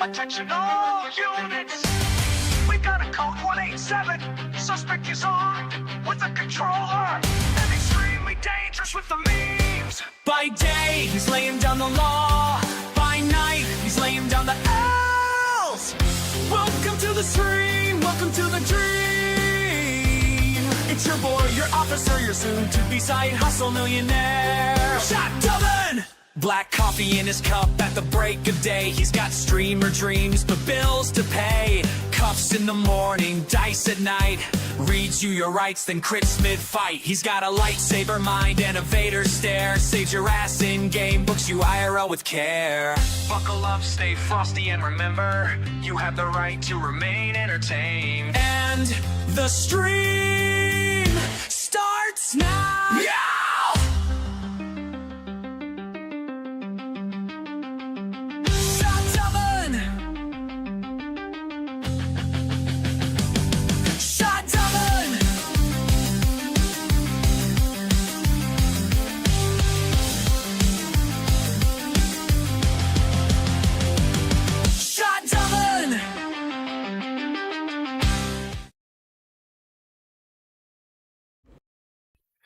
Attention all units! We got a code 187. Suspect is armed with a controller and extremely dangerous with the memes. By day, he's laying down the law. By night, he's laying down the L's. Welcome to the stream. Welcome to the dream. It's your boy, your officer, your soon-to-be side hustle millionaire. Shot Dublin! Black coffee in his cup at the break of day. He's got streamer dreams, but bills to pay. Cuffs in the morning, dice at night. Reads you your rights, then crits mid-fight. He's got a lightsaber mind and a Vader stare. Saves your ass in-game, books you IRL with care. Buckle up, stay frosty, and remember, you have the right to remain entertained. And the stream starts now! Yeah!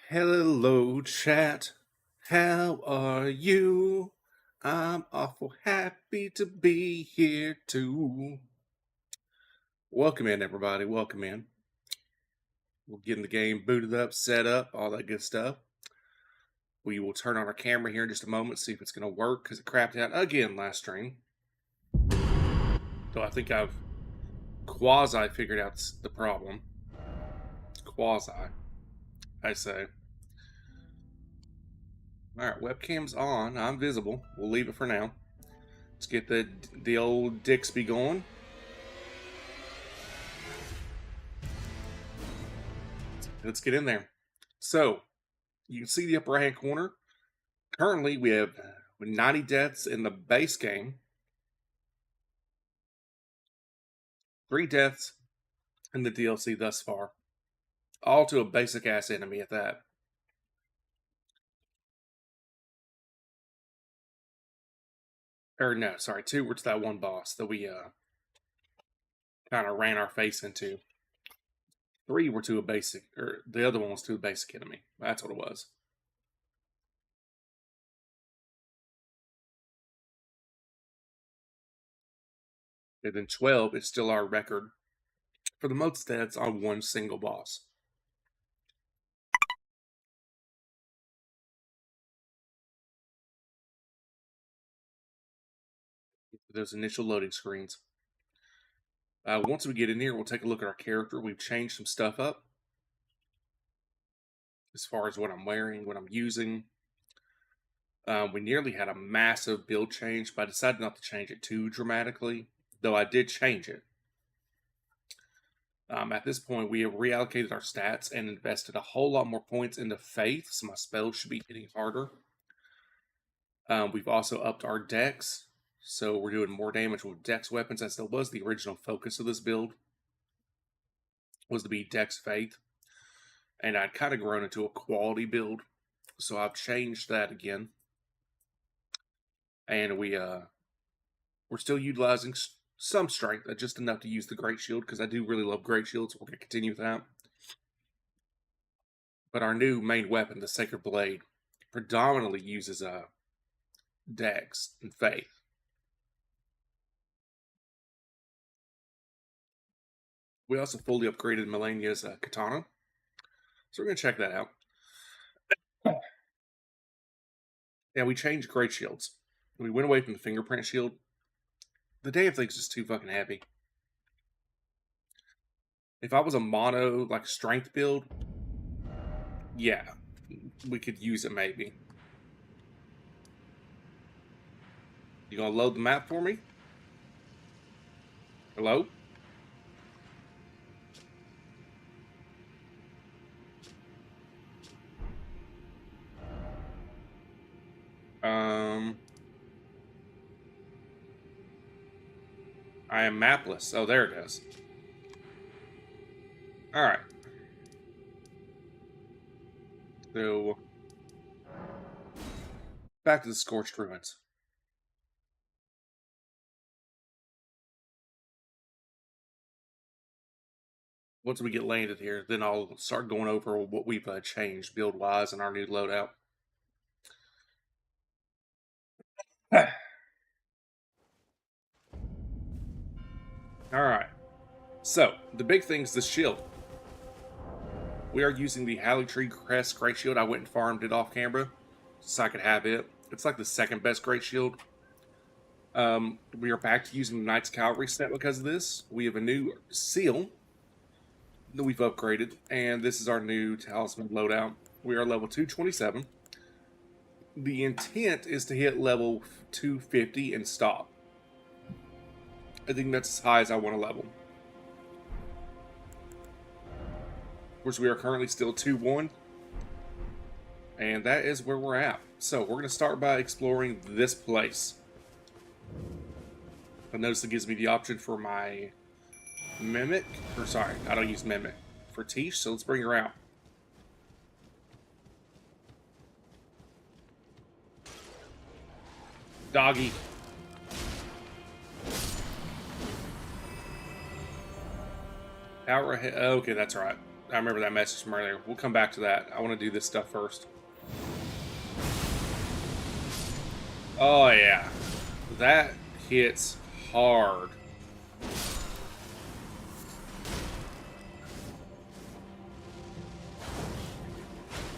Hello, chat. How are you? I'm awful happy to be here too. Welcome in, everybody. Welcome in. We're getting the game booted up, set up, all that good stuff. We will turn on our camera here in just a moment, see if it's going to work, because it crapped out again last stream. So I think I've quasi figured out the problem. Quasi, I say. Alright, webcam's on. I'm visible. We'll leave it for now. Let's get the old Dixby going. Let's get in there. So, you can see the upper right-hand corner. Currently, we have 90 deaths in the base game. 3 deaths in the DLC thus far. All to a basic-ass enemy at that. Or no, sorry, 2 were to that one boss that we kind of ran our face into. 3 were to a basic, or the other one was to a basic enemy. That's what it was. And then 12 is still our record for the most deaths on one single boss. Those initial loading screens. Once we get in here, we'll take a look at our character. We've changed some stuff up as far as what I'm wearing, what I'm using. We nearly had a massive build change, but I decided not to change it too dramatically, though I did change it. At this point, we have reallocated our stats and invested a whole lot more points into Faith, so my spells should be hitting harder. We've also upped our dex. So we're doing more damage with Dex weapons, as that was the original focus of this build, was to be Dex Faith. And I'd kind of grown into a quality build, so I've changed that again. And we're still utilizing some strength, just enough to use the Great Shield, because I do really love Great Shield, so we're going to continue with that. But our new main weapon, the Sacred Blade, predominantly uses Dex and Faith. We also fully upgraded Melania's katana. So we're going to check that out. Yeah, we changed Great Shields. We went away from the fingerprint shield. The damn thing's just too fucking heavy. If I was a mono, like, strength build, yeah, we could use it maybe. You gonna load the map for me? Hello? I am mapless. Oh, there it is. Alright. So, back to the Scorched Ruins. once we get landed here, then I'll start going over what we've changed build-wise in our new loadout. Alright. So, the big thing is the shield. We are using the Hallitree Crest Great Shield. I went and farmed it off camera so I could have it. It's like the second best Great Shield. We are back to using the Knights Cavalry set because of this. We have a new seal that we've upgraded, and this is our new Talisman loadout. We are level 227. The intent is to hit level 250 and stop. I think that's as high as I want to level. Of course, we are currently still 2-1, and that is where we're at. So we're going to start by exploring this place. I notice it gives me the option for my Mimic, or sorry, I don't use Mimic, for Tish, so let's bring her out. Doggy. Power ahead. Okay, that's right. I remember that message from earlier. We'll come back to that. I want to do this stuff first. Oh, yeah. That hits hard.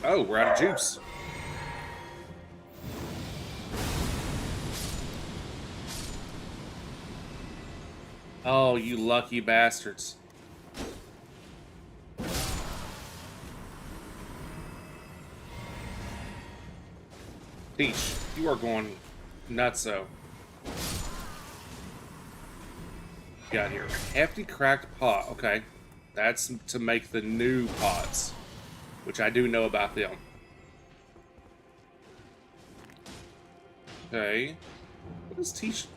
Oh, we're out of juice. Oh, you lucky bastards. Peach, you are going nutso. Got here. Hefty cracked pot. Okay. That's to make the new pots, which I do know about them. Okay. What is Tisha?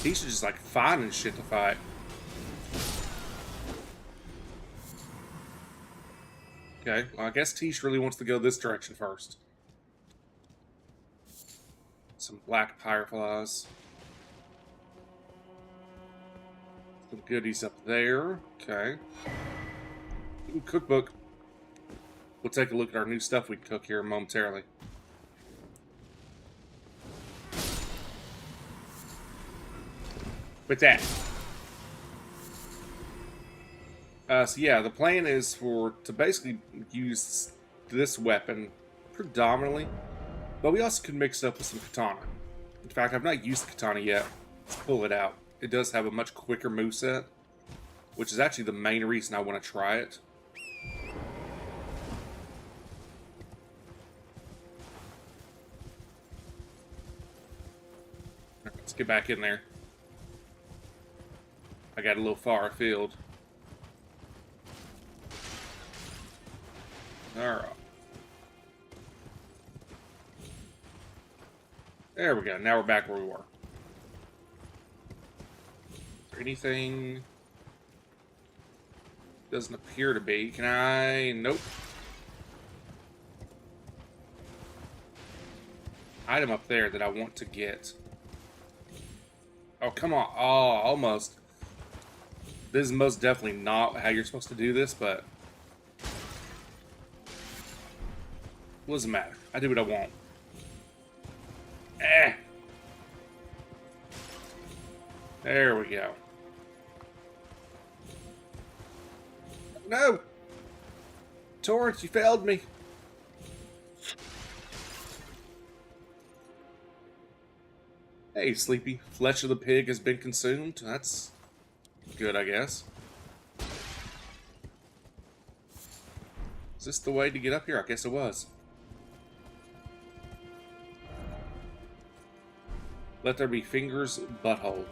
Tisha's just like finding shit to fight. Okay, well, I guess Tish really wants to go this direction first. Some black fireflies. Some goodies up there. Okay. Ooh, cookbook. We'll take a look at our new stuff we can cook here momentarily. With that. So yeah, the plan is to basically use this weapon predominantly, but we also can mix it up with some katana. In fact, I've not used the katana yet. Let's pull it out. It does have a much quicker moveset, which is actually the main reason I want to try it. Let's get back in there. I got a little far afield. Alright. There we go. Now we're back where we were. Is there anything? Doesn't appear to be. Can I? Nope. Item up there that I want to get. Oh, come on. Oh, almost. This is most definitely not how you're supposed to do this, but what does it matter? I do what I want. There we go. No! Torrance, you failed me. Hey, Sleepy. Flesh of the pig has been consumed. That's good, I guess. Is this the way to get up here? I guess it was. Let there be fingers, butthole.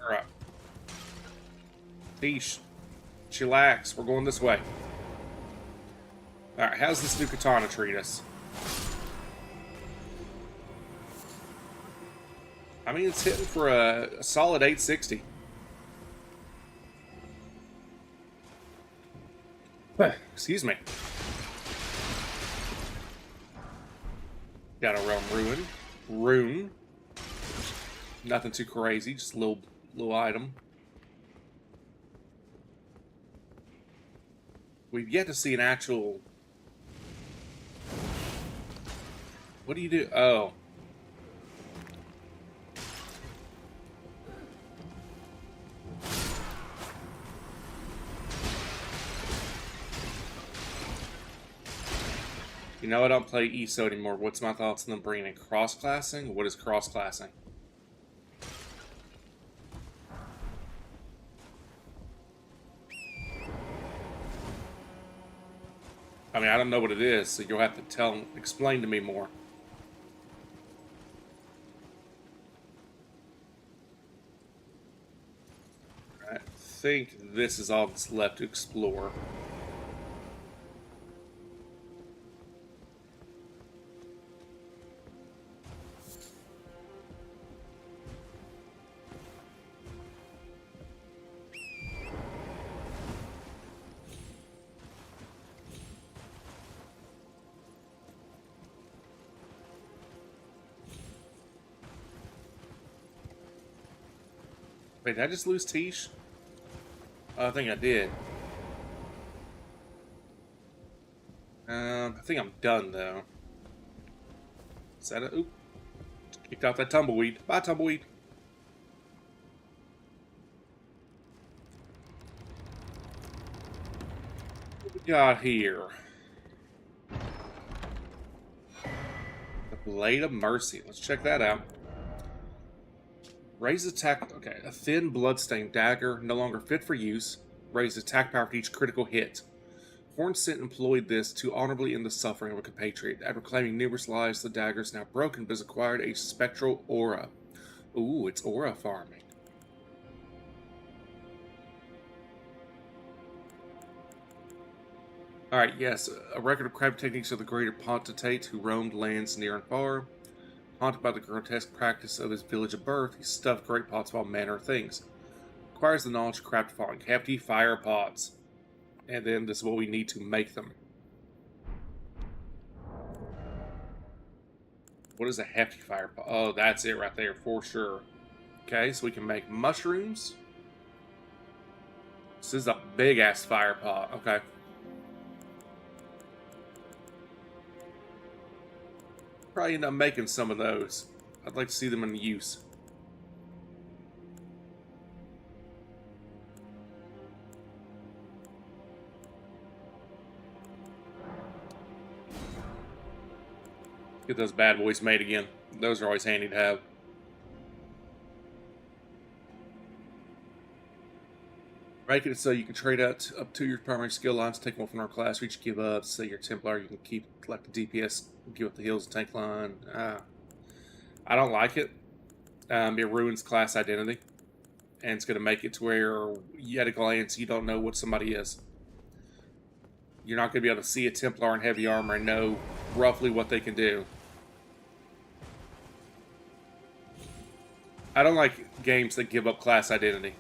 Alright. Peace. Chillax. We're going this way. Alright, how's this new katana treat us? I mean, it's hitting for a solid 860. Excuse me. Got a realm rune. Nothing too crazy, just a little item. We've yet to see an actual... What do you do? Oh. You know, I don't play ESO anymore. What's my thoughts on them bringing in cross-classing? What is cross-classing? I mean, I don't know what it is, so you'll have to explain to me more. I think this is all that's left to explore. Wait, did I just lose Tish? Oh, I think I did. I think I'm done, though. Is that a... Oop. Kicked out that tumbleweed. Bye, tumbleweed. What we got here? The Blade of Mercy. Let's check that out. Raise attack... Okay, a thin, bloodstained dagger, no longer fit for use. Raise attack power for each critical hit. Hornsent employed this to honorably end the suffering of a compatriot. After claiming numerous lives, the dagger is now broken, but has acquired a spectral aura. Ooh, it's aura farming. Alright, yes, a record of craft techniques of the greater potentate who roamed lands near and far. Haunted by the grotesque practice of his village of birth, he stuffed great pots of all manner of things. Acquires the knowledge to craft falling hefty fire pots. And then this is what we need to make them. What is a hefty fire pot? Oh, that's it right there for sure. Okay, so we can make mushrooms. This is a big ass fire pot. Okay. Probably end up making some of those. I'd like to see them in use. Get those bad boys made again. Those are always handy to have. Make it so you can trade out up to your primary skill lines, take one from our class, reach give up. Say you're Templar, you can keep like the DPS, give up the heals and tank line. I don't like it. It ruins class identity. And it's going to make it to where, at a glance, you don't know what somebody is. You're not going to be able to see a Templar in heavy armor and know roughly what they can do. I don't like games that give up class identity.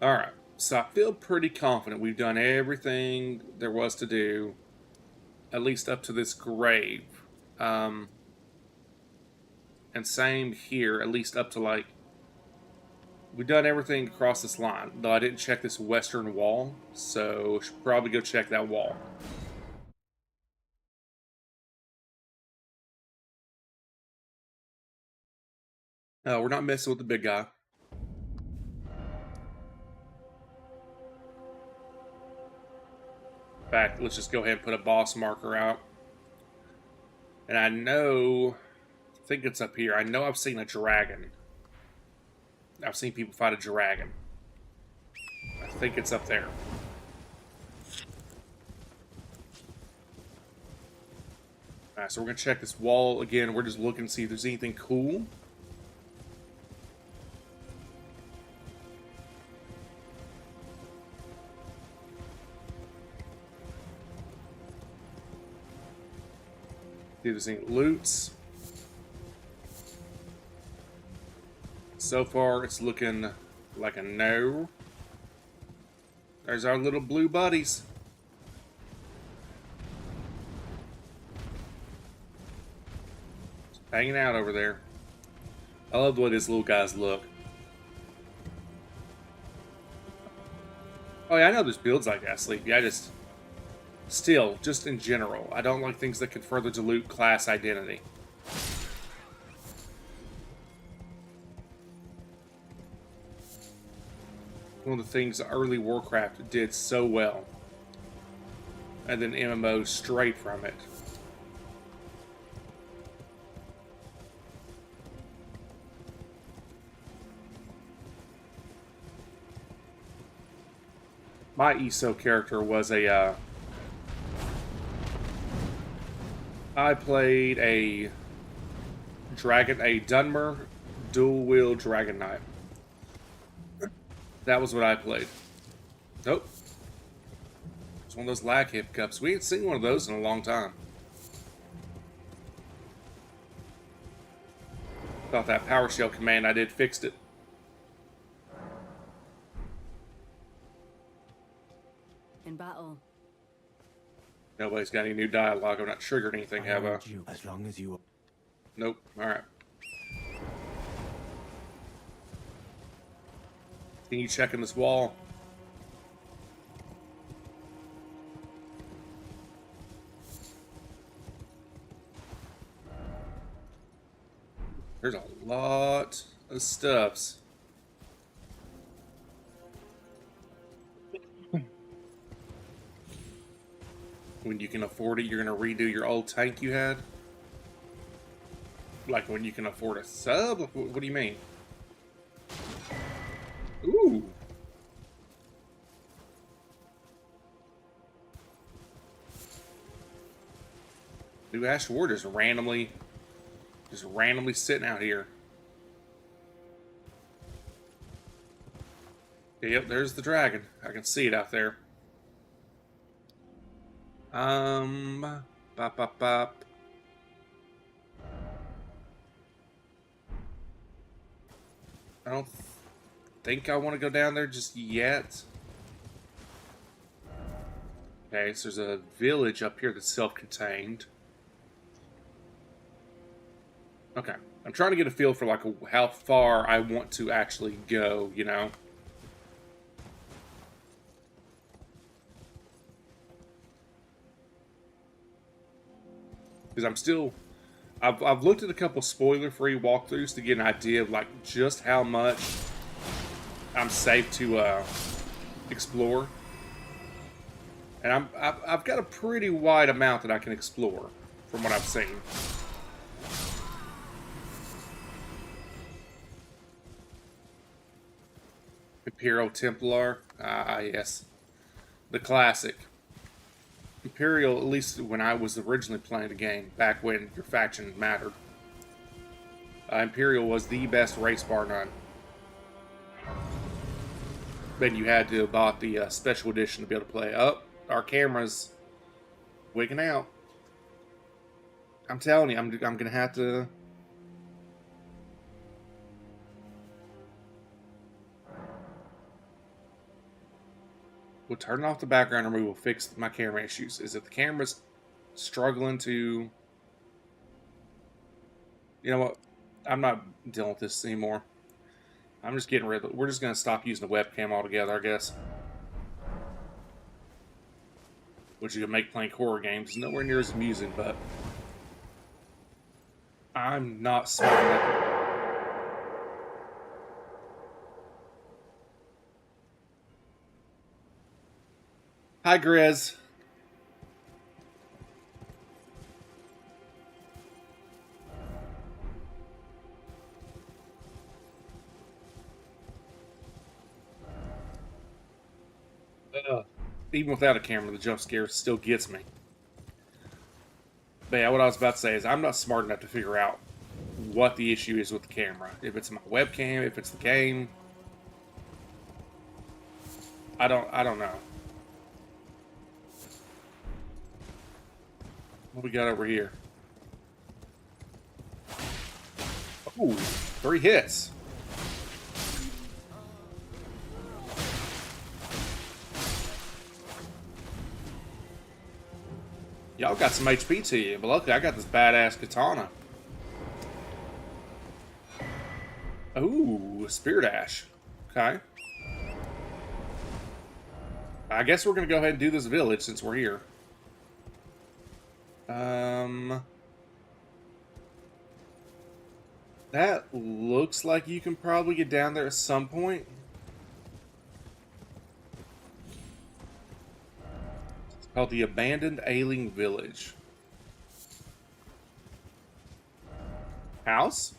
Alright, so I feel pretty confident we've done everything there was to do, at least up to this grave. And same here, at least up to like... We've done everything across this line, though I didn't check this western wall, so I should probably go check that wall. We're not messing with the big guy. In fact, let's just go ahead and put a boss marker out. And I think it's up here. I know I've seen a dragon. I've seen people fight a dragon. I think it's up there. Alright, so we're going to check this wall again. We're just looking to see if there's anything cool. See if there's any loots. So far, it's looking like a no. There's our little blue buddies. Hanging out over there. I love the way these little guys look. Oh yeah, I know there's builds like that, Sleepy. Still, just in general, I don't like things that can further dilute class identity. One of the things early Warcraft did so well. And then MMOs strayed from it. My ESO character was I played a Dunmer dual-wield Dragon Knight. That was what I played. Nope. It's one of those lag hiccups. We ain't seen one of those in a long time. Thought that PowerShell command I did fixed it. In battle. Nobody's got any new dialogue. I'm not triggered anything, have I? As long as you... Nope. Alright. Can you check in this wall? There's a lot of stuffs. When you can afford it, you're going to redo your old tank you had? Like when you can afford a sub? What do you mean? Ooh. New Ash Ward just randomly sitting out here. Yep, there's the dragon. I can see it out there. Bop, bop, bop. I don't think I want to go down there just yet. Okay, so there's a village up here that's self-contained. Okay, I'm trying to get a feel for like how far I want to actually go, you know? Because I'm still... I've looked at a couple spoiler-free walkthroughs to get an idea of like just how much I'm safe to explore. And I've got a pretty wide amount that I can explore from what I've seen. Imperial Templar, yes, the classic. Imperial, at least when I was originally playing the game, back when your faction mattered. Imperial was the best race, bar none. Then you had to have bought the special edition to be able to play. Oh, our camera's wigging out. I'm telling you, I'm gonna have to... We'll turn off the background and we will fix my camera issues. Is it the camera's struggling to... You know what? I'm not dealing with this anymore. I'm just getting rid of it. We're just going to stop using the webcam altogether, I guess. Which you can make playing horror games is nowhere near as amusing, but... I'm not smart enough. Hi, Grizz. Even without a camera, the jump scare still gets me. But yeah, what I was about to say is I'm not smart enough to figure out what the issue is with the camera. If it's my webcam, if it's the game. I don't know. What we got over here? Ooh, 3 hits. Y'all got some HP to you, but luckily I got this badass katana. Ooh, Spirit Ash. Okay. I guess we're going to go ahead and do this village since we're here. That looks like you can probably get down there at some point. It's called the Abandoned Ailing Village. House?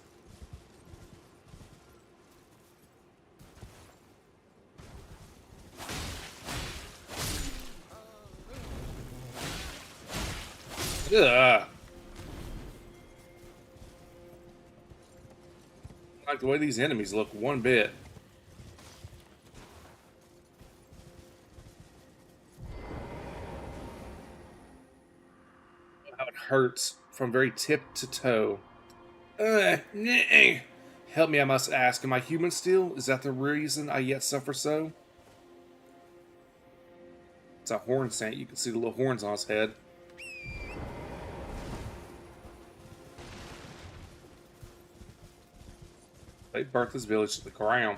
Ugh. I like the way these enemies look one bit. How it hurts from very tip to toe. Help me, I must ask. Am I human still? Is that the reason I yet suffer so? It's a horn saint. You can see the little horns on his head. They burnt this village to the ground.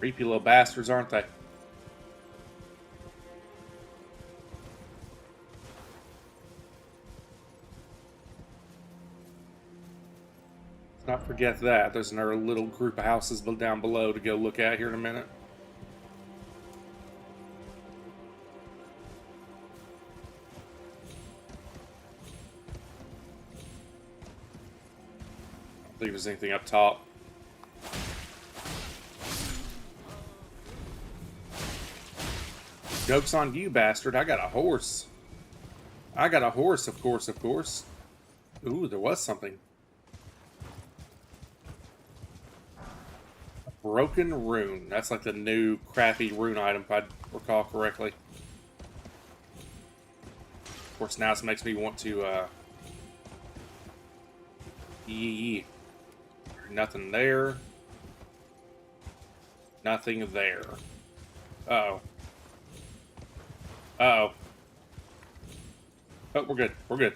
Creepy little bastards, aren't they? Let's not forget that. There's another little group of houses down below to go look at here in a minute. I don't think there's anything up top. Joke's on you, bastard. I got a horse. I got a horse, of course, of course. Ooh, there was something. A broken rune. That's like the new crappy rune item, if I recall correctly. Of course, now this makes me want to, Nothing there. Nothing there. Uh-oh. Uh-oh. Oh, we're good. We're good.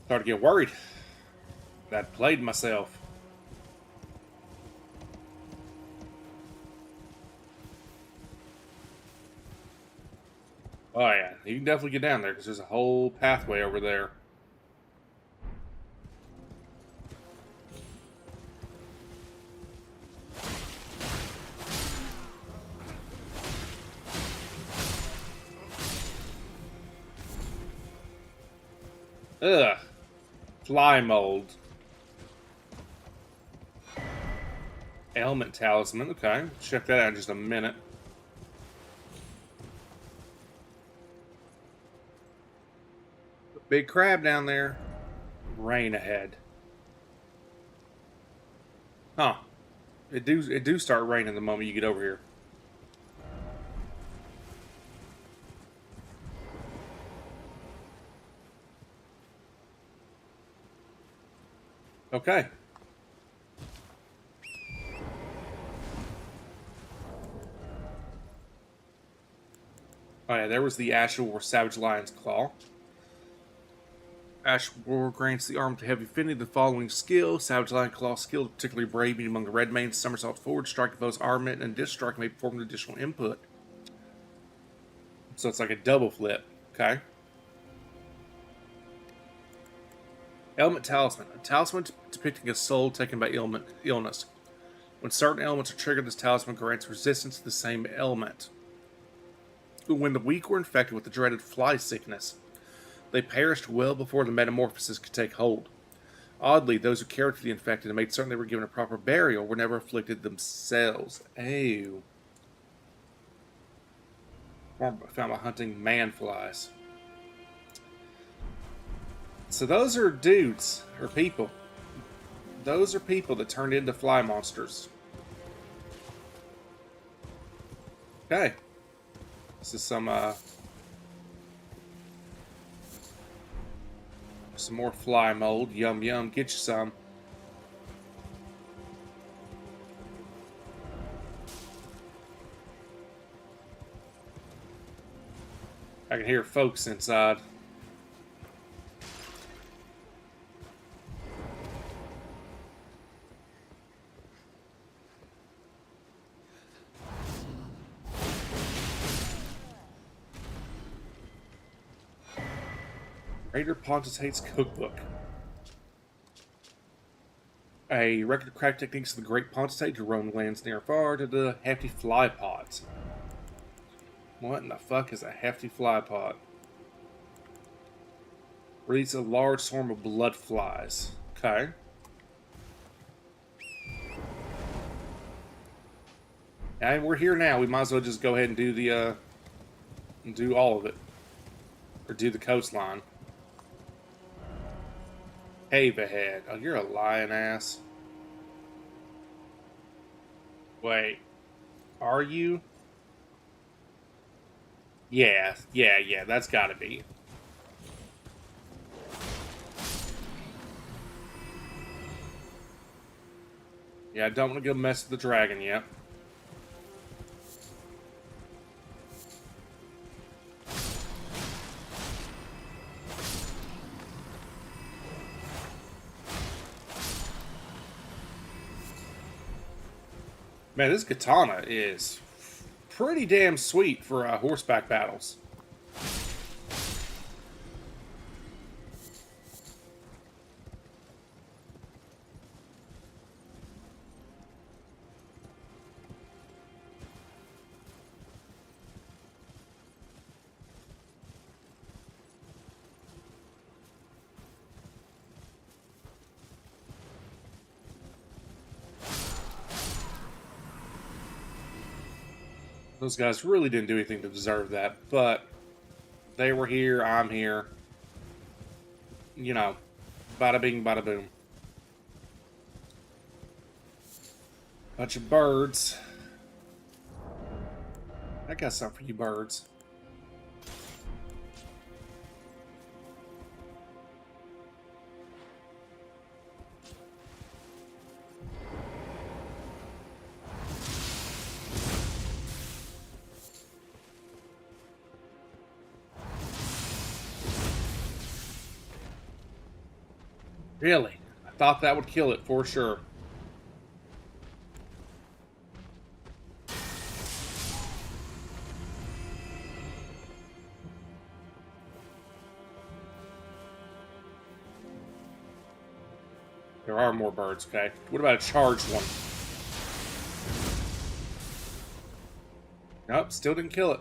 Started to get worried. I'd played myself. Oh yeah, you can definitely get down there because there's a whole pathway over there. Ugh. Fly mold. Ailment talisman. Okay, check that out in just a minute. Big crab down there. Rain ahead. Huh. It do start raining the moment you get over here. Okay. Oh yeah, there was the Ash War Savage Lion's Claw. Ash War grants the arm to heavy affinity the following skill. Savage Lion Claw skill, particularly brave, being among the red mains, somersault forward, strike foe's armament, and disc strike may perform an additional input. So it's like a double flip. Okay. Ailment Talisman. A talisman depicting a soul taken by illness. When certain elements are triggered, this talisman grants resistance to the same element. When the weak were infected with the dreaded fly sickness, they perished well before the metamorphosis could take hold. Oddly, those who cared for the infected and made certain they were given a proper burial were never afflicted themselves. Ew. Found by hunting man-flies. So those are dudes, or people. Those are people that turned into fly monsters. Okay. This is some more fly mold. Yum yum, get you some. I can hear folks inside. Raider Pontius Cookbook. A record of craft techniques of the Great Pontius to roam lands near and far to the hefty fly pot. What in the fuck is a hefty fly pot? Release a large swarm of blood flies. Okay. And we're here now. We might as well just go ahead and do the do all of it. Or do the coastline. Cave ahead. Oh, you're a lying ass. Wait. Are you? Yeah, that's gotta be. Yeah, I don't want to go mess with the dragon yet. Man, this katana is pretty damn sweet for horseback battles. Those guys really didn't do anything to deserve that, but they were here, I'm here. You know, bada bing, bada boom. Bunch of birds. I got something for you birds. Really? I thought that would kill it for sure. There are more birds, okay? What about a charged one? Nope, still didn't kill it.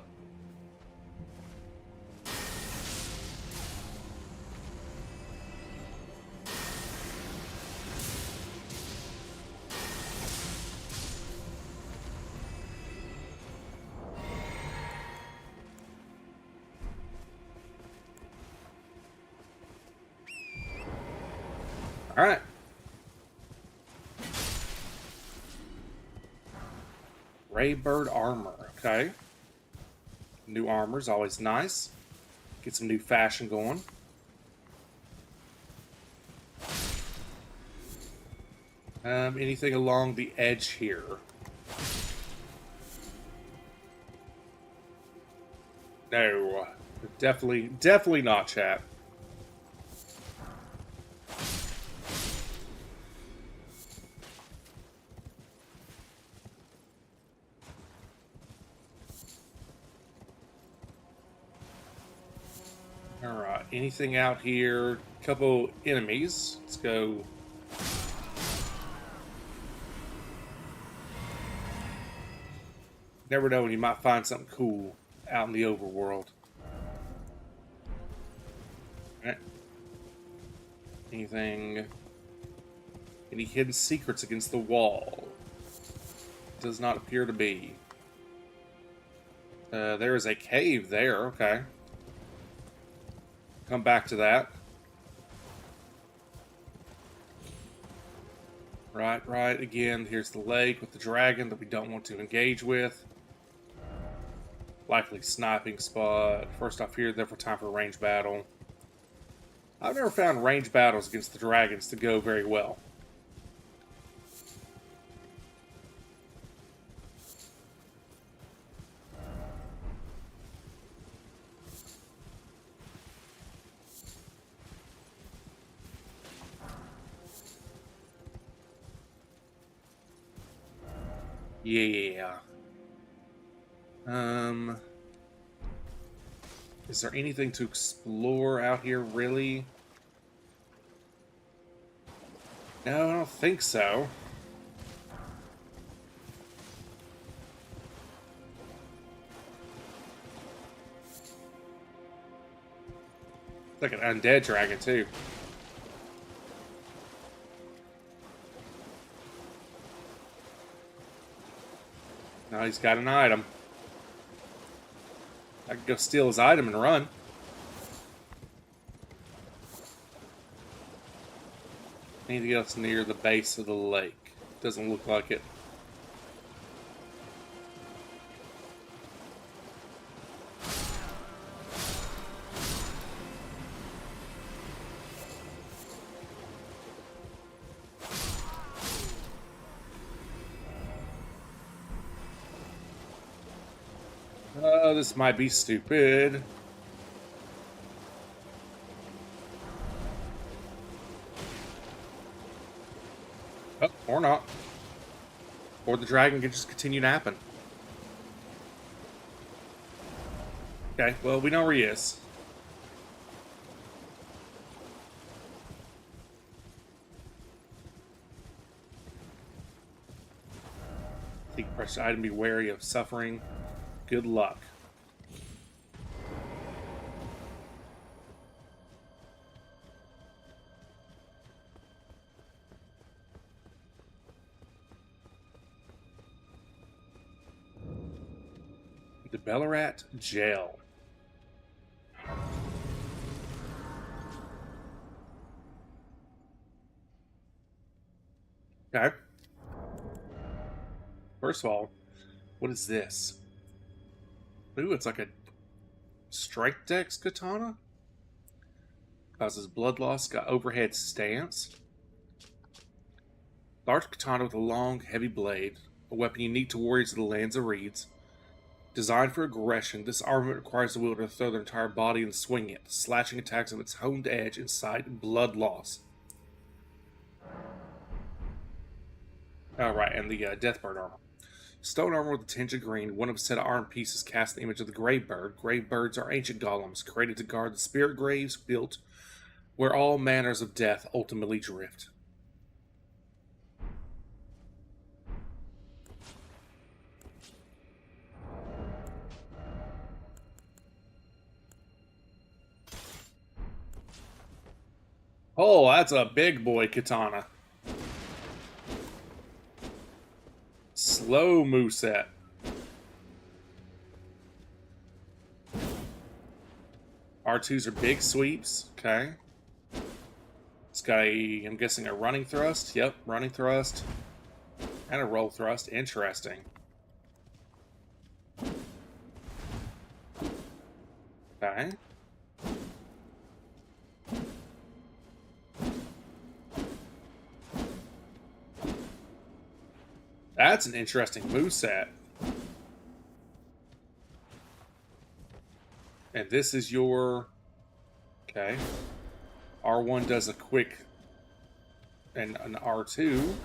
Alright. Raybird armor, okay. New armor is always nice. Get some new fashion going. Anything along the edge here? No. Definitely not, chat. Alright, anything out here? Couple enemies. Let's go. Never know when you might find something cool out in the overworld. Alright. Anything? Any hidden secrets against the wall? Does not appear to be. There is a cave there, okay. Come back to that. Right. Again, here's the lake with the dragon that we don't want to engage with. Likely sniping spot. First off here, therefore time for a range battle. I've never found range battles against the dragons to go very well. Yeah. Is there anything to explore out here, really? No, I don't think so. It's like an undead dragon, too. Now he's got an item. I could go steal his item and run. Anything else near the base of the lake? Doesn't look like it. Oh, this might be stupid. Oh, or not. Or the dragon can just continue napping. Okay, well, we know where he is. Seek precious item, be wary of suffering. Good luck. The Ballarat Jail. Okay. First of all, what is this? Ooh, it's like a strike dex katana. Causes blood loss, got overhead stance. Large katana with a long, heavy blade. A weapon unique to warriors of the lands of reeds. Designed for aggression, this armament requires the wielder to throw their entire body and swing it. Slashing attacks of its honed edge incite blood loss. Alright, and the Deathbird armor. Stone armor with a tinge of green. One of a set of arm pieces casts the image of the Grave Bird. Grave Birds are ancient golems, created to guard the spirit graves built where all manners of death ultimately drift. Oh, that's a big boy katana. Slow moveset. R2s are big sweeps. Okay. It's got a, I'm guessing, a running thrust. Yep, running thrust. And a roll thrust. Interesting. Okay. That's an interesting moveset. And this is your... Okay. R1 does a quick... And an R2...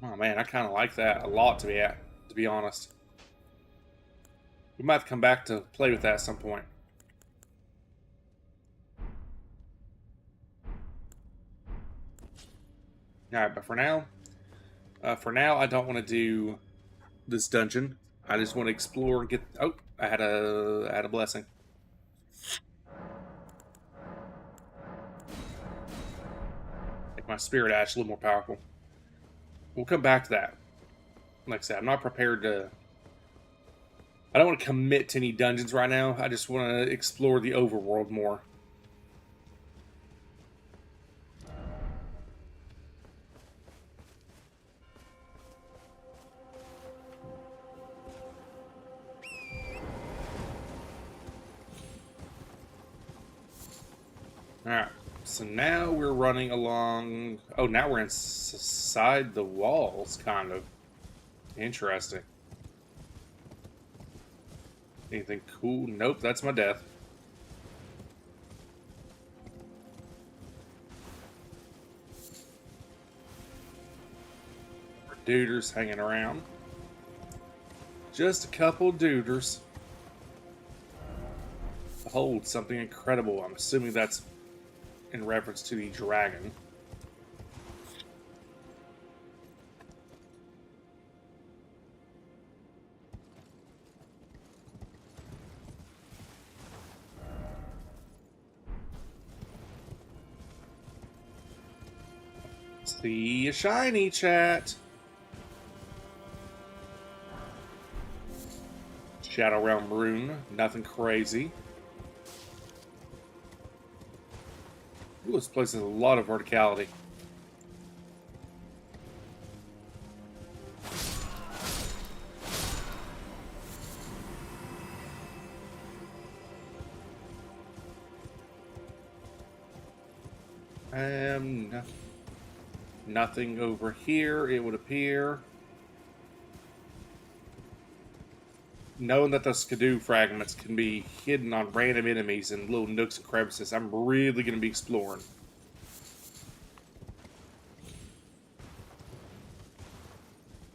Oh man, I kind of like that a lot, to be honest. We might have to come back to play with that at some point. Alright, but for now, I don't want to do this dungeon. I just want to explore and get... Oh, I had a blessing. Make my spirit ash a little more powerful. We'll come back to that. Like I said, I'm not prepared to... I don't want to commit to any dungeons right now. I just want to explore the overworld more. Alright, so now we're running along... Oh, now we're inside the walls, kind of. Interesting. Anything cool? Nope, that's my death. Duders hanging around. Just a couple duders. Behold, something incredible. I'm assuming that's in reference to the dragon. See a shiny, chat. Shadow Realm rune, nothing crazy. Ooh, this place has a lot of verticality. No, nothing over here, it would appear. Knowing that the Skidoo fragments can be hidden on random enemies in little nooks and crevices, I'm really going to be exploring.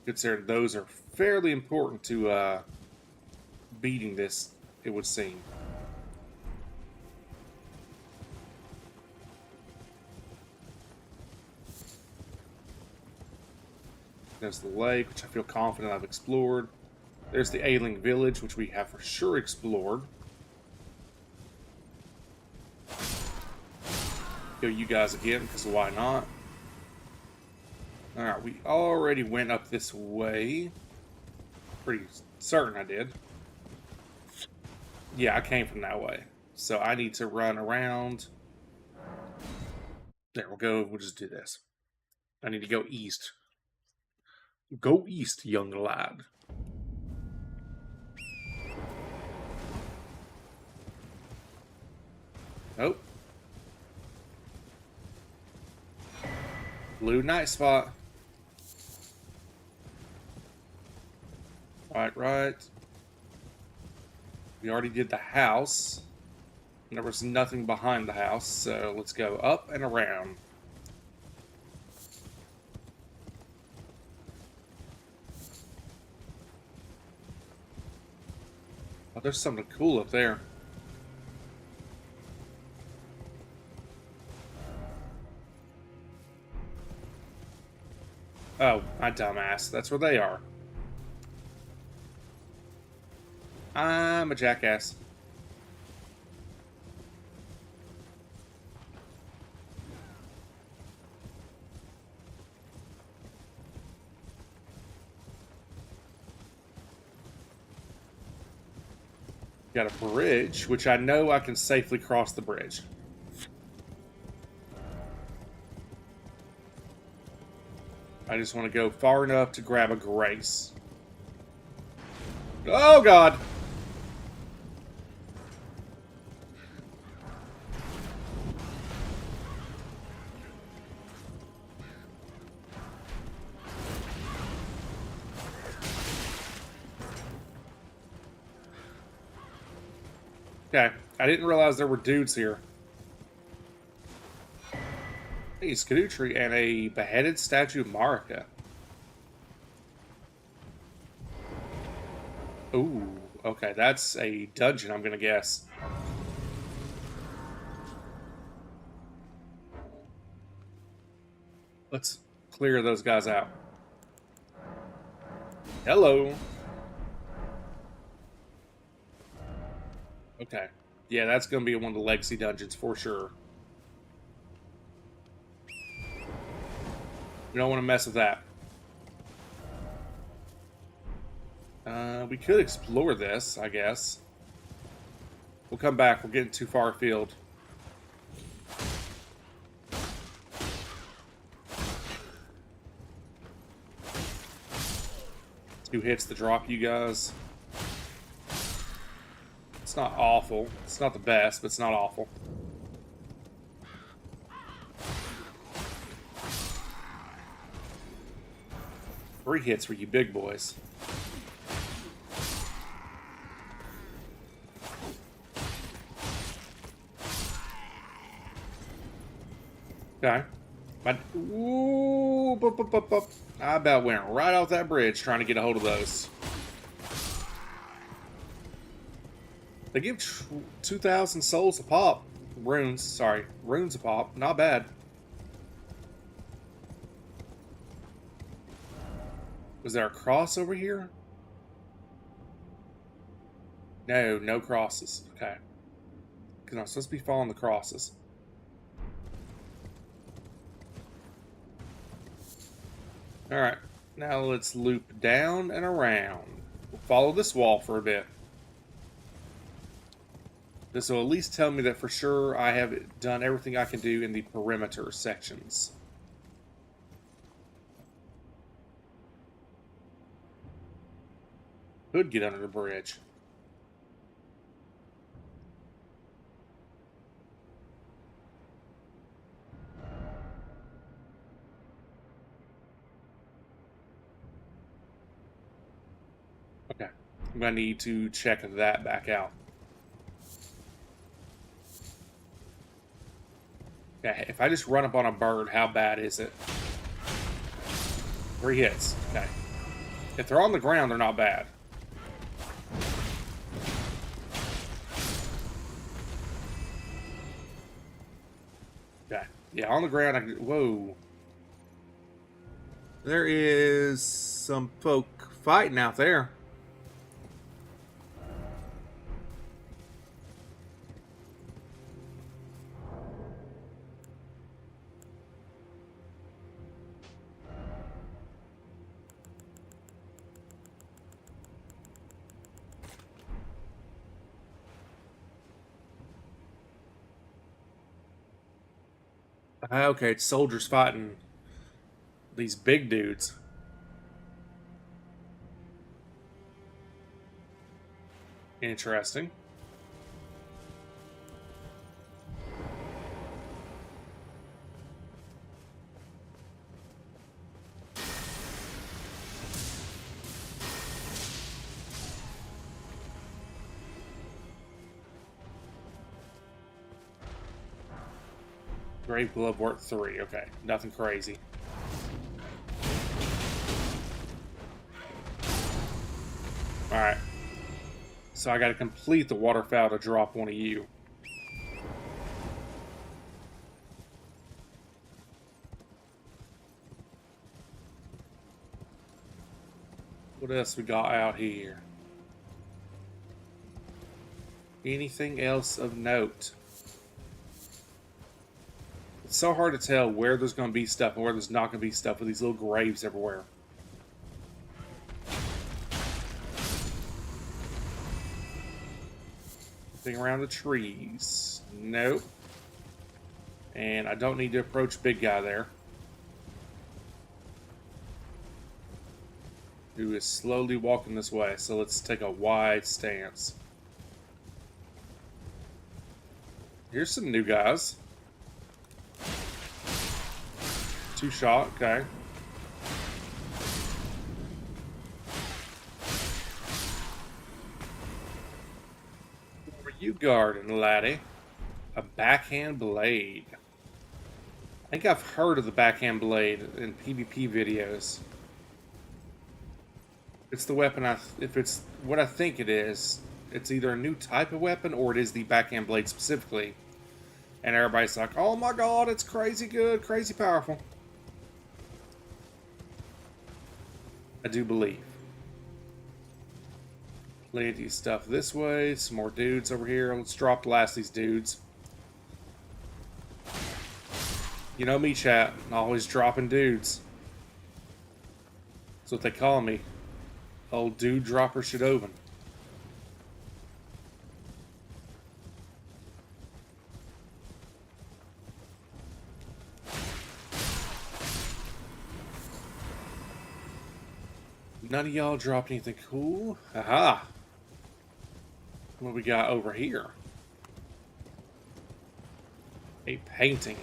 Considering those are fairly important to beating this, it would seem. There's the lake, which I feel confident I've explored. There's the Ailing Village, which we have for sure explored. Kill you guys again, because why not? Alright, we already went up this way. Pretty certain I did. Yeah, I came from that way. So I need to run around. There we go. We'll just do this. I need to go east. Go east, young lad. Nope. Blue night spot. Right. We already did the house. There was nothing behind the house, so let's go up and around. Oh, there's something cool up there. Oh, my dumbass. That's where they are. I'm a jackass. Got a bridge, which I know I can safely cross the bridge. I just want to go far enough to grab a grace. Oh, God! Okay, I didn't realize there were dudes here. Hey, Skidoo tree and a beheaded statue of Marika. Ooh, okay, that's a dungeon, I'm gonna guess. Let's clear those guys out. Hello. Okay. Yeah, that's gonna be one of the legacy dungeons for sure. We don't want to mess with that. We could explore this, I guess. We'll come back. We're getting too far afield. 2 hits to drop you guys. It's not awful. It's not the best, but it's not awful. Three hits for you big boys. Okay. Ooh, bup, bup, bup, bup. I about went right off that bridge trying to get a hold of those. They give 2,000 souls a pop. Runes, sorry. Runes a pop. Not bad. Was there a cross over here? No, no crosses. Okay. Because I'm supposed to be following the crosses. Alright. Now let's loop down and around. We'll follow this wall for a bit. This will at least tell me that for sure I have done everything I can do in the perimeter sections. Could get under the bridge. Okay. I'm going to need to check that back out. Okay, if I just run up on a bird, how bad is it? 3 hits. Okay. If they're on the ground, they're not bad. Okay. Yeah, on the ground, I can... Whoa. There is some folk fighting out there. Okay, it's soldiers fighting these big dudes. Interesting. Grave Glove work 3. Okay, nothing crazy. Alright. So I gotta complete the waterfowl to drop one of you. What else we got out here? Anything else of note? It's so hard to tell where there's going to be stuff and where there's not going to be stuff with these little graves everywhere. Anything around the trees? Nope. And I don't need to approach big guy there, who is slowly walking this way. So let's take a wide stance. Here's some new guys. 2 shot, okay. What were you guarding, laddie? A backhand blade. I think I've heard of the backhand blade in PvP videos. It's the weapon if it's what I think it is, it's either a new type of weapon or it is the backhand blade specifically. And everybody's like, oh my god, it's crazy good, crazy powerful. I do believe. Plenty of stuff this way. Some more dudes over here. Let's drop the last of these dudes. You know me, chat. I'm always dropping dudes. That's what they call me. Old dude dropper Shadovin. None of y'all dropped anything cool. Aha! What we got over here? A painting.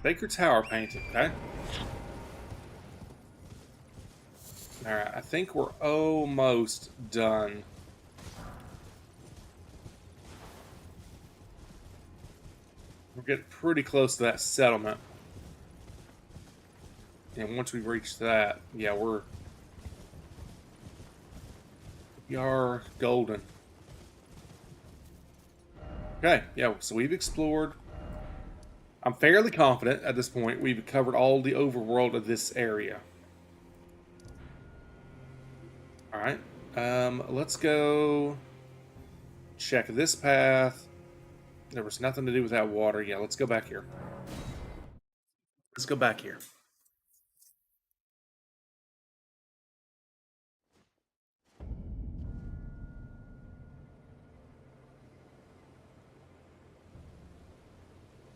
Baker Tower painting, okay? Alright, I think we're almost done We're getting pretty close to that settlement. And once we reach that, yeah, we are golden. Okay, yeah, so we've explored. I'm fairly confident at this point we've covered all the overworld of this area. Alright, let's go check this path. There was nothing to do with that water. Yeah, let's go back here. Let's go back here.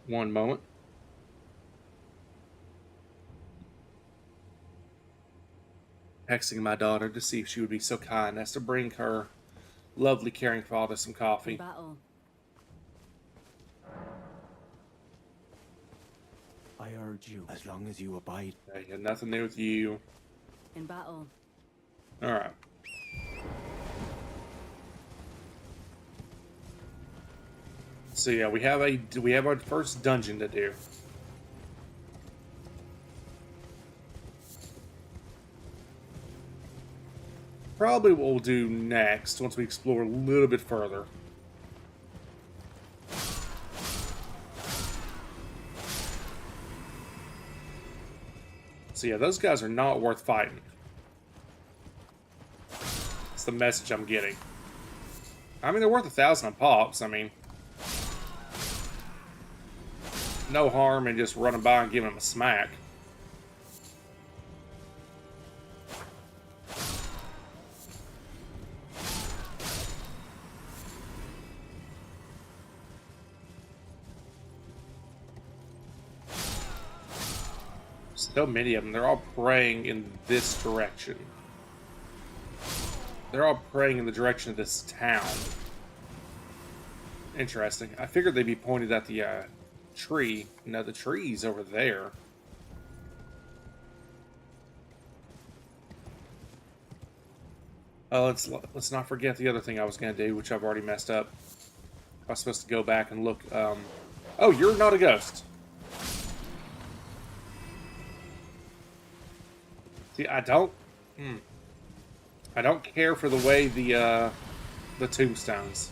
One moment. Texting my daughter to see if she would be so kind as to bring her lovely, caring father some In coffee. battle. I urge you, as long as you abide. Okay, yeah, nothing new with you. In battle. Alright. So yeah, we have our first dungeon to do. Probably what we'll do next, once we explore a little bit further. So yeah, those guys are not worth fighting. That's the message I'm getting. I mean, they're worth 1,000 a pops. I mean, no harm in just running by and giving them a smack. So many of them. They're all praying in this direction. They're all praying in the direction of this town. Interesting. I figured they'd be pointed at the tree. No, the tree's over there. Oh, let's not forget the other thing I was going to do, which I've already messed up. I was supposed to go back and look. Oh, you're not a ghost. See, I don't care for the way the tombstones.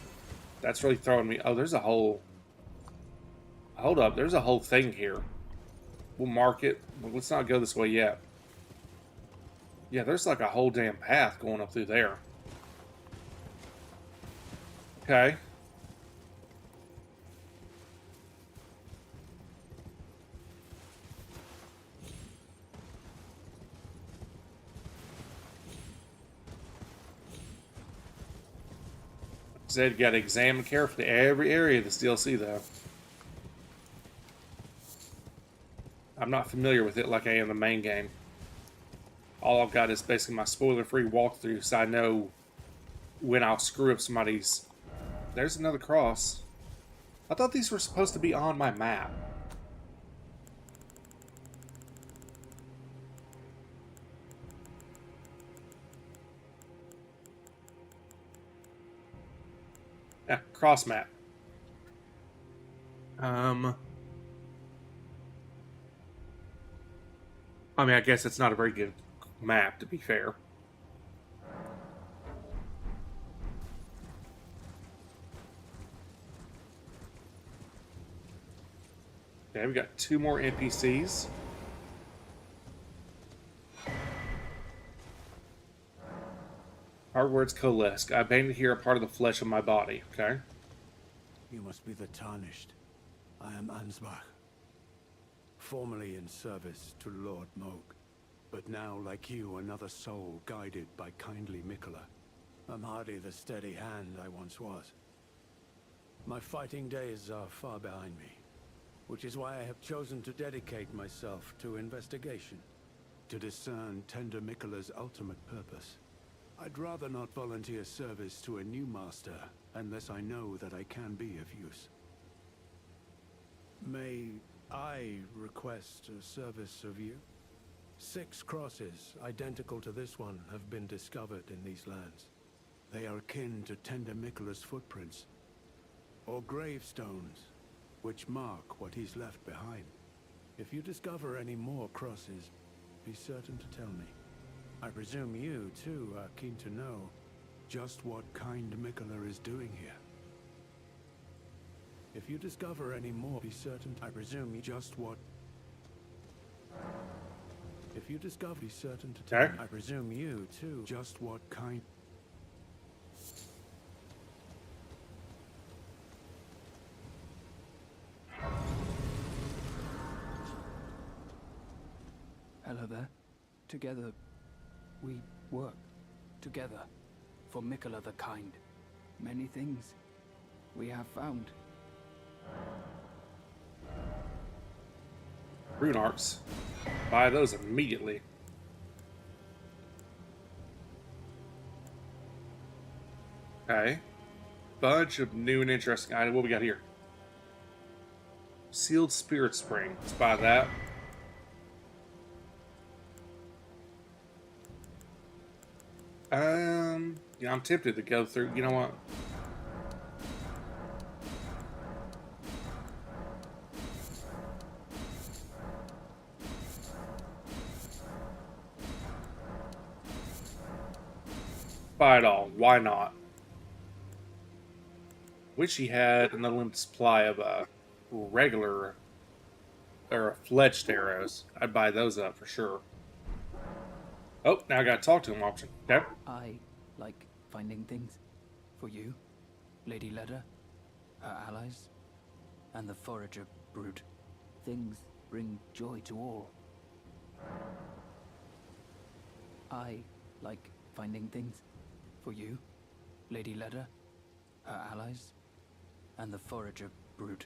That's really throwing me. Oh, there's a whole. Hold up, there's a whole thing here. We'll mark it. But let's not go this way yet. Yeah, there's like a whole damn path going up through there. Okay. Said you gotta examine carefully every area of this DLC, though. I'm not familiar with it like I am the main game. All I've got is basically my spoiler-free walkthrough, so I know when I'll screw up somebody's... There's another cross. I thought these were supposed to be on my map. Yeah, cross map. I mean, I guess it's not a very good map, to be fair. Okay, we got 2 more NPCs. Our words coalesce. I abandoned here a part of the flesh of my body. Okay. You must be the Tarnished. I am Ansbach. Formerly in service to Lord Moog, but now, like you, another soul guided by kindly Mikola. I'm hardly the steady hand I once was. My fighting days are far behind me, which is why I have chosen to dedicate myself to investigation, to discern Tender Mikola's ultimate purpose. I'd rather not volunteer service to a new master unless I know that I can be of use. May I request a service of you? 6 crosses, identical to this one, have been discovered in these lands. They are akin to Tender Mikola's footprints, or gravestones, which mark what he's left behind. If you discover any more crosses, be certain to tell me. I presume you, too, are keen to know just what kind Mikola is doing here. If you discover any more, be certain. I presume just what. If you discover, be certain to tell me. I presume you, too, just what kind. Hello there. Together, we work. Together. For Mikola the Kind. Many things we have found. Rune arcs. Buy those immediately. Okay. Bunch of new and interesting items. What we got here? Sealed Spirit Spring. Let's buy that. Yeah, I'm tempted to go through. You know what? Buy it all. Why not? Wish he had an unlimited supply of regular or fletched arrows. I'd buy those up for sure. Oh, now I gotta talk to him option. Okay. I like finding things. For you, Lady Leda, her allies, and the Forager brood. Things bring joy to all. I like finding things. For you, Lady Leda, her allies, and the Forager brood.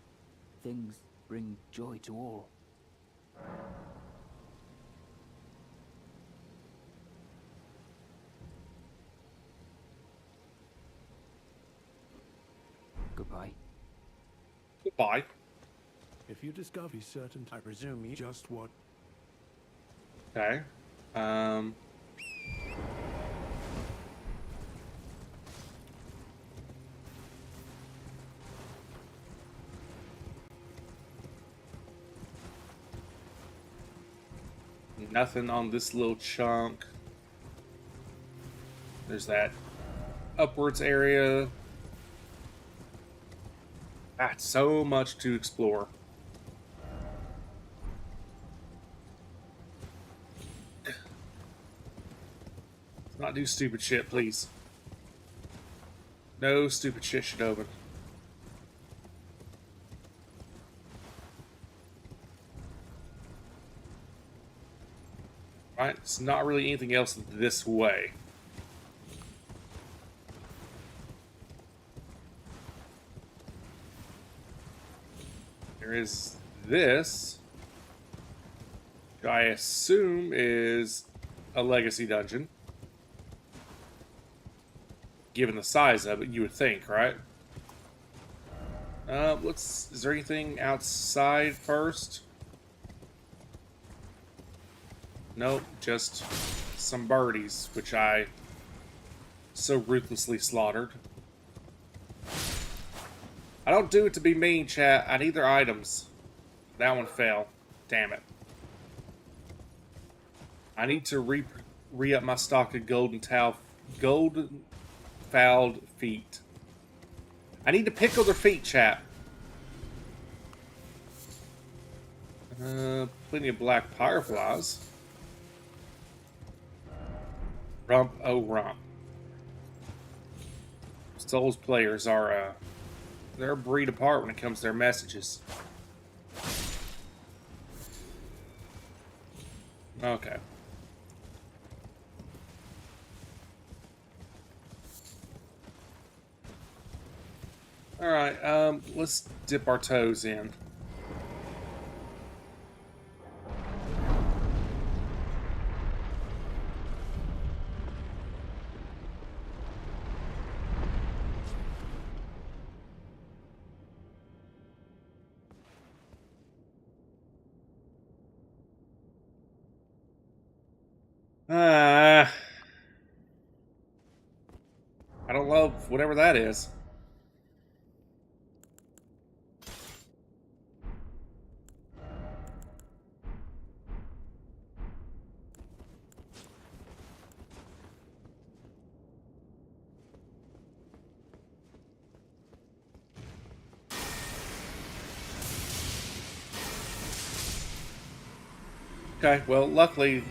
Things bring joy to all. Goodbye. Goodbye. If you discover, be certain. I presume you just what. Okay. Nothing on this little chunk. There's that upwards area. That's so much to explore. Let's not do stupid shit, please. No stupid shit should open. Right, it's not really anything else this way. There is this, which I assume is a legacy dungeon. Given the size of it, you would think, right? Is there anything outside first? Nope, just some birdies, which I so ruthlessly slaughtered. I don't do it to be mean, chat. I need their items. That one fell. Damn it. I need to re-up my stock of golden fouled feet. I need to pickle their feet, chat. Plenty of black fireflies. Rump, oh rump. Souls players are, they're a breed apart when it comes to their messages. Okay. Alright, let's dip our toes in. I don't love whatever that is. Okay, well, luckily,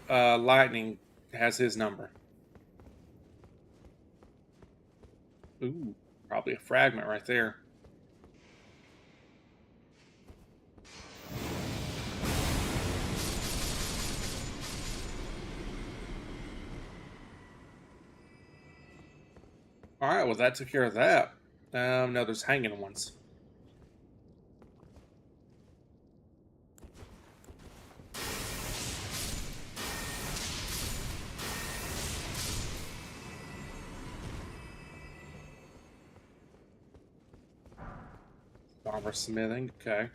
Lightning has his number. Ooh, probably a fragment right there. Alright, well, that took care of that. No, there's hanging ones. Armor smithing, okay.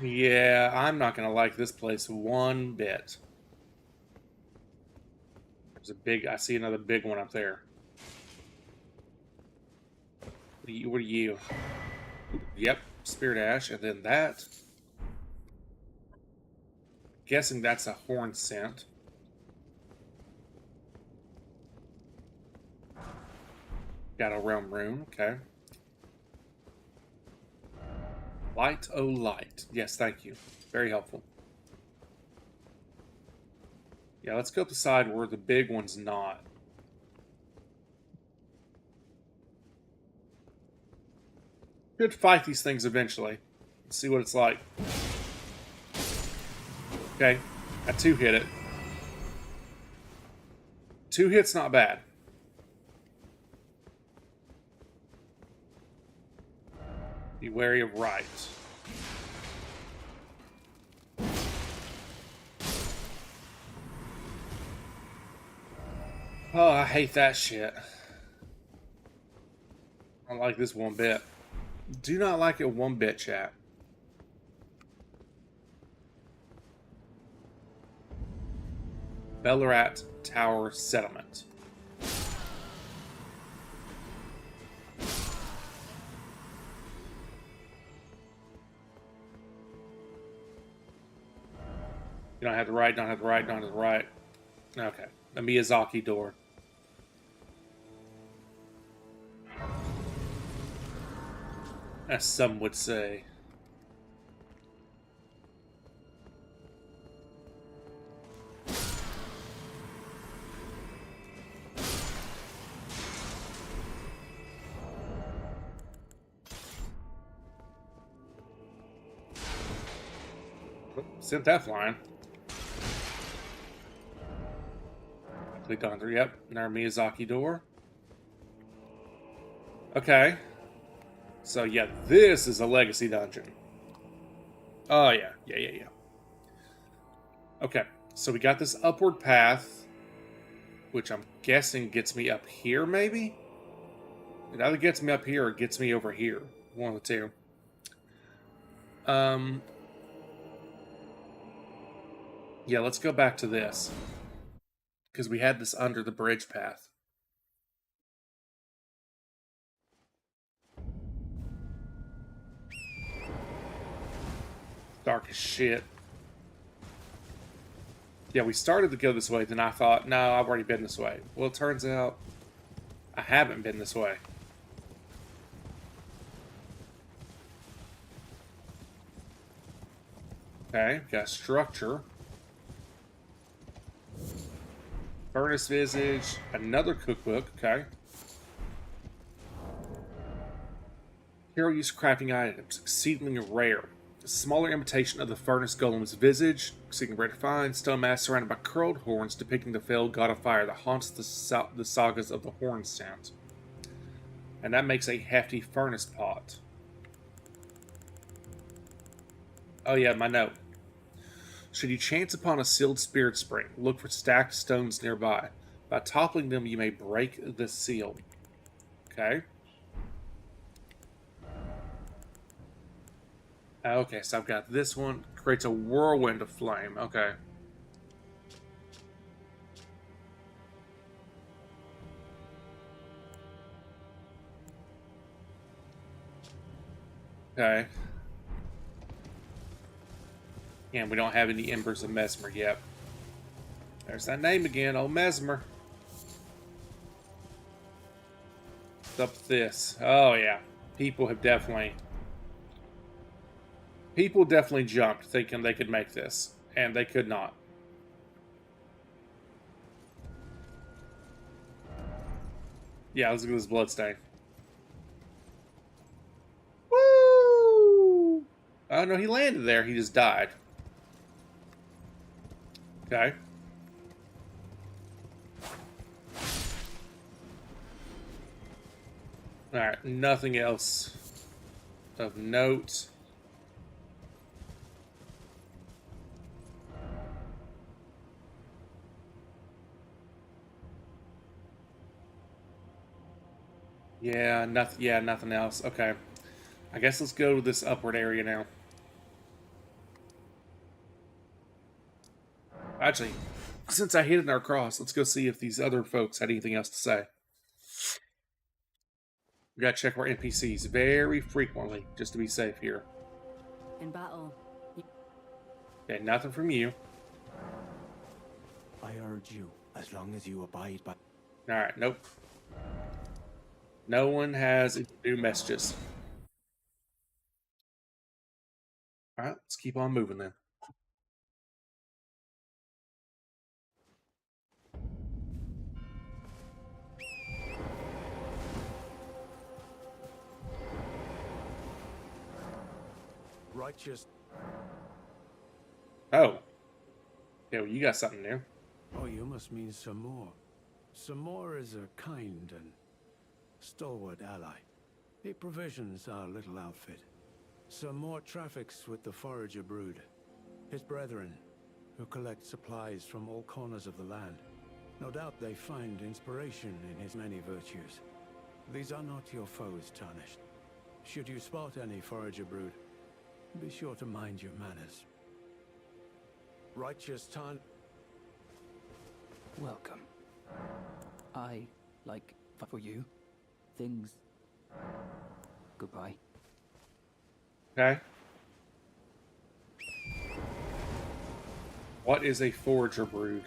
Yeah, I'm not gonna like this place one bit. I see another big one up there. What are you? Yep, Spirit Ash, and then that. Guessing that's a horn scent. Got a realm rune, okay. Light, oh light. Yes, thank you. Very helpful. Yeah, let's go up the side where the big one's not. Could fight these things eventually. Let's see what it's like. Okay, I 2-hit it. 2 hits, not bad. Be wary of right. Oh, I hate that shit. I don't like this one bit. Do not like it one bit, chat. Bellarat Tower Settlement. You don't have to write, don't have to write, don't have to write. Okay. A Miyazaki door. As some would say. Sent that flying. Clicked on through. Yep, and our Miyazaki door. Okay. So yeah, this is a legacy dungeon. Oh yeah, yeah. Okay, so we got this upward path, which I'm guessing gets me up here, maybe? It either gets me up here or gets me over here. One of the two. Yeah, let's go back to this. Because we had this under the bridge path. Dark as shit. Yeah, we started to go this way, then I thought, no, I've already been this way. Well, it turns out I haven't been this way. Okay, got structure. Furnace Visage, another cookbook, okay. Hero use crafting items, exceedingly rare. A smaller imitation of the furnace golem's visage, exceedingly rare to find. Stone mask surrounded by curled horns, depicting the failed god of fire that haunts the sagas of the Horn Sound. And that makes a hefty furnace pot. Oh yeah, my note. Should you chance upon a sealed spirit spring, look for stacked stones nearby. By toppling them, you may break the seal. Okay. Okay, so I've got this one. Creates a whirlwind of flame. Okay. Okay. And we don't have any Embers of Mesmer yet. There's that name again, old Mesmer. Up this. Oh yeah. People definitely jumped thinking they could make this, and they could not. Yeah, let's look at this bloodstain. Woo! Oh no, he landed there. He just died. Okay. Alright, nothing else of note. Yeah, nothing else. Okay. I guess let's go to this upward area now. Actually, since I hit it in our cross, let's go see if these other folks had anything else to say. We gotta check our NPCs very frequently, just to be safe here. In battle, Okay, nothing from you. I urge you, as long as you abide by... Alright, nope. No one has any new messages. Alright, let's keep on moving then. Righteous... Oh. Yeah, well, you got something new. Oh, you must mean Samor. Samor is a kind and stalwart ally. He provisions our little outfit. Samor traffics with the Forager brood, his brethren, who collect supplies from all corners of the land. No doubt they find inspiration in his many virtues. These are not your foes, Tarnished. Should you spot any Forager brood, be sure to mind your manners. Righteous Tarn... Welcome. I like for you. Things. Goodbye. Okay. What is a Forager brood?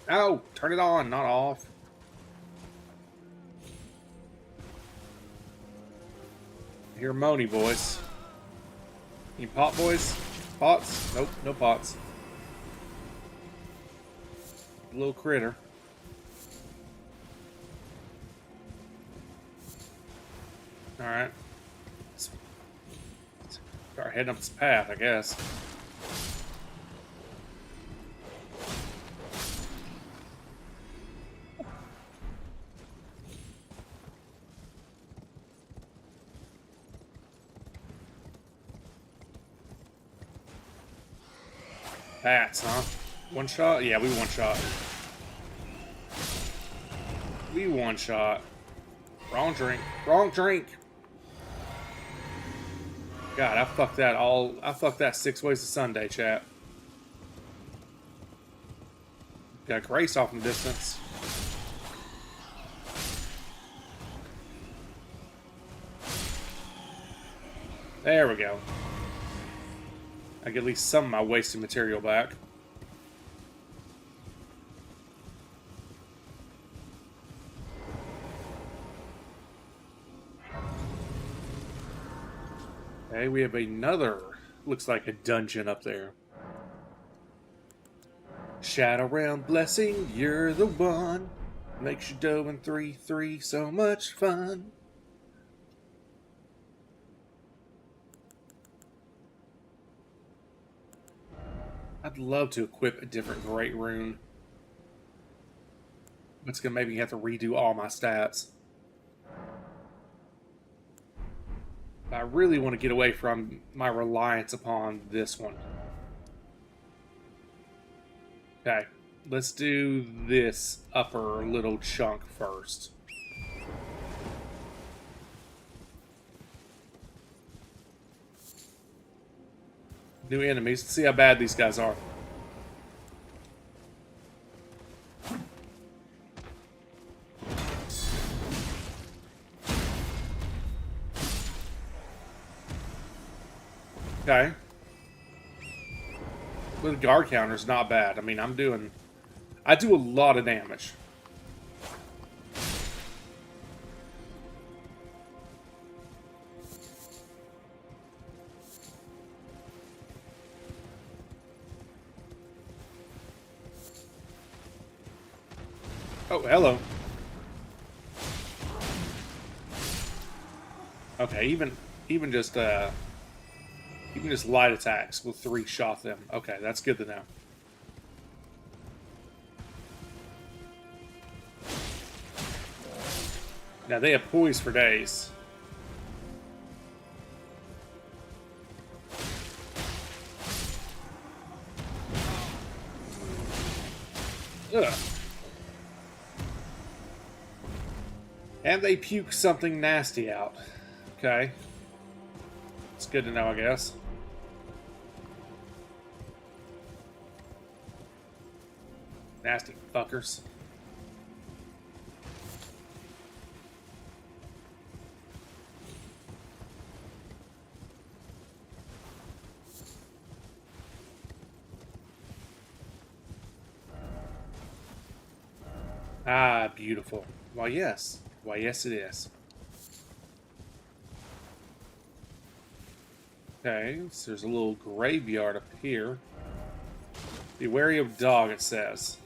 Oh, turn it on, not off. I hear moany voice. Any pot boys? Pots? Nope, no pots. Little critter. Alright. Start heading up this path, I guess. Bats, huh? One shot? Yeah, we one shot. We one shot. Wrong drink. Wrong drink. God, I fucked that 6 ways to Sunday, chat. Got Grace off in the distance. There we go. I get at least some of my wasted material back. Okay, we have another, looks like a dungeon up there. Shadow Realm Blessing, you're the one. Makes you dough in 3-3 so much fun. I'd love to equip a different Great Rune. But it's gonna make me have to redo all my stats. But I really want to get away from my reliance upon this one. Okay, let's do this upper little chunk first. New enemies. Let's see how bad these guys are. Okay. With guard counters, not bad. I mean, I do a lot of damage. Oh, hello. Okay, even just light attacks will 3-shot them. Okay, that's good to know. Now they have poise for days. Ugh. And they puke something nasty out. Okay. It's good to know, I guess. Nasty fuckers. Ah, beautiful. Why, yes. Why, yes, it is. Okay, so there's a little graveyard up here. Be wary of dog, it says.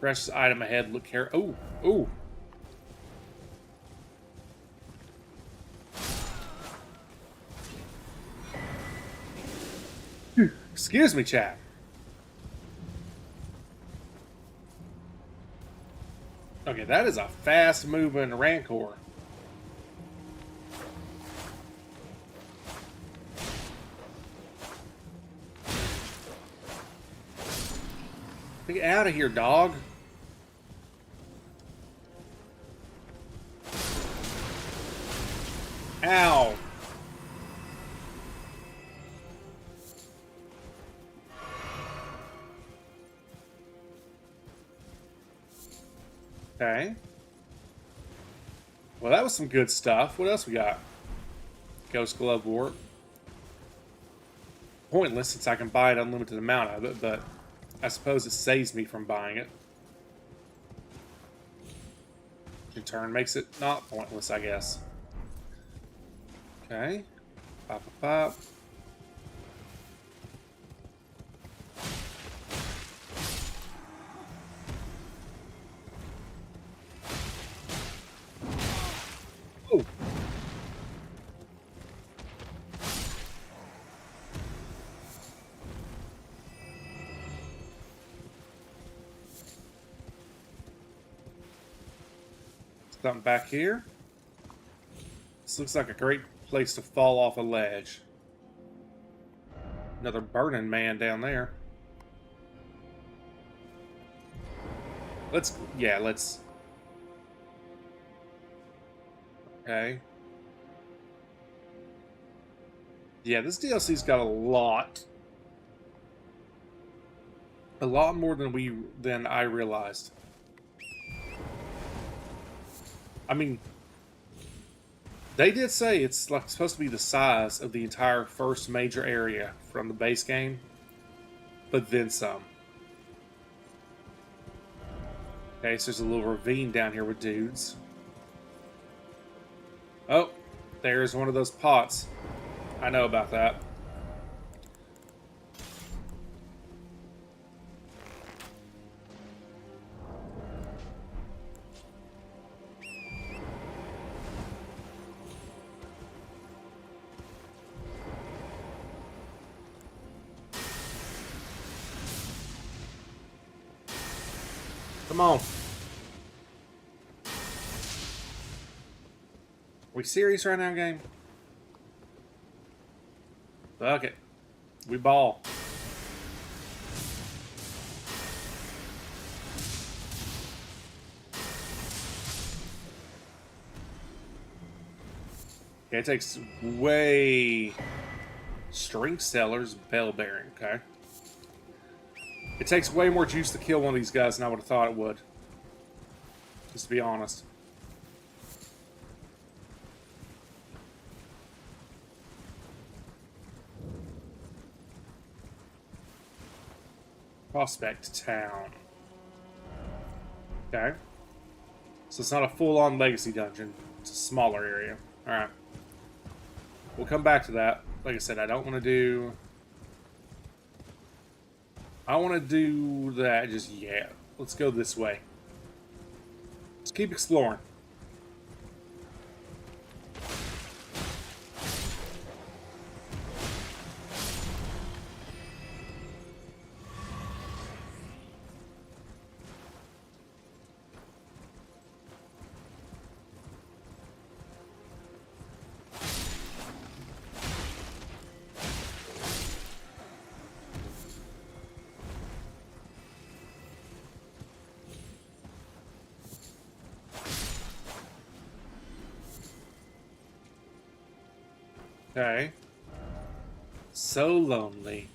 Precious item ahead, look here. Oh, oh. Excuse me, chat. Okay, that is a fast-moving Rancor. Get out of here, dog. Ow. Okay. Well, that was some good stuff. What else we got? Ghost Glove Warp. Pointless since I can buy an unlimited amount of it, but I suppose it saves me from buying it. In turn, makes it not pointless, I guess. Okay. Pop, pop, pop. Oh. Something back here. This looks like a great place to fall off a ledge. Another burning man down there. Let's... Okay. Yeah, this DLC's got a lot. A lot more than I realized. I mean, they did say it's like supposed to be the size of the entire first major area from the base game, but then some. Okay, so there's a little ravine down here with dudes. Oh, there's one of those pots. I know about that. Come on. We serious right now, game? Fuck it. We ball. Okay, it takes way... Strength Sellers, Bell Bearing, okay. It takes way more juice to kill one of these guys than I would have thought it would. Just to be honest. Prospect Town. Okay. So it's not a full-on legacy dungeon. It's a smaller area. Alright. We'll come back to that. Like I said, I don't want to do... I want to do that just yet. Let's go this way. Let's keep exploring. Okay. So lonely.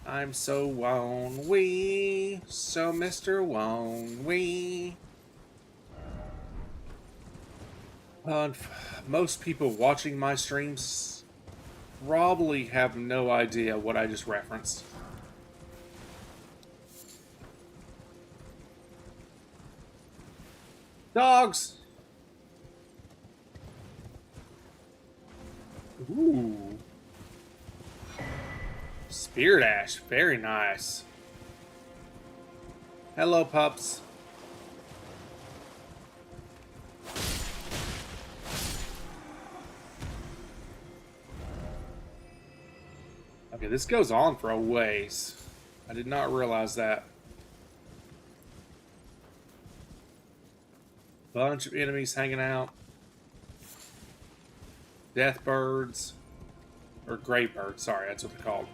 I'm so lonely. So Mr. Lonely. Most people watching my streams probably have no idea what I just referenced. Dogs! Ooh. Spirit Ash. Very nice. Hello, pups. Okay, this goes on for a ways. I did not realize that. Bunch of enemies hanging out. Death birds. Or gray birds, sorry, that's what they're called.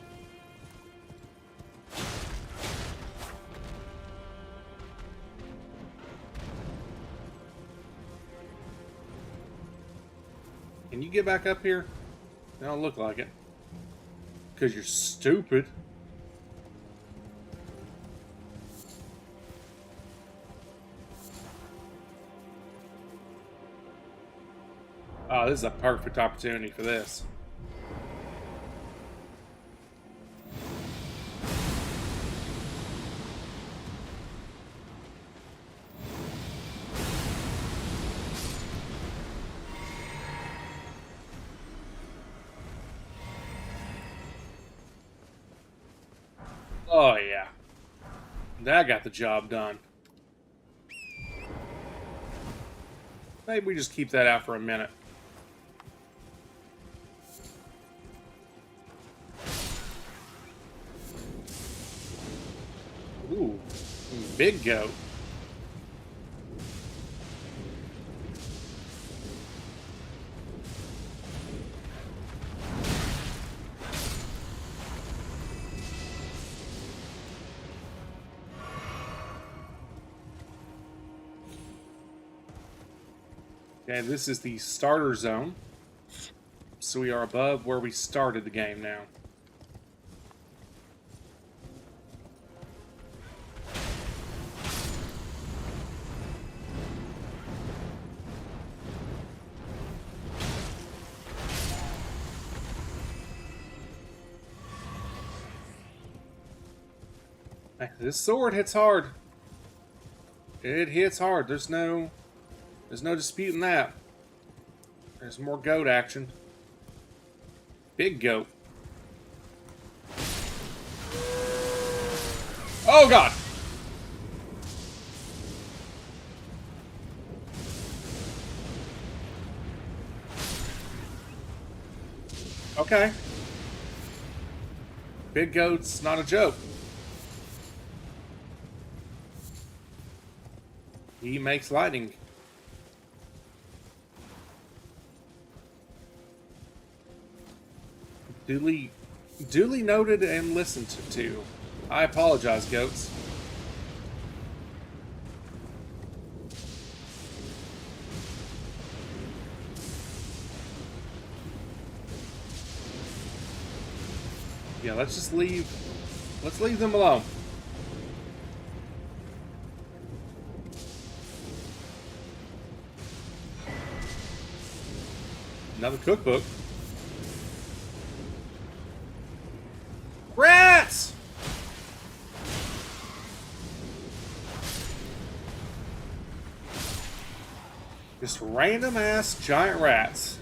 Can you get back up here? They don't look like it. Because you're stupid. Oh, this is a perfect opportunity for this. Oh, yeah. That got the job done. Maybe we just keep that out for a minute. Ooh, big goat. Okay, this is the starter zone. So we are above where we started the game now. This sword hits hard. It hits hard. There's no disputing that. There's more goat action. Big goat. Oh god! Okay. Big goat's not a joke. He makes lightning. Duly noted and listened to. I apologize, goats. Yeah, let's leave them alone. Another cookbook. Rats! Just random ass giant rats.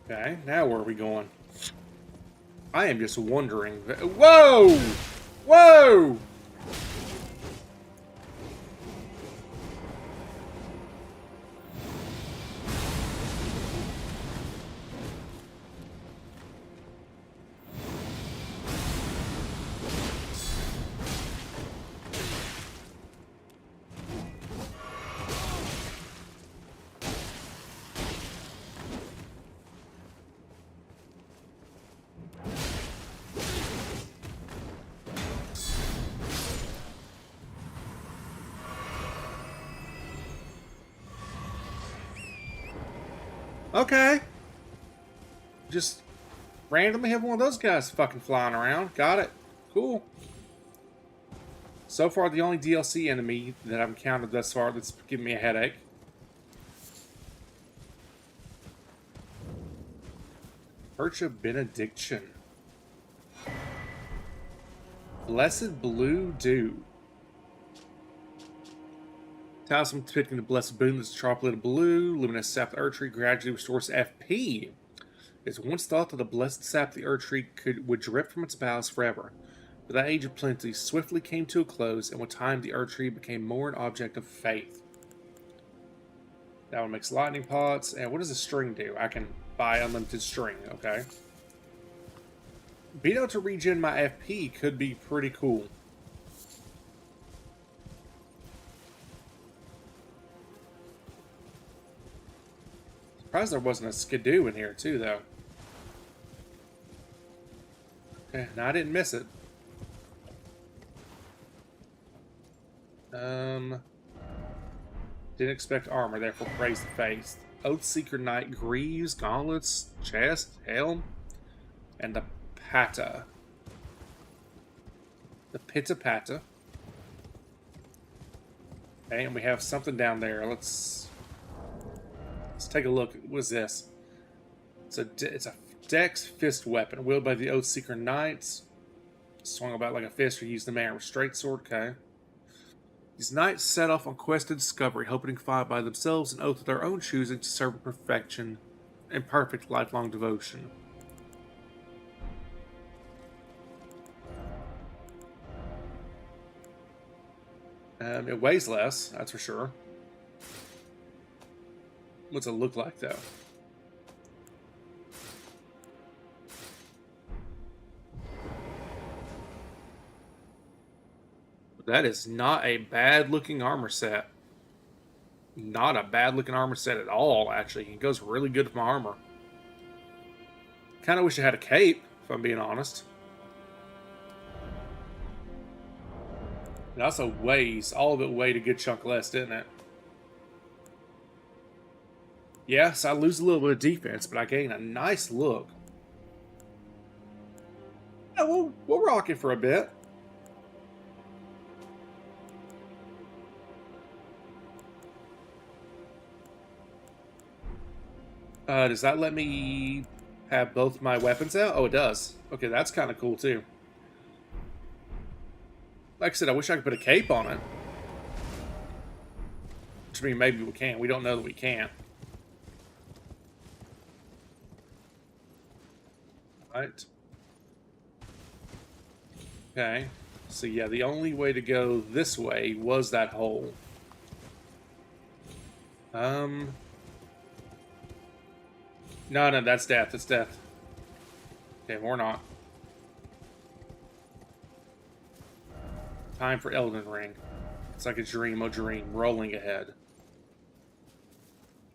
Okay, now where are we going? I am just wondering. Whoa! Whoa! Okay. Just randomly have one of those guys fucking flying around. Got it. Cool. So far, the only DLC enemy that I've encountered thus far that's giving me a headache. Perch of Benediction. Blessed Blue Dew. Talisman depicting the blessed boon that's a droplet of blue. Luminous sap of the Earth Tree gradually restores FP. It's once thought that the blessed sap of the Earth Tree would drip from its boughs forever. But that age of plenty swiftly came to a close, and with time the Earth Tree became more an object of faith. That one makes lightning pots. And what does the string do? I can buy unlimited string, okay. Being able to regen my FP could be pretty cool. Surprised there wasn't a skidoo in here too, though. Okay, no, I didn't miss it. Didn't expect armor, therefore praise the face. Oathseeker Knight Greaves, Gauntlets, Chest, Helm, and the Pata. The Pitta Pata. Okay, and we have something down there. Let's take a look. What's this? It's a dex fist weapon wielded by the Oathseeker Knights. Swung about like a fist or used the man with straight sword. Okay. These knights set off on quest of discovery, hoping to find by themselves an oath of their own choosing to serve with perfection and perfect lifelong devotion. It weighs less, that's for sure. What's it look like, though? That is not a bad-looking armor set. Not a bad-looking armor set at all, actually. It goes really good with my armor. Kind of wish it had a cape, if I'm being honest. It also weighs, all of it weighed a good chunk less, didn't it? Yes, I lose a little bit of defense, but I gain a nice look. Yeah, we'll rock it for a bit. Does that let me have both my weapons out? Oh, it does. Okay, that's kind of cool, too. Like I said, I wish I could put a cape on it. Which, I mean, maybe we can. We don't know that we can't. Right. Okay. So, yeah, the only way to go this way was that hole. No, that's death. That's death. Okay, we're not. Time for Elden Ring. It's like a dream, rolling ahead.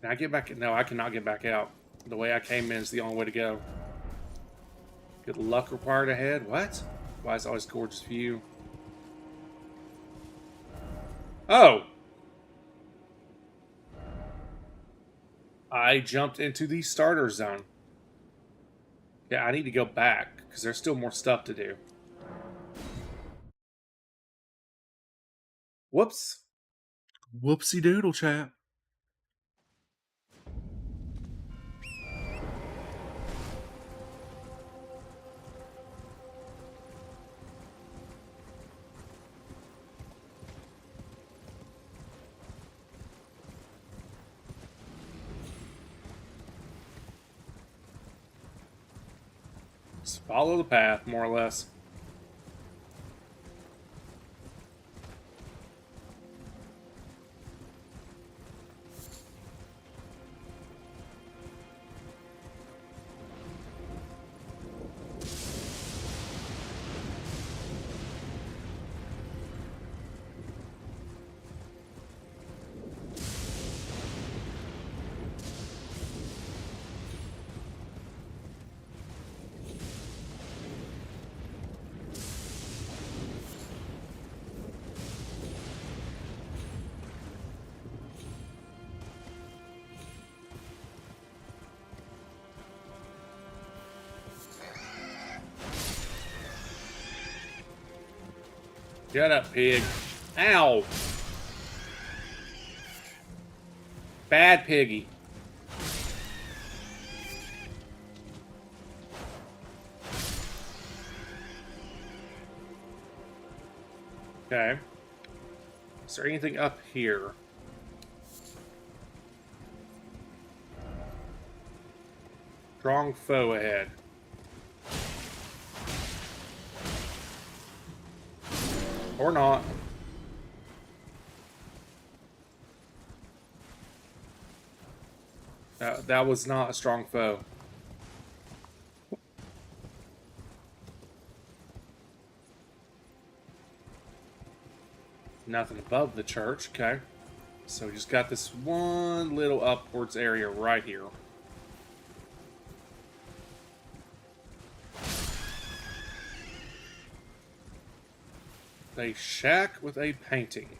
Can I get back? No, I cannot get back out. The way I came in is the only way to go. Good luck required ahead? What? Why is always gorgeous view? Oh! I jumped into the starter zone. Yeah, I need to go back, because there's still more stuff to do. Whoops. Whoopsie doodle, chat. Just follow the path, more or less. Shut up, pig. Ow! Bad piggy. Okay. Is there anything up here? Strong foe ahead. Or not. That was not a strong foe. Nothing above the church, okay. So we just got this one little upwards area right here. A shack with a painting.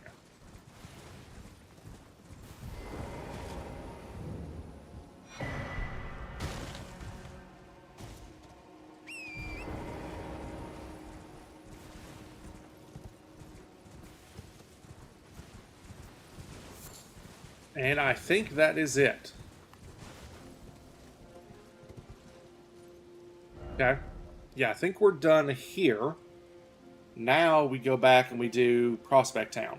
And I think that is it. Okay. Yeah, I think we're done here. Now we go back and we do Prospect Town.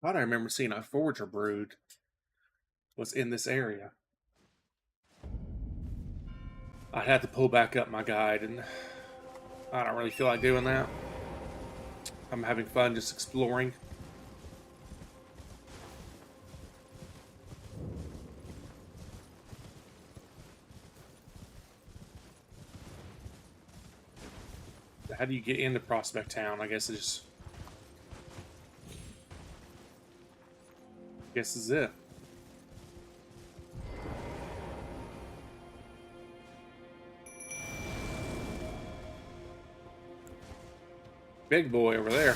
Thought I remember seeing a Forger Brood was in this area. I'd have to pull back up my guide, and I don't really feel like doing that. I'm having fun just exploring. How do you get into Prospect Town? I guess it's just... Guess is it. Big boy over there.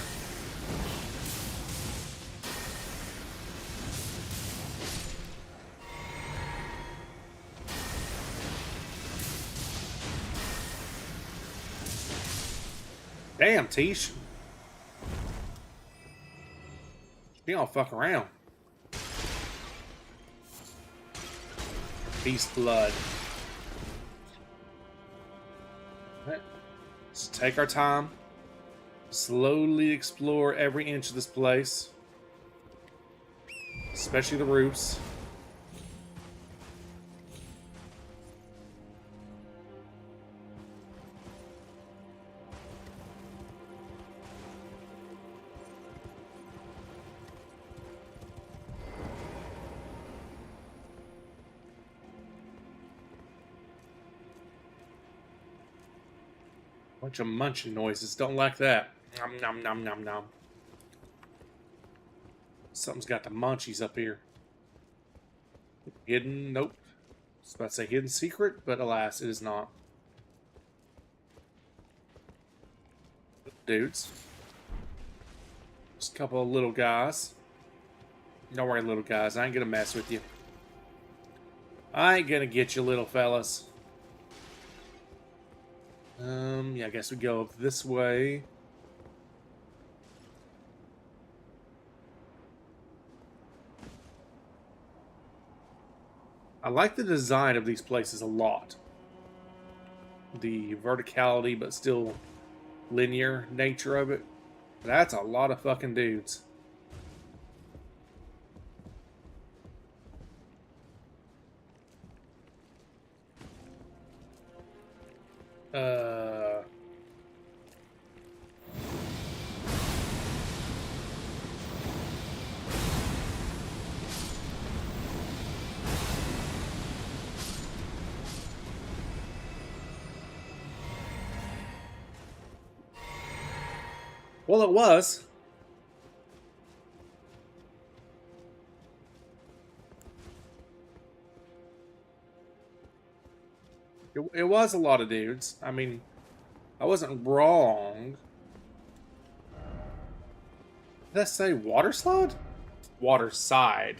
Damn, Tish. She don't fuck around. Beast blood. Let's take our time. Slowly explore every inch of this place. Especially the roofs. Bunch of munching noises. Don't like that. Nom nom nom nom nom. Something's got the munchies up here. Hidden? Nope. I was about to say hidden secret, but alas, it is not. Dudes. Just a couple of little guys. Don't worry, little guys. I ain't gonna mess with you. I ain't gonna get you, little fellas. Yeah, I guess we go this way. I like the design of these places a lot. The verticality, but still linear nature of it. That's a lot of fucking dudes. Well, it was. It was a lot of dudes. I mean, I wasn't wrong. Did that say water slide? Water side.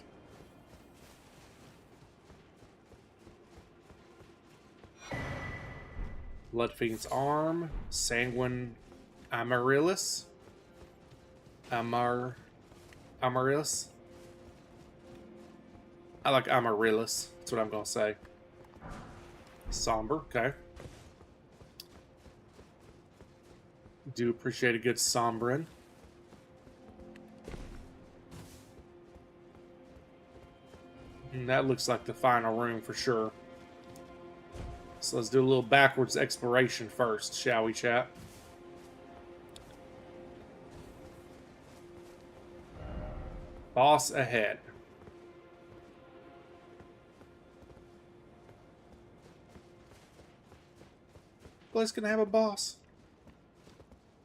Bloodfiend's arm. Sanguine Amaryllis. Amaryllis. I like Amaryllis. That's what I'm gonna say. Somber, okay. Do appreciate a good sombering. And that looks like the final room for sure. So let's do a little backwards exploration first, shall we, chat? Boss ahead. Place gonna have a boss?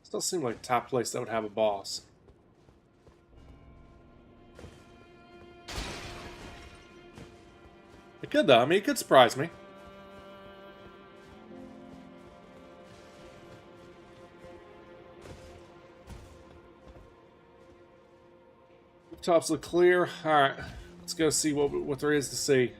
Still seem like a top place that would have a boss. It could though. I mean, it could surprise me. Rooftops look clear. All right, let's go see what there is to see.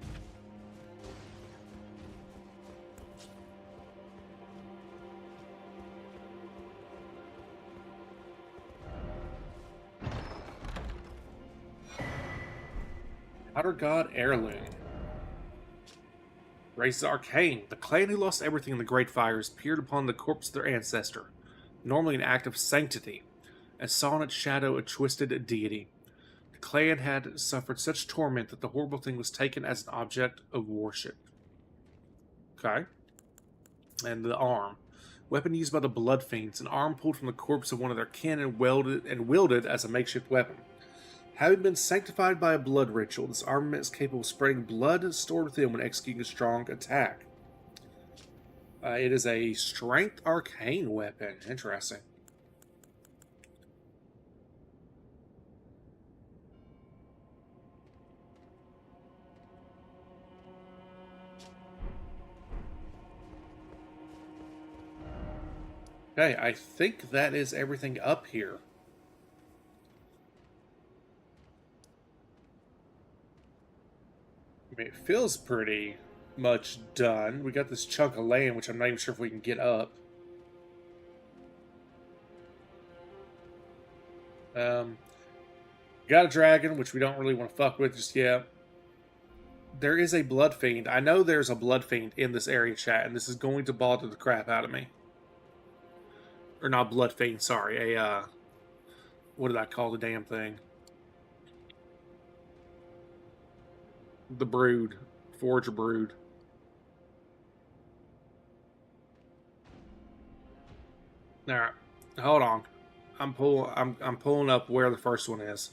Outer God Heirloom. Race arcane. The clan who lost everything in the Great Fires peered upon the corpse of their ancestor, normally an act of sanctity, and saw in its shadow a twisted deity. The clan had suffered such torment that the horrible thing was taken as an object of worship. Okay. And the arm. Weapon used by the Blood Fiends, an arm pulled from the corpse of one of their kin and wielded as a makeshift weapon. Having been sanctified by a blood ritual, this armament is capable of spreading blood stored within when executing a strong attack. It is a strength arcane weapon. Interesting. Okay, I think that is everything up here. I mean, it feels pretty much done. We got this chunk of land, which I'm not even sure if we can get up. Got a dragon, which we don't really want to fuck with just yet. There is a blood fiend. I know there's a blood fiend in this area, chat, and this is going to bother the crap out of me. Or not blood fiend, sorry. What did I call the damn thing? The brood. Forge a brood. Alright. Hold on. I'm pulling up where the first one is.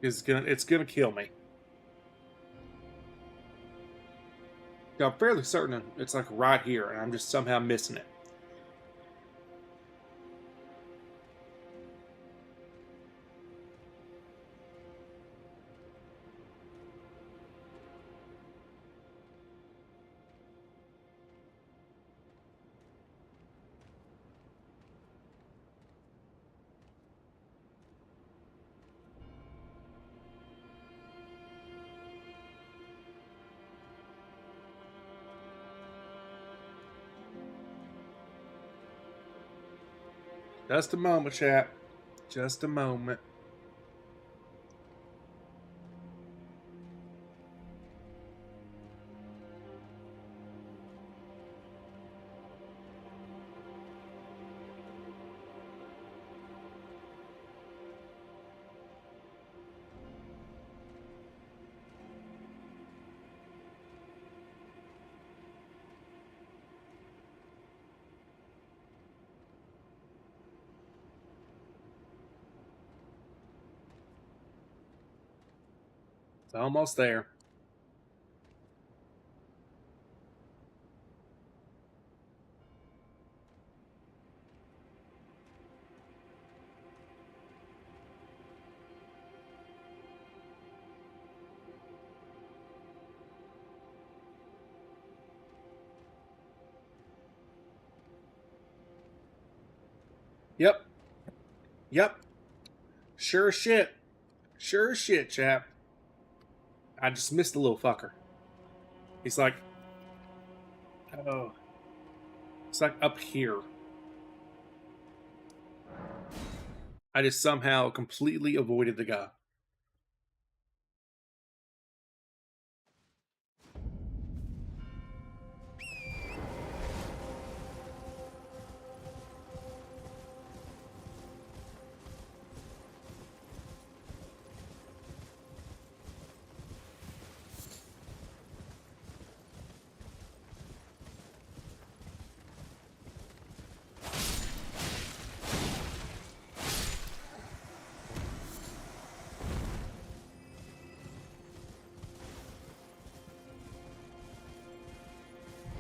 It's gonna kill me. I'm fairly certain it's like right here, and I'm just somehow missing it. Just a moment, chat. Just a moment. It's almost there. Yep. Yep. Sure as shit. Sure as shit, chap. I just missed the little fucker. He's like, oh. It's like up here. I just somehow completely avoided the guy.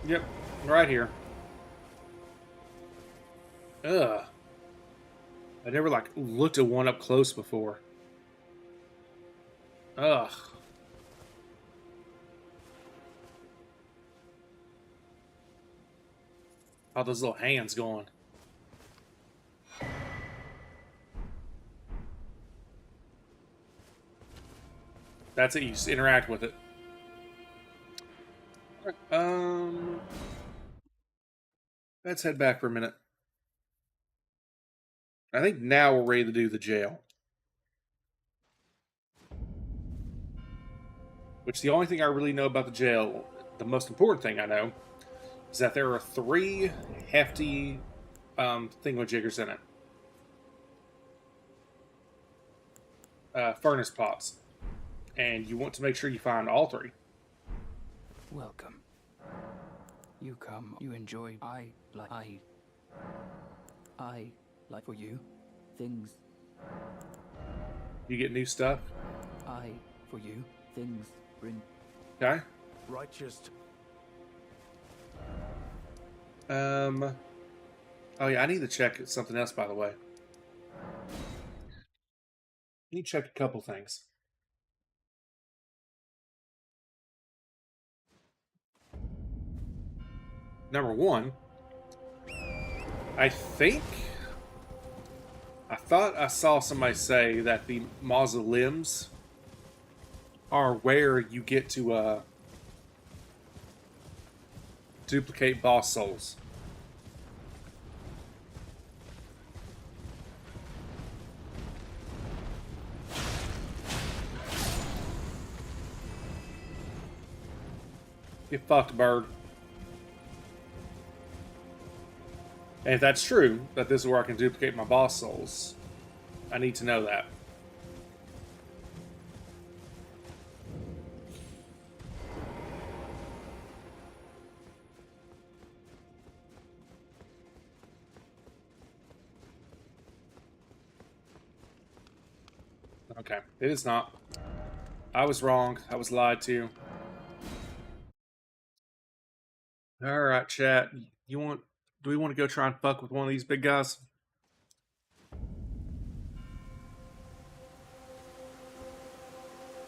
Yep, right here. Ugh. I never, like, looked at one up close before. Ugh. All those little hands going. That's it, you just interact with it. Let's head back for a minute. I think now we're ready to do the jail. Which the only thing I really know about the jail, the most important thing I know, is that there are 3 hefty thingamajiggers in it. Furnace pots. And you want to make sure you find all 3. Welcome. You come, you enjoy. I like for you. Things. You get new stuff. For you. Things bring. Okay. Righteous. Oh yeah, I need to check something else, by the way. I need to check a couple things. Number 1, I thought I saw somebody say that the mausoleums are where you get to duplicate boss souls. Get fucked, bird. And if that's true, that this is where I can duplicate my boss souls, I need to know that. Okay, it is not. I was wrong. I was lied to. Alright, chat. Do we want to go try and fuck with one of these big guys?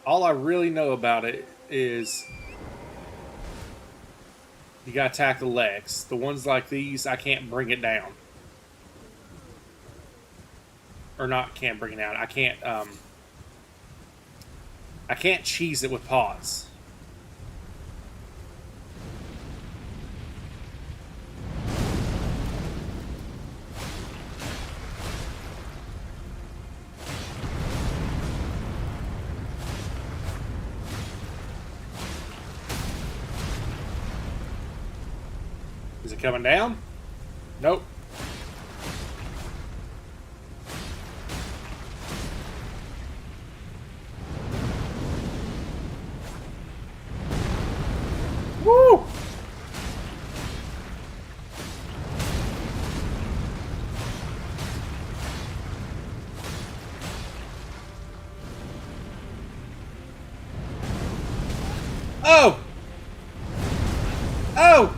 All I really know about it is you gotta attack the legs. The ones like these, I can't bring it down. Or not can't bring it down. I can't cheese it with paws. Is it coming down? Nope. Woo! Oh! Oh!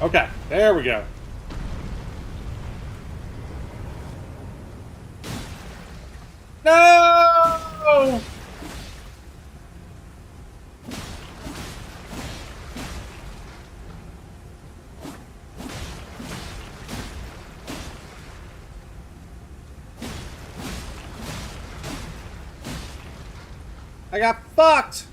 Okay, there we go. No! I got fucked!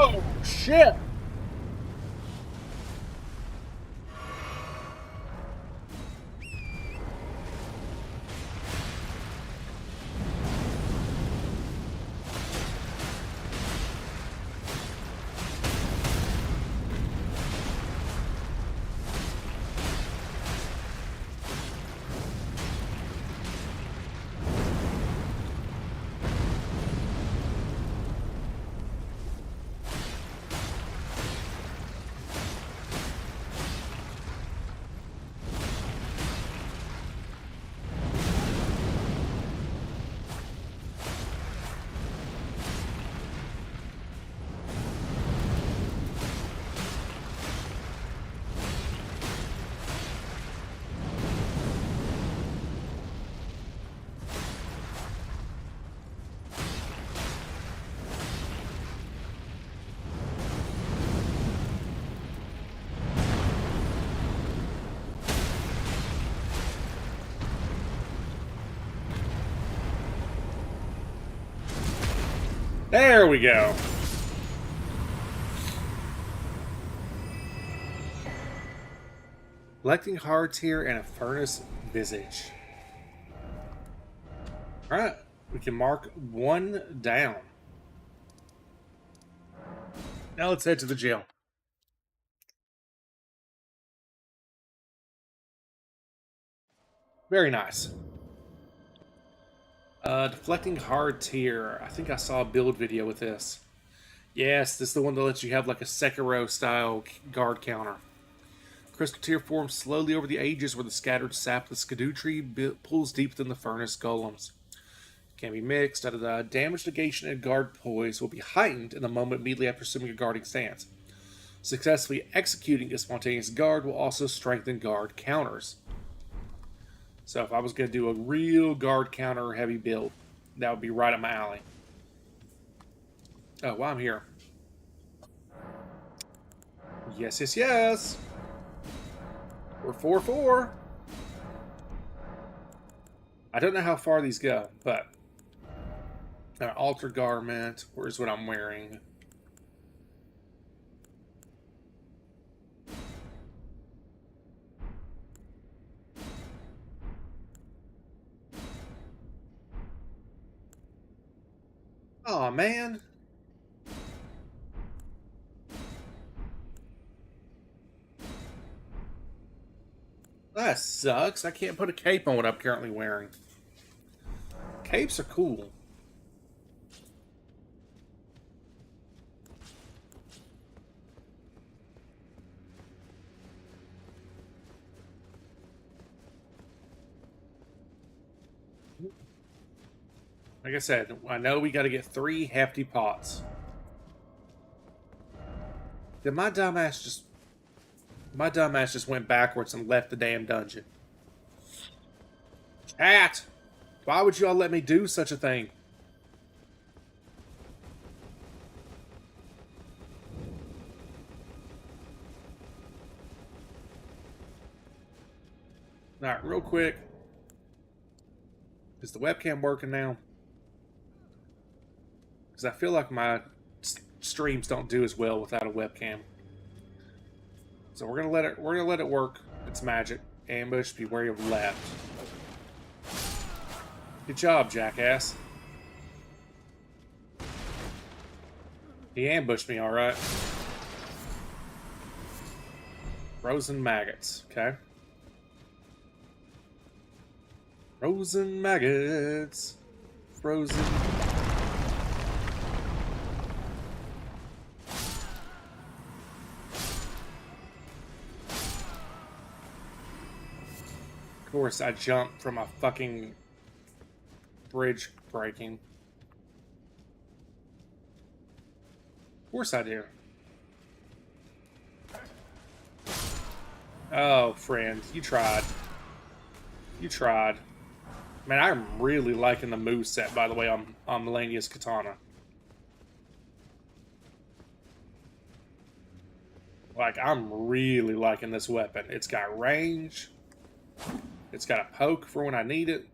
Oh, shit! There we go. Collecting hearts here and a furnace visage. Alright, we can mark one down. Now let's head to the jail. Very nice. Deflecting hearts here. I think I saw a build video with this. Yes, this is the one that lets you have like a Sekiro style guard counter. Crystal tear forms slowly over the ages where the scattered sap of the skidoo tree pulls deep within the furnace golems. Can be mixed. Damage negation and guard poise will be heightened in the moment immediately after assuming a guarding stance. Successfully executing a spontaneous guard will also strengthen guard counters. So if I was going to do a real guard counter heavy build, that would be right up my alley. Oh, well, I'm here. Yes, yes, yes. We're 4-4. I don't know how far these go, but an altar garment. Where's what I'm wearing? Oh man. That sucks. I can't put a cape on what I'm currently wearing. Capes are cool. Like I said, I know we got to get 3 hefty pots. Did my dumbass just... My dumbass just went backwards and left the damn dungeon. Chat! Why would you all let me do such a thing? Alright, real quick. Is the webcam working now? Because I feel like my streams don't do as well without a webcam. So we're gonna let it work. It's magic. Ambush, be wary of left. Good job, jackass. He ambushed me, alright. Frozen maggots, okay. Frozen maggots. Frozen. Of course, I jumped from a fucking bridge breaking. Of course I do. Oh, friend, you tried. You tried. Man, I'm really liking the moveset, by the way, on Melania's katana. Like, I'm really liking this weapon. It's got range. It's got a poke for when I need it.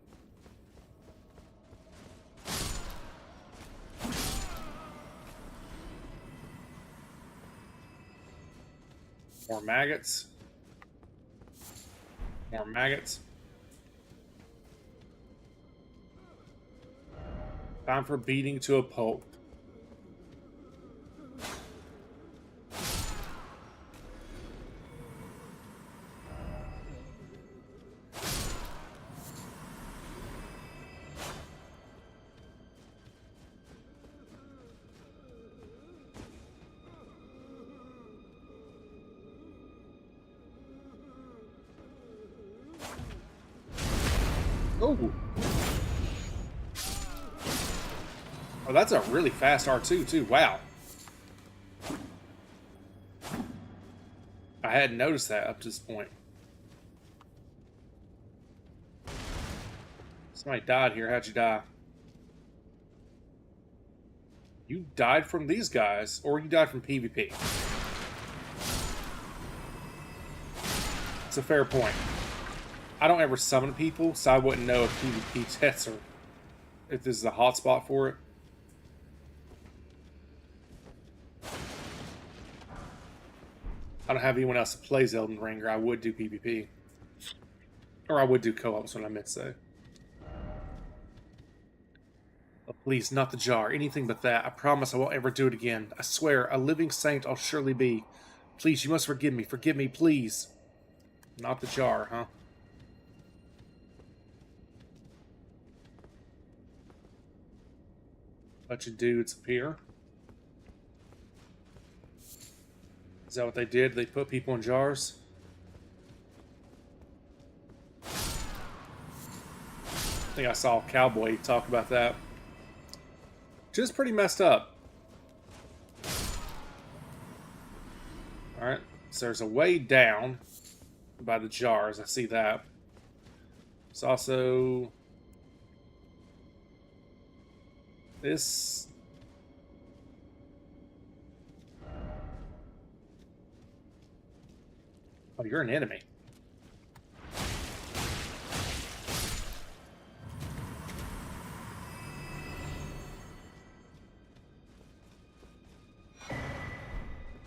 More maggots. More maggots. Time for beating to a pulp. Oh! Oh, that's a really fast R2, too. Wow. I hadn't noticed that up to this point. Somebody died here. How'd you die? You died from these guys, or you died from PvP. It's a fair point. I don't ever summon people, so I wouldn't know if PvP tests or if this is a hotspot for it. I don't have anyone else that plays Elden Ring, or I would do PvP. Or I would do co-ops, what I meant to say. Oh, please, not the jar. Anything but that. I promise I won't ever do it again. I swear, a living saint I'll surely be. Please, you must forgive me. Forgive me, please. Not the jar, huh? Bunch of dudes appear. Is that what they did? They put people in jars? I think I saw a cowboy talk about that. Which is pretty messed up. Alright, so there's a way down by the jars. I see that. There's also this. Oh, you're an enemy.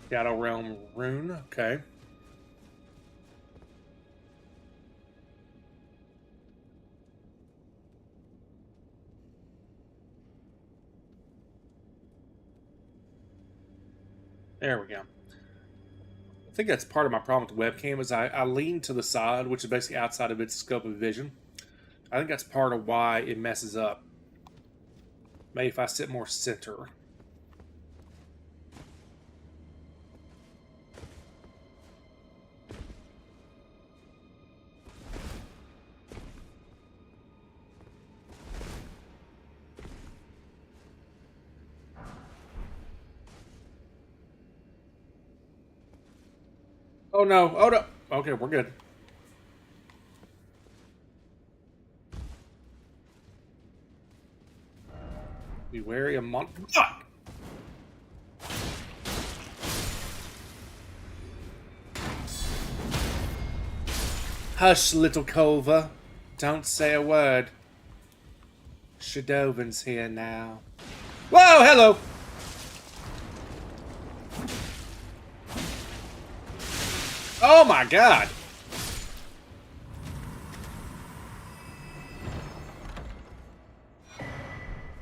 Shadow Realm rune, okay. There we go. I think that's part of my problem with the webcam is I lean to the side, which is basically outside of its scope of vision. I think that's part of why it messes up. Maybe if I sit more center. Oh no, oh no. Okay, we're good. Be wary of Fuck! Hush, little Culver. Don't say a word. Shadovan's here now. Whoa, hello! Oh my god!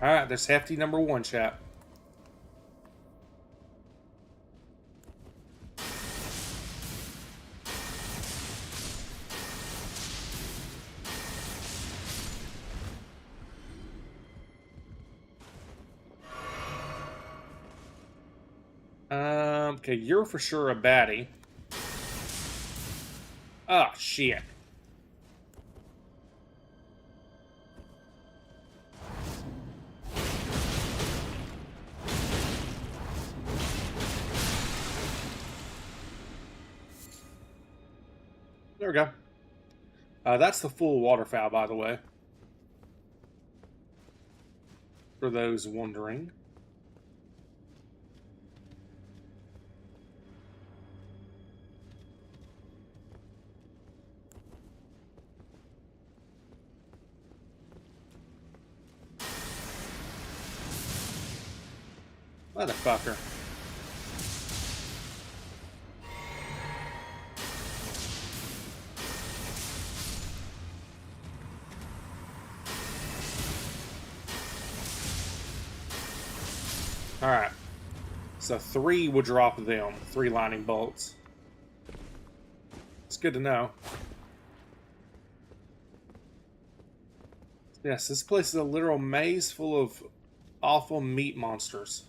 Alright, there's hefty number 1, chap. Okay, you're for sure a baddie. Oh, shit. There we go. That's the full waterfowl, by the way. For those wondering. Motherfucker. Alright. So 3 would drop them. 3 lightning bolts. It's good to know. Yes, this place is a literal maze full of awful meat monsters.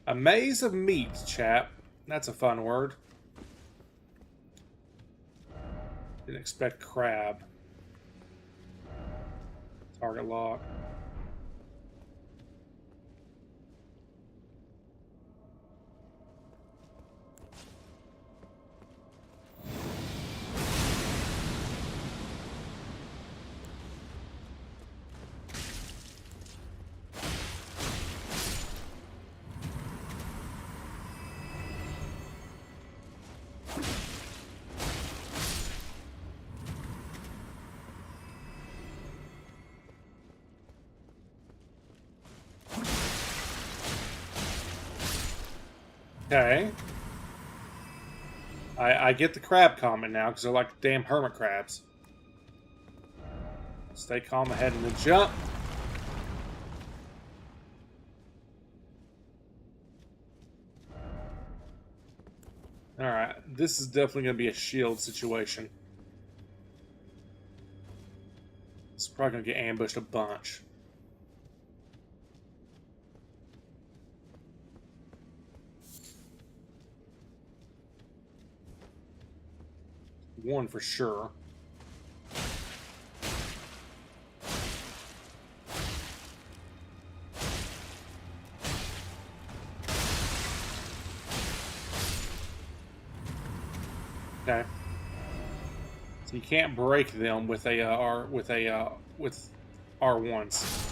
A maze of meat, chap. That's a fun word. Didn't expect crab. Target lock. Okay. I get the crab comment now, because they're like damn hermit crabs. Stay calm ahead in the jump. Alright, this is definitely going to be a shield situation. It's probably going to get ambushed a bunch. One for sure. Okay. So you can't break them with a with R1s.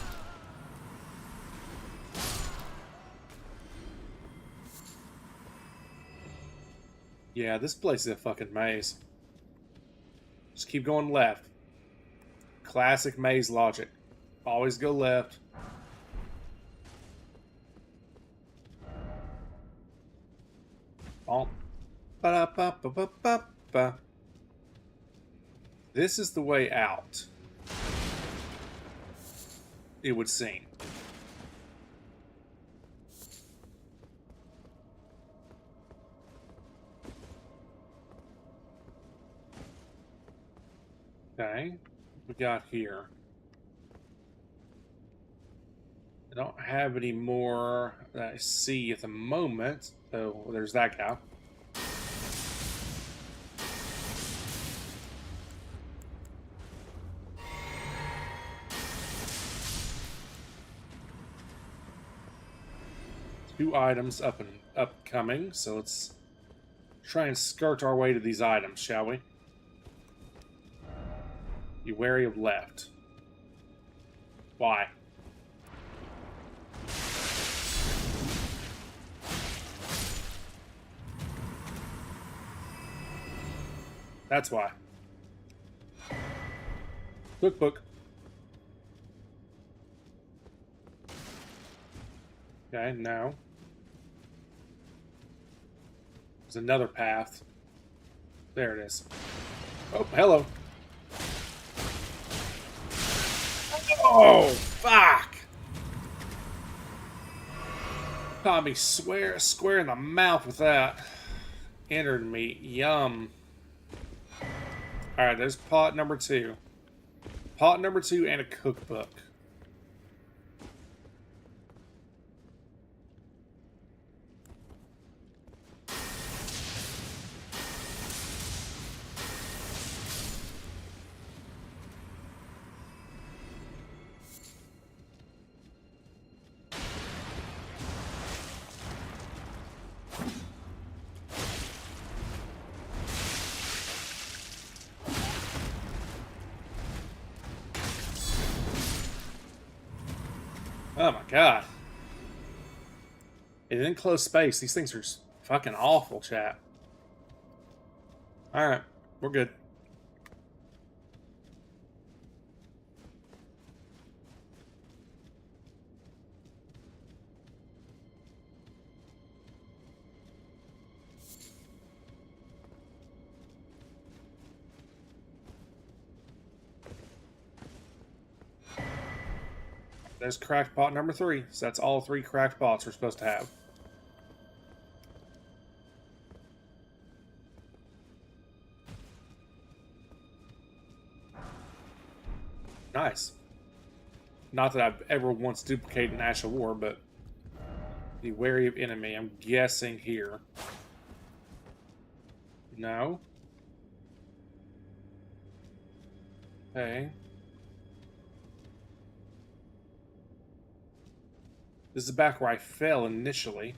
Yeah, this place is a fucking maze. Just keep going left. Classic maze logic. Always go left. Oh. Ba-da-ba-ba-ba-ba-ba. This is the way out. It would seem. Okay, what we got here. I don't have any more that I see at the moment. Oh, there's that guy. 2 items up and upcoming, so let's try and skirt our way to these items, shall we? Be wary of left. Why? That's why. Cookbook. Okay, no. There's another path. There it is. Oh, hello. Oh, fuck! Caught me square in the mouth with that. Entered me. Yum. Alright, there's pot number 2. Pot number 2 and a cookbook. Oh my god. In enclosed space, these things are fucking awful, chat. Alright, we're good. There's cracked pot number 3. So that's all 3 cracked pots we're supposed to have. Nice. Not that I've ever once duplicated an Ash of War, but be wary of enemy. I'm guessing here. No. Okay. This is back where I fell initially.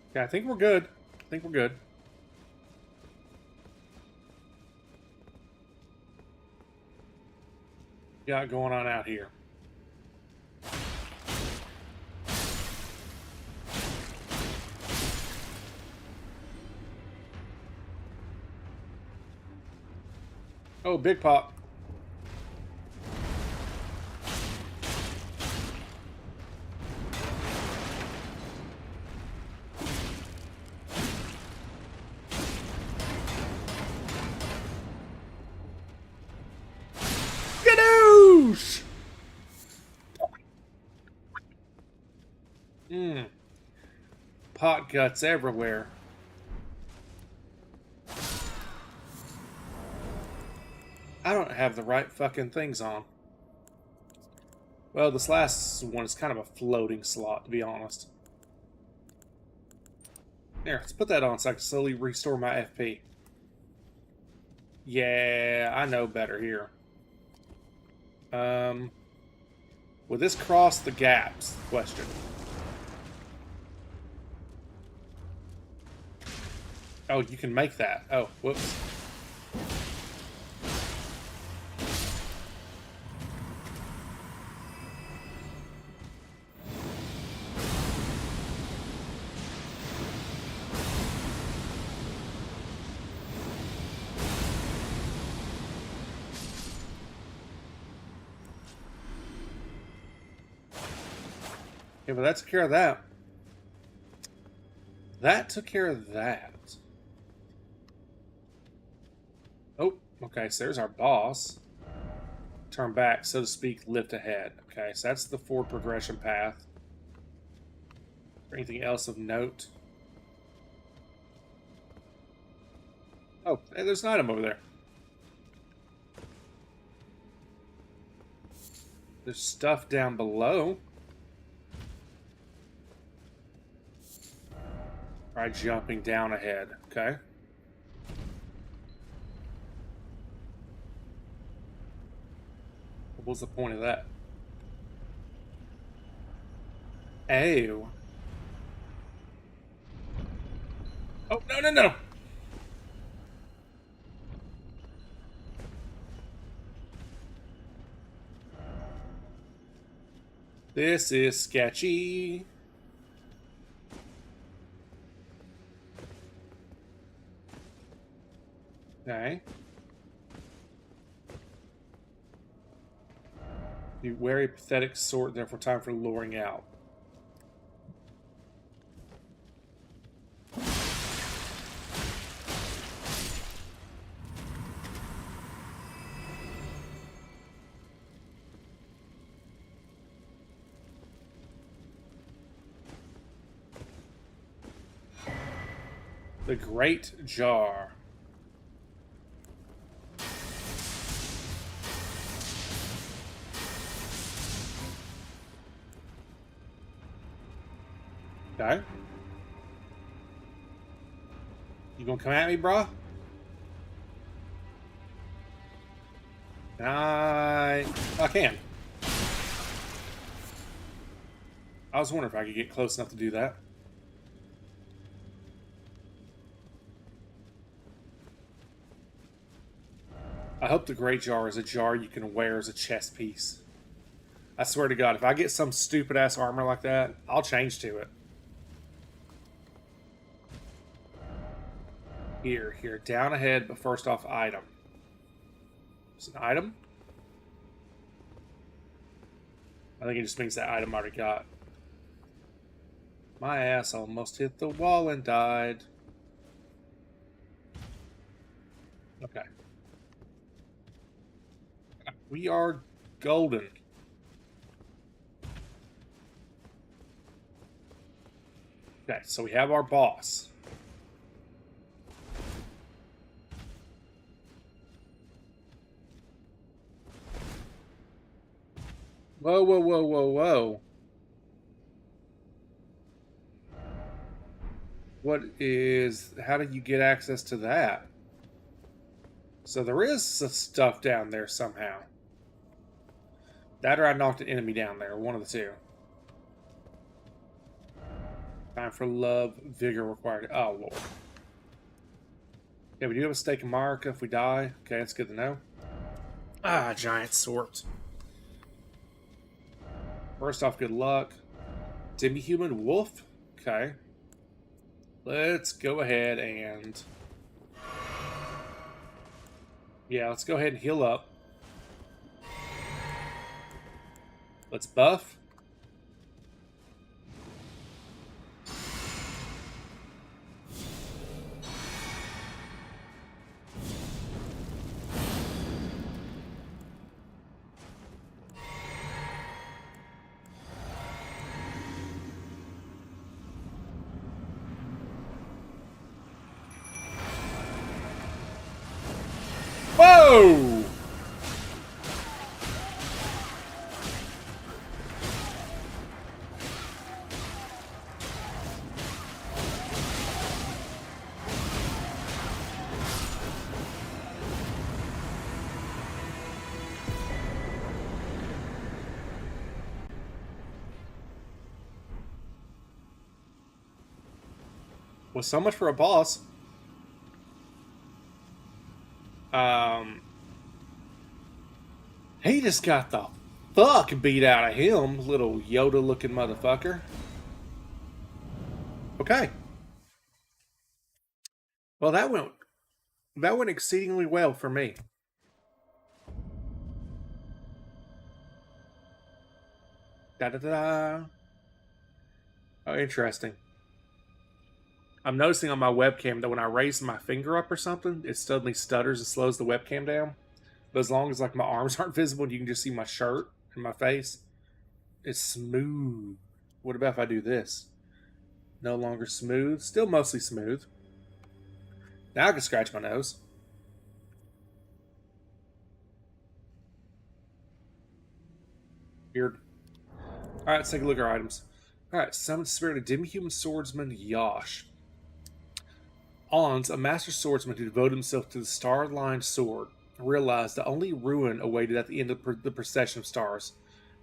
Okay, I think we're good. I think we're good. Got going on out here? Oh, big pop. Gadoosh! Pot guts everywhere. I don't have the right fucking things on. Well, this last one is kind of a floating slot, to be honest. Here, let's put that on so I can slowly restore my FP. Yeah, I know better here. Will this cross the gaps? Question. Oh, you can make that. Oh, whoops. Okay, well, that took care of that. That took care of that. Oh, okay, so there's our boss. Turn back, so to speak, lift ahead. Okay, so that's the forward progression path. Or anything else of note? Oh, hey, there's an item over there. There's stuff down below. Alright, jumping down ahead. Okay. What's the point of that? Oh. Oh, no, no, no. This is sketchy. Okay. You wear a pathetic sort, therefore time for luring out. The Great Jar. Okay. You gonna come at me, brah? I can. I was wondering if I could get close enough to do that. I hope the Great Jar is a jar you can wear as a chest piece. I swear to God, if I get some stupid ass armor like that, I'll change to it. Here, down ahead, but first off, item. It's an item? I think it just means that item I already got. My ass almost hit the wall and died. Okay. We are golden. Okay, so we have our boss. Whoa, whoa, whoa, whoa, whoa. What is... How do you get access to that? So there is some stuff down there somehow. That or I knocked an enemy down there. One of the two. Time for love, vigor required. Oh, Lord. Yeah, we do have a stake in Marika if we die. Okay, that's good to know. Ah, giant sword. First off, good luck. Demi-human wolf? Okay. Let's go ahead and... Yeah, let's go ahead and heal up. Let's buff. Whoa! Well, so much for a boss. He just got the fuck beat out of him, little Yoda-looking motherfucker. Okay. Well, that went exceedingly well for me. Da-da-da. Oh, interesting. I'm noticing on my webcam that when I raise my finger up or something, it suddenly stutters and slows the webcam down. But as long as like my arms aren't visible and you can just see my shirt and my face, it's smooth. What about if I do this? No longer smooth. Still mostly smooth. Now I can scratch my nose. Weird. Alright, let's take a look at our items. Alright, summon spirit of demi-human swordsman Yosh. Ons, a master swordsman who devoted himself to the star-lined sword. realized that only ruin awaited at the end of the procession of stars,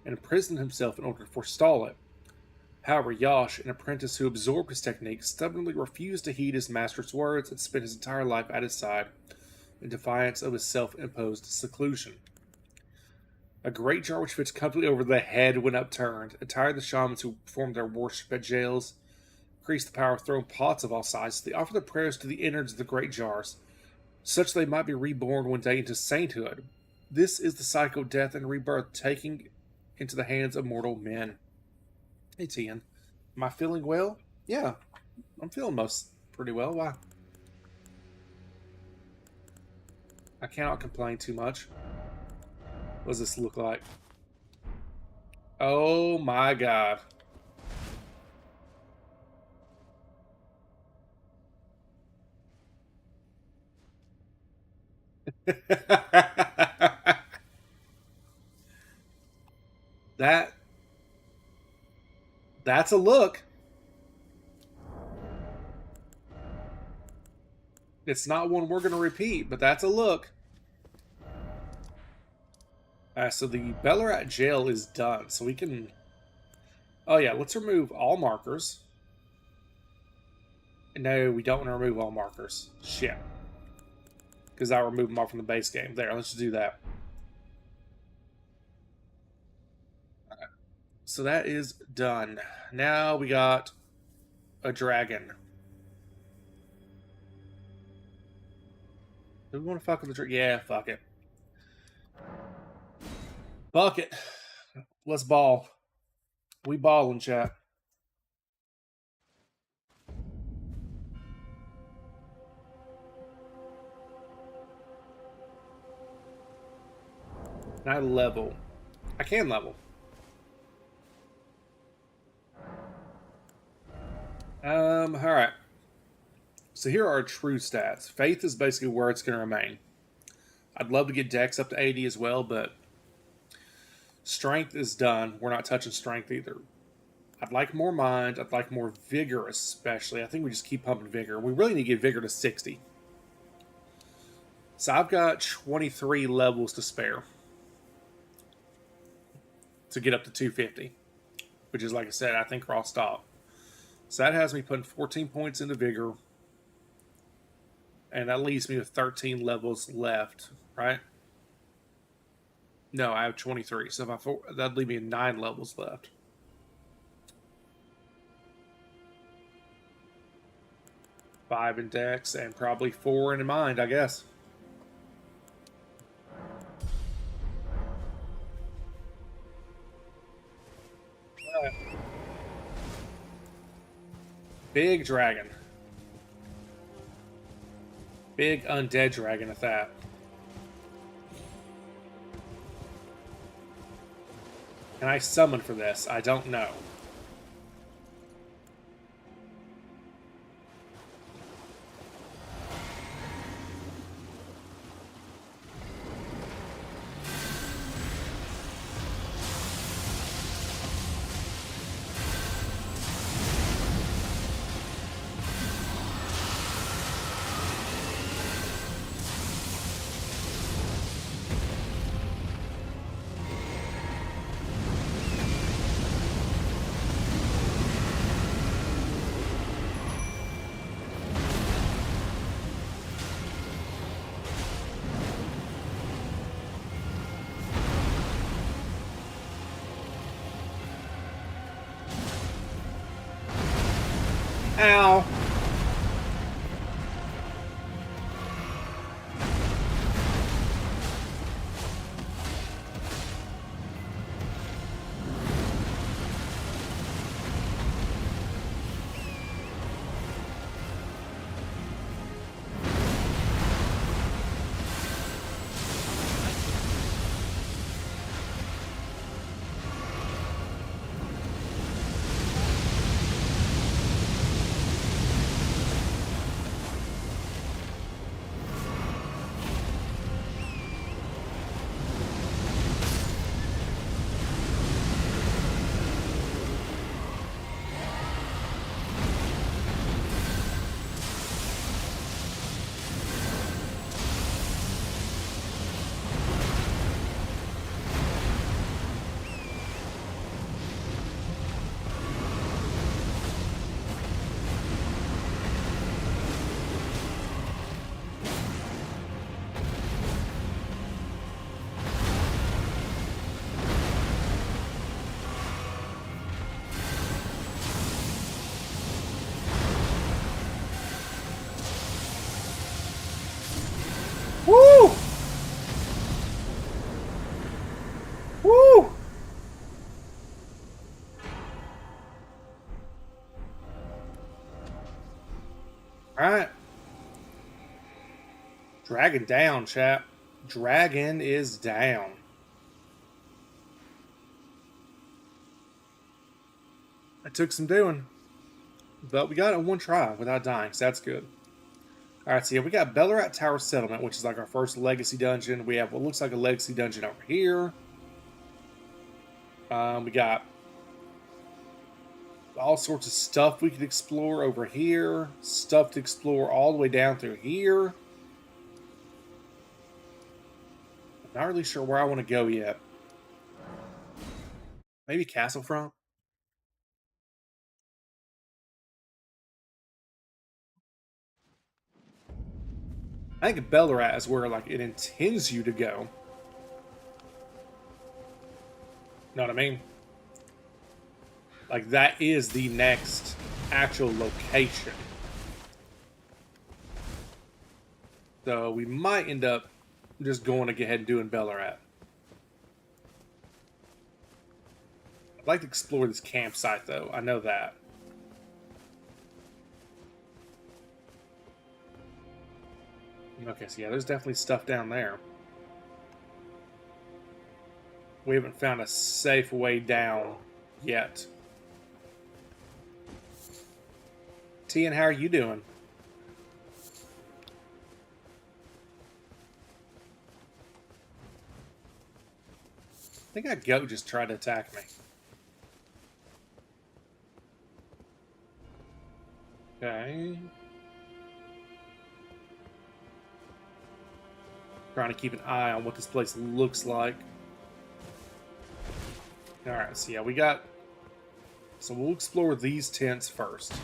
and imprisoned himself in order to forestall it. However, Yash, an apprentice who absorbed his technique, stubbornly refused to heed his master's words and spent his entire life at his side in defiance of his self-imposed seclusion. A great jar which fits comfortably over the head when upturned, attired the shamans who performed their worship at jails, increased the power of throwing pots of all sizes. They offered their prayers to the innards of the great jars, such they might be reborn one day into sainthood. This is the cycle of death and rebirth, taking into the hands of mortal men. Hey, Tian. Am I feeling well? Yeah, I'm feeling pretty well. Why? I cannot complain too much. What does this look like? Oh my god. That's a look. It's not one we're going to repeat, but that's a look. So the Bellarat jail is done, so we can... Oh yeah, let's remove all markers. No, we don't want to remove all markers. Shit. Because I'll remove them all from the base game. There, let's just do that. So that is done. Now we got a dragon. Do we want to fuck with the dragon? Yeah, fuck it. Fuck it. Let's ball. We ballin', chat. Can I level? I can level. Alright. So here are our true stats. Faith is basically where it's going to remain. I'd love to get Dex up to 80 as well, but Strength is done. We're not touching Strength either. I'd like more Mind. I'd like more Vigor especially. I think we just keep pumping Vigor. We really need to get Vigor to 60. So I've got 23 levels to spare to get up to 250, which is, like I said, I think raw stock. So that has me putting 14 points into Vigor, and that leaves me with 13 levels left, right? No, I have 23, so that'd leave me 9 levels left. Five in Dex, and probably 4 in Mind, I guess. Big dragon. Big undead dragon at that. Can I summon for this? I don't know. Ow. Alright. Dragon down, chap. Dragon is down. It took some doing. But we got it in one try without dying, so that's good. Alright, so yeah, we got Ballarat Tower Settlement, which is like our first legacy dungeon. We have what looks like a legacy dungeon over here. We got all sorts of stuff we could explore over here. Stuff to explore all the way down through here. I'm not really sure where I want to go yet. Maybe Castlefront? I think Ballarat is where like it intends you to go. Know what I mean? Like that is the next actual location. So we might end up just going to go ahead and doing Ballarat. I'd like to explore this campsite though. I know that. Okay, so yeah, there's definitely stuff down there. We haven't found a safe way down yet. Tian, how are you doing? I think that goat just tried to attack me. Okay. Trying to keep an eye on what this place looks like. Alright, so yeah, we got... So we'll explore these tents first.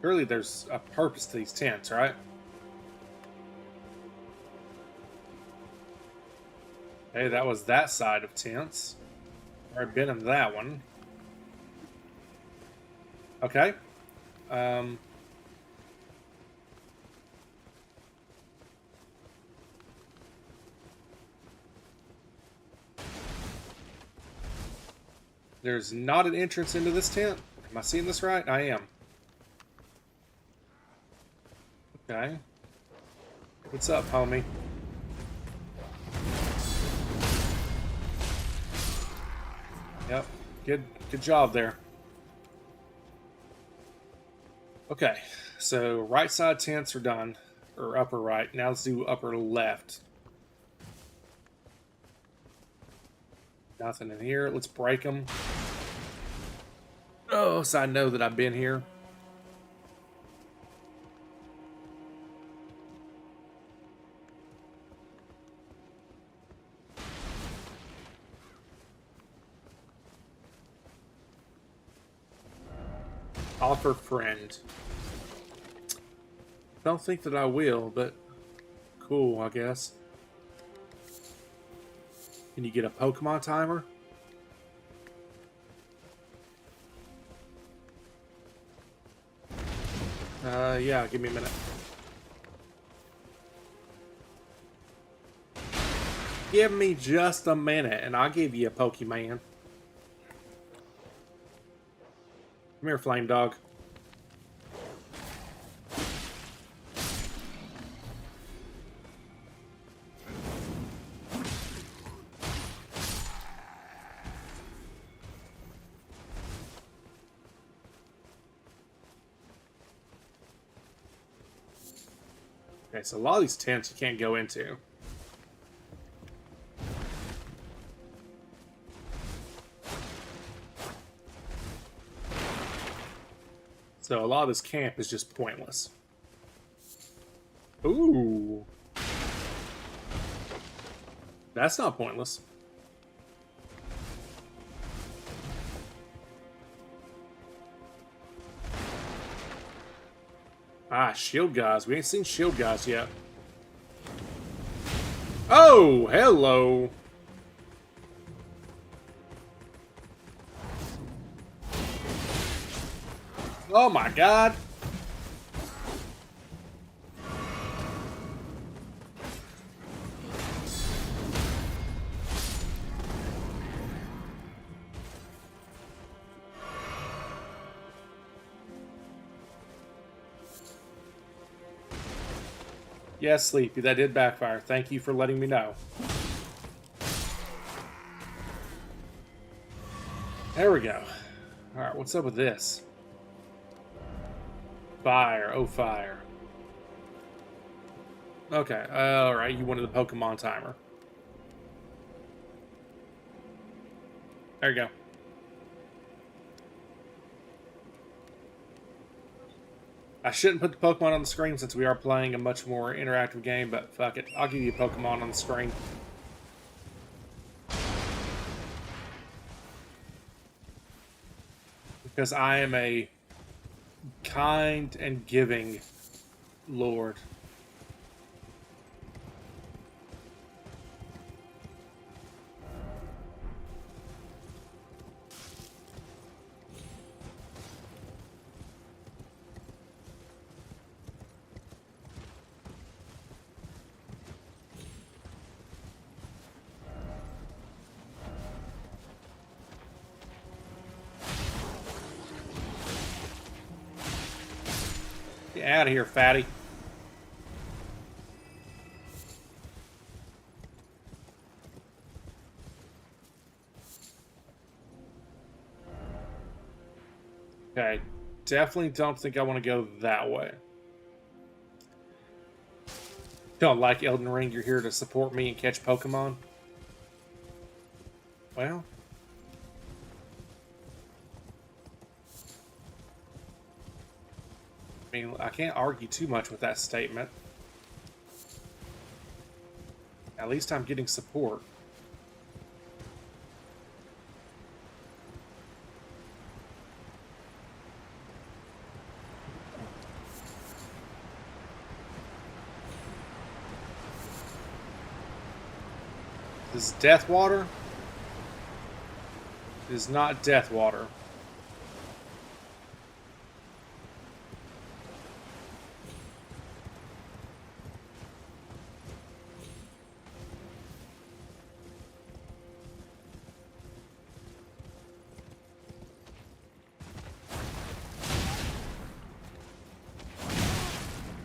Surely there's a purpose to these tents, right? Hey, that was that side of tents. I've been in that one. Okay. There's not an entrance into this tent. Am I seeing this right? I am. Okay. What's up, homie? Yep. Good job there. Okay. So right side tents are done. Or upper right. Now let's do upper left. Nothing in here. Let's break them. Oh, so I know that I've been here. Offer friend. Don't think that I will, but cool, I guess. Can you get a Pokemon timer? Yeah, give me a minute. Give me just a minute, and I'll give you a Pokemon. Come here, Flame Dog. Okay, so a lot of these tents you can't go into. So a lot of this camp is just pointless. Ooh. That's not pointless. Ah, shield guys. We ain't seen shield guys yet. Oh, hello. Oh my god. Yes, Sleepy, that did backfire. Thank you for letting me know. There we go. Alright, what's up with this? Fire. Oh, fire. Okay, alright, you wanted the Pokemon timer. There you go. I shouldn't put the Pokemon on the screen since we are playing a much more interactive game, but fuck it. I'll give you a Pokemon on the screen. Because I am a kind and giving Lord. Get out of here, fatty. Okay, definitely don't think I want to go that way. Don't like Elden Ring, you're here to support me and catch Pokemon? Well... I mean, I can't argue too much with that statement. At least I'm getting support. This is Death Water? It is not Death Water.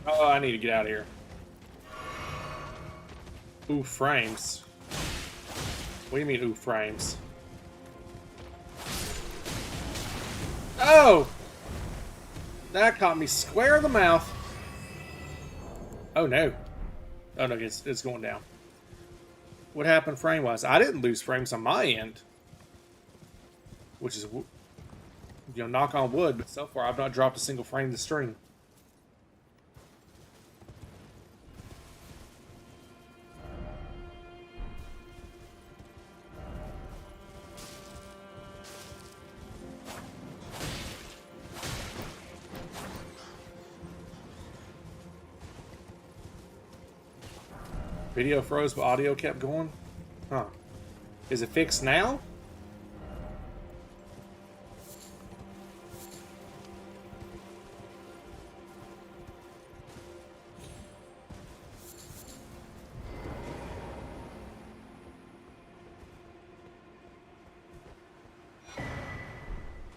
Oh, I need to get out of here. Ooh, frames. What do you mean, ooh, frames? Oh! That caught me square in the mouth. Oh, no. Oh, no, it's going down. What happened frame-wise? I didn't lose frames on my end. Which is, you know, knock on wood, but so far I've not dropped a single frame to stream. Video froze, but audio kept going? Huh. Is it fixed now?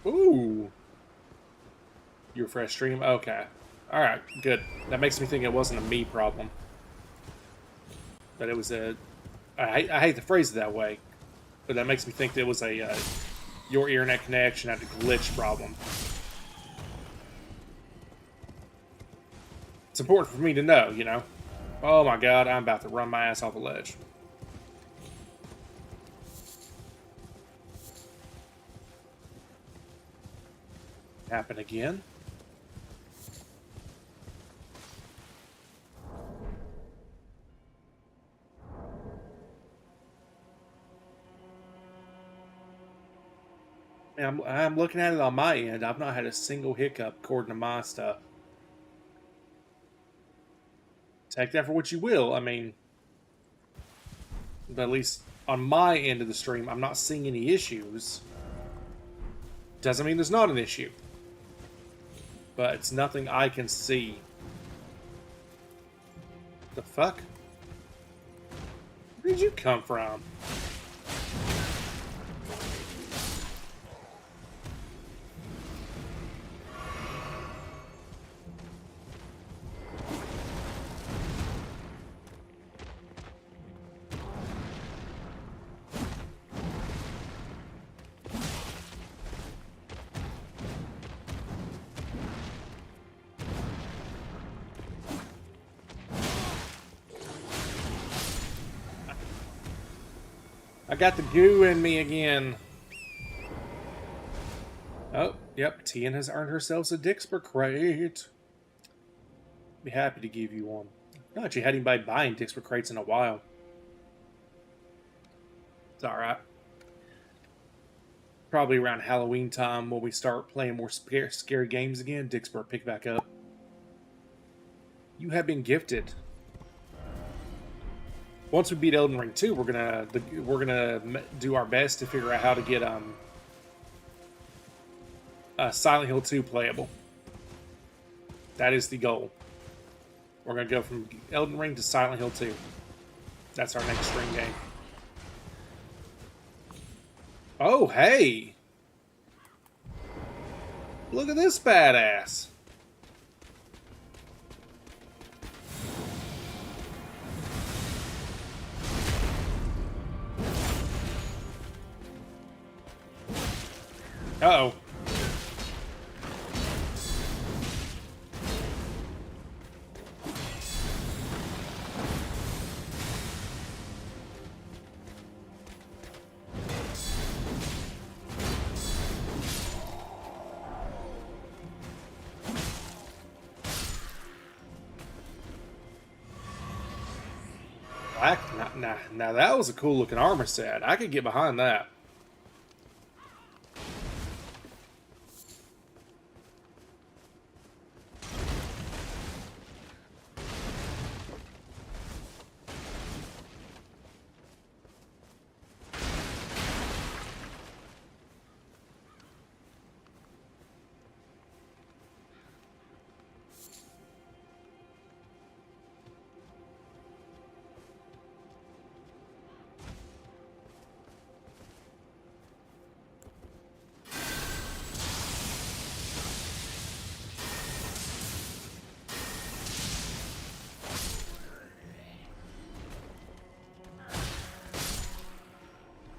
Ooh. You refresh stream? Okay. Alright, good. That makes me think it wasn't a me problem. That it was a... I hate to phrase it that way, but that makes me think that it was a your internet connection had a glitch problem. It's important for me to know, you know? Oh my god, I'm about to run my ass off a ledge. Happen again? I'm looking at it on my end. I've not had a single hiccup according to my stuff. Take that for what you will. I mean, but at least on my end of the stream, I'm not seeing any issues. Doesn't mean there's not an issue. But it's nothing I can see. The fuck? Where did you come from? I got the goo in me again. Oh, yep. Tian has earned herself a Dixper crate. Be happy to give you one. I've not actually had anybody buying Dixper crates in a while. It's alright. Probably around Halloween time when we start playing more scary games again, Dixper pick back up. You have been gifted. Once we beat Elden Ring 2, we're gonna do our best to figure out how to get Silent Hill 2 playable. That is the goal. We're gonna go from Elden Ring to Silent Hill 2. That's our next stream game. Oh, hey! Look at this badass! Uh-oh. Now that was a cool looking armor set. I could get behind that.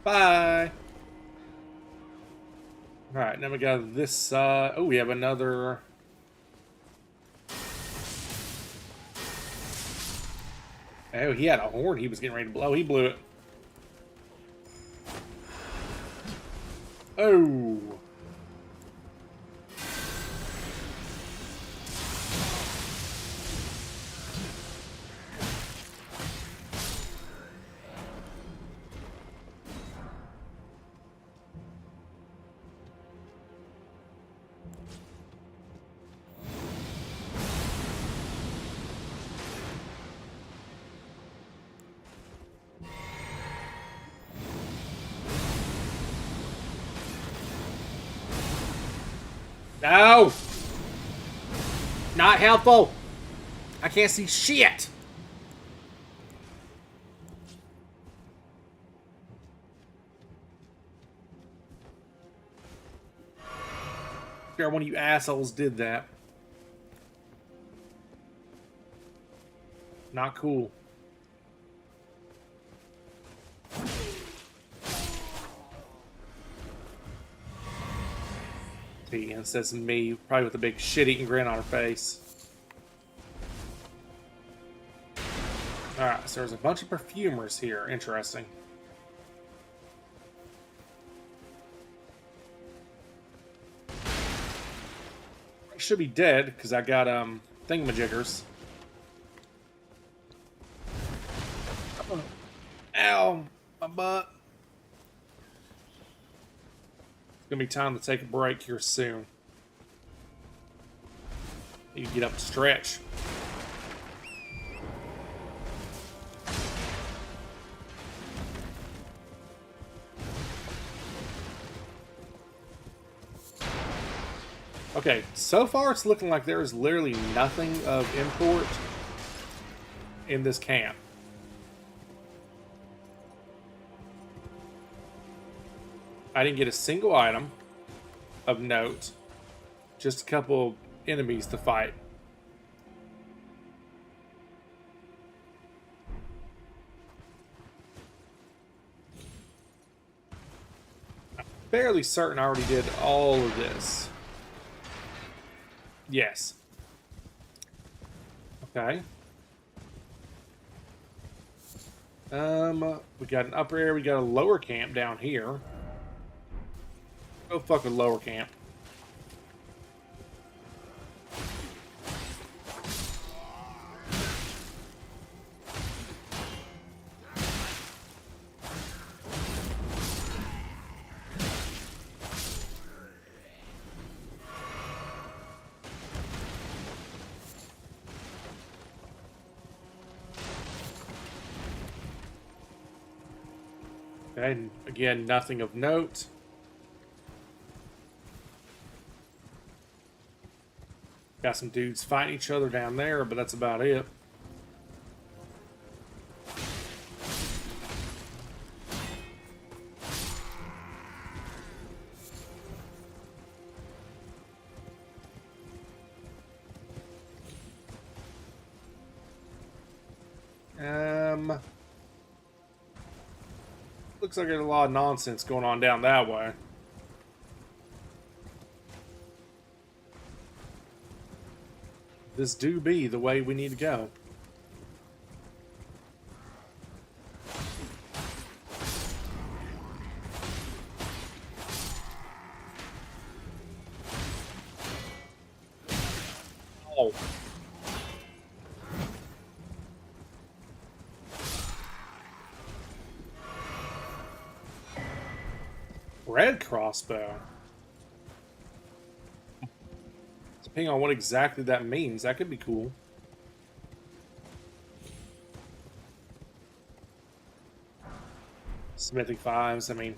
Bye. Alright, now we got this, oh, we have another... Oh, he had a horn he was getting ready to blow. He blew it. Oh. No! Not helpful! I can't see shit! Sure, one of you assholes did that. Not cool. And says me, probably with a big shit-eating grin on her face. Alright, so there's a bunch of perfumers here. Interesting. I should be dead, because I got, thingamajiggers. Ow! My butt. It's gonna be time to take a break here soon. You can get up and stretch. Okay, so far it's looking like there is literally nothing of import in this camp. I didn't get a single item of note. Just a couple enemies to fight. I'm fairly certain I already did all of this. Yes. Okay. We got an upper area, we got a lower camp down here. Go fuck with lower camp. Okay, and again, nothing of note. Got some dudes fighting each other down there, but that's about it. Looks like there's a lot of nonsense going on down that way. This do be the way we need to go. Oh. Red crossbow. Depending on what exactly that means, that could be cool. Smithing fives, I mean...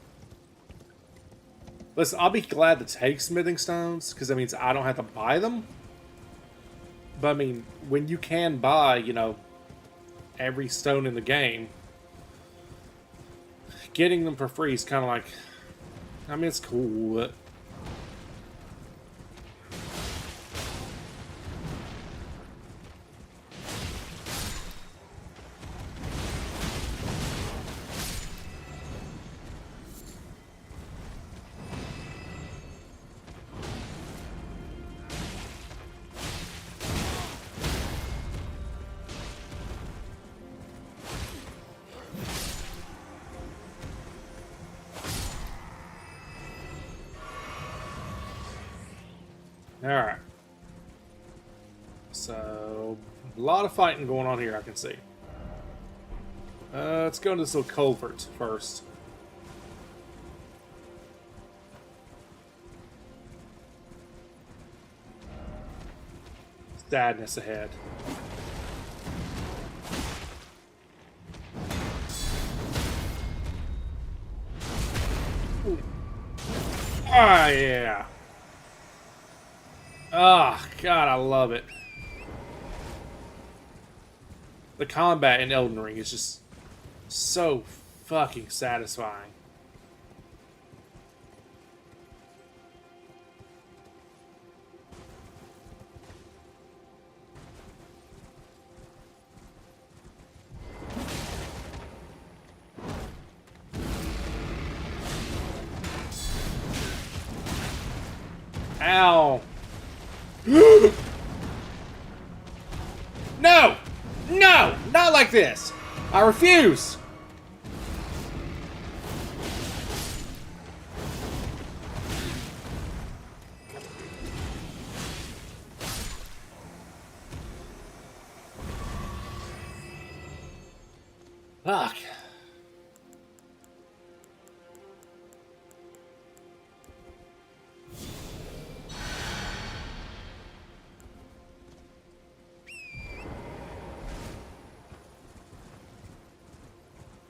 Listen, I'll be glad to take smithing stones, because that means I don't have to buy them. But I mean, when you can buy, you know, every stone in the game, getting them for free is kind of like... I mean, it's cool, but... Alright. So, a lot of fighting going on here, I can see. Let's go into this little culvert first. Sadness ahead. Ah, yeah. Ah, God, I love it. The combat in Elden Ring is just so fucking satisfying. Ow. No! No! Not like this! I refuse! Fuck.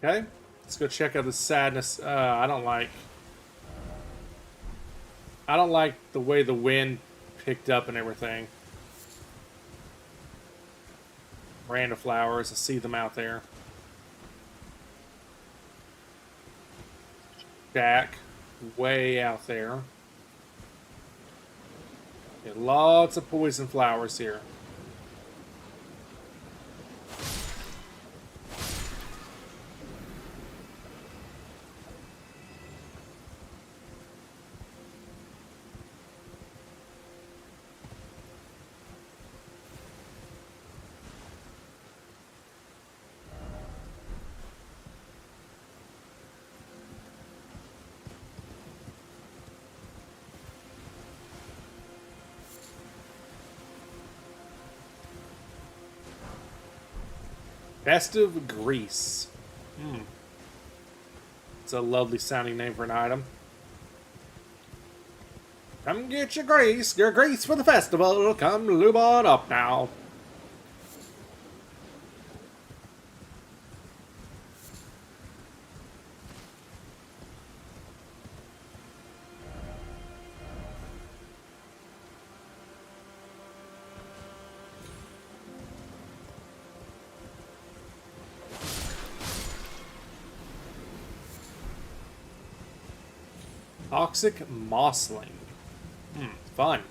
Okay, let's go check out the sadness. I don't like the way the wind picked up and everything. Miranda flowers, I see them out there. Jack, way out there. Get lots of poison flowers here. Festive Grease. It's a lovely sounding name for an item. Come get your grease for the festival. Come lube on up now. Toxic Mossling. Fun.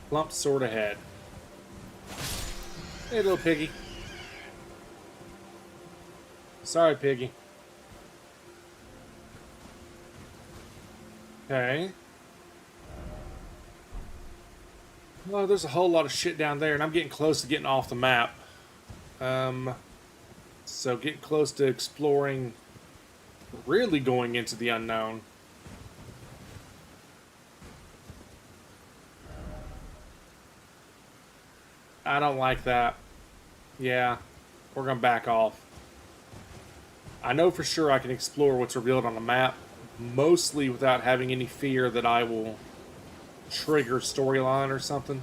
Plump sword ahead. Hey, little piggy. Sorry, piggy. Okay. Well, there's a whole lot of shit down there, and I'm getting close to getting off the map. So getting close to exploring, really going into the unknown. I don't like that. Yeah, we're gonna back off. I know for sure I can explore what's revealed on the map, mostly without having any fear that I will trigger storyline or something.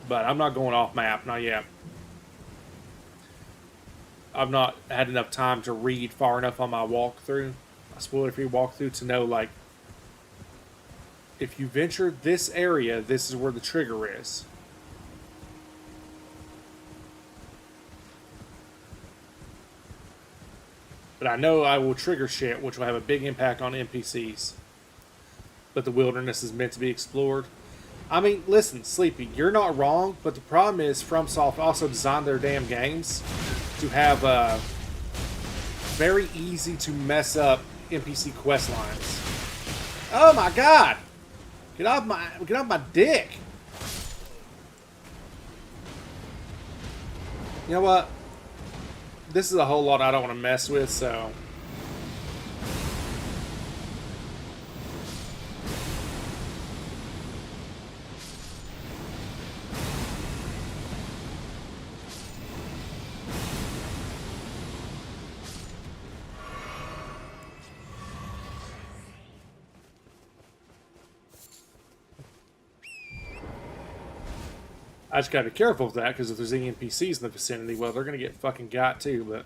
But I'm not going off map, not yet. I've not had enough time to read far enough on my walkthrough, a spoiler-free walkthrough, to know, like, if you venture this area, this is where the trigger is. But I know I will trigger shit, which will have a big impact on NPCs. But the wilderness is meant to be explored. I mean, listen, Sleepy, you're not wrong, but the problem is FromSoft also designed their damn games to have very easy to mess up NPC quest lines. Oh my god! Get off my dick! You know what? This is a whole lot I don't want to mess with, so... I just gotta be careful with that, because if there's any NPCs in the vicinity, well, they're gonna get fucking got too, but...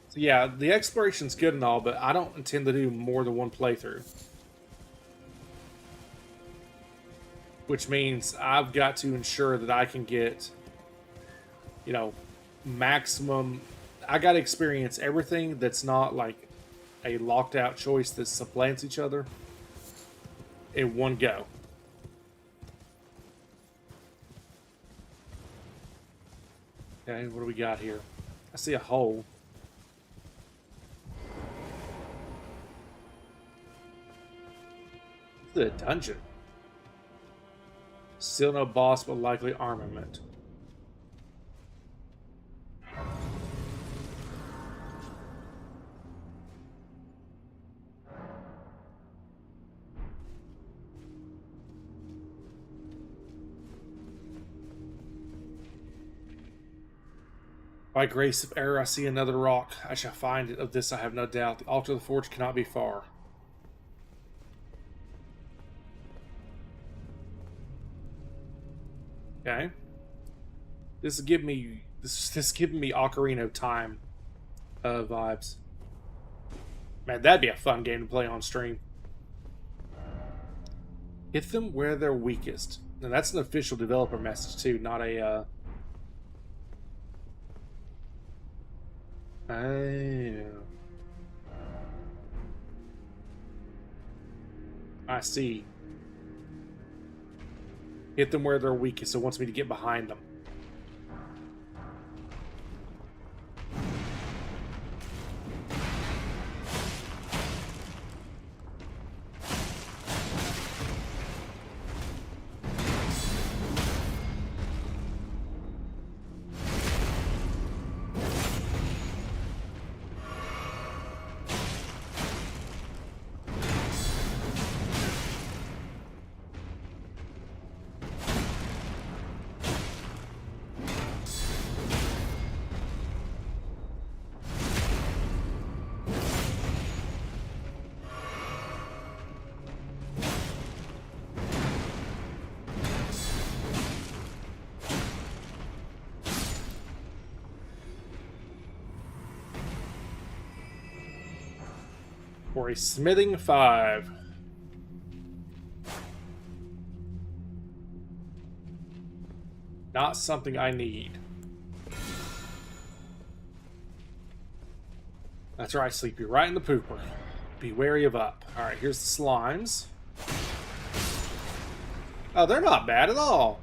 So yeah, the exploration's good and all, but I don't intend to do more than one playthrough. Which means I've got to ensure that I can get, you know, maximum. I got to experience everything that's not like a locked out choice that supplants each other in one go. Okay, what do we got here? I see a hole. This is a dungeon. Still no boss, but likely armament. By grace of error, I see another rock. I shall find it. Of this I have no doubt. The altar of the forge cannot be far. Okay. This is giving me Ocarina of Time vibes. Man, that'd be a fun game to play on stream. Hit them where they're weakest. And that's an official developer message too, not a I see. Hit them where they're weakest, so it wants me to get behind them. for a smithing 5. Not something I need. That's right, Sleepy. Right in the pooper. Be wary of up. Alright, here's the slimes. Oh, they're not bad at all.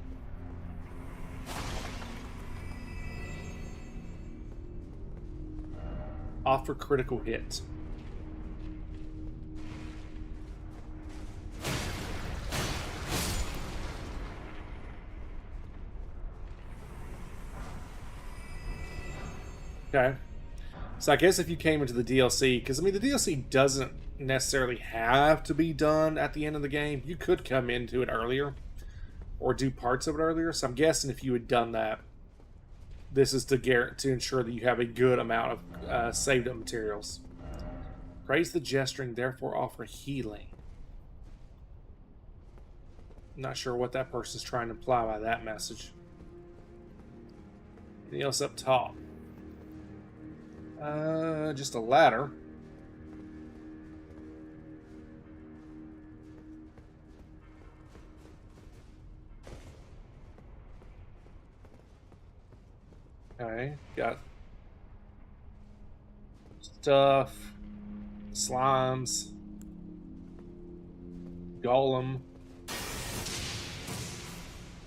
Offer critical hit. Okay. So I guess if you came into the DLC, because I mean the DLC doesn't necessarily have to be done at the end of the game. You could come into it earlier or do parts of it earlier. So I'm guessing if you had done that, this is to ensure that you have a good amount of saved up materials. Praise the gesturing, therefore offer healing. I'm not sure what that person's trying to imply by that message. Anything else up top? Just a ladder. Okay, got stuff, slimes, golem.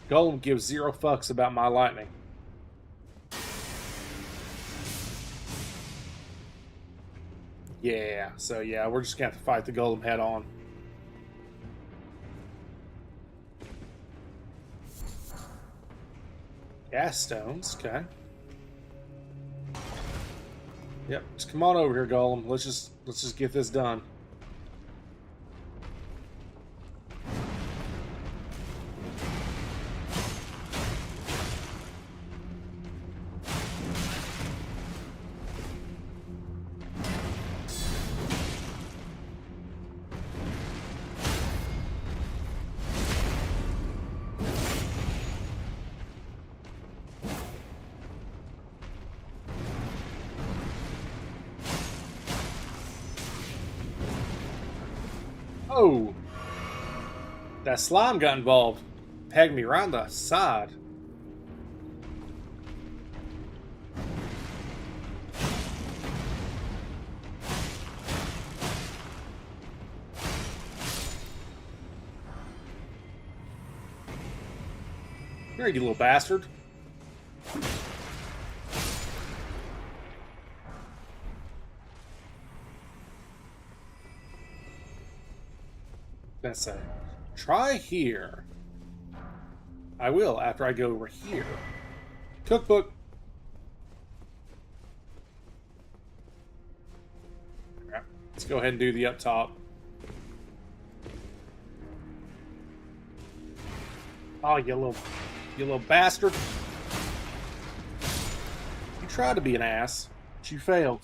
Golem gives 0 fucks about my lightning. Yeah, so yeah, we're just gonna have to fight the golem head on. Gas stones, okay. Yep, just come on over here, golem. Let's just get this done. Oh! That slime got involved. Pegged me around the side. Here, you little bastard. Let's say, try here. I will after I go over here. Cookbook. Alright, let's go ahead and do the up top. Oh, you little bastard. You tried to be an ass, but you failed.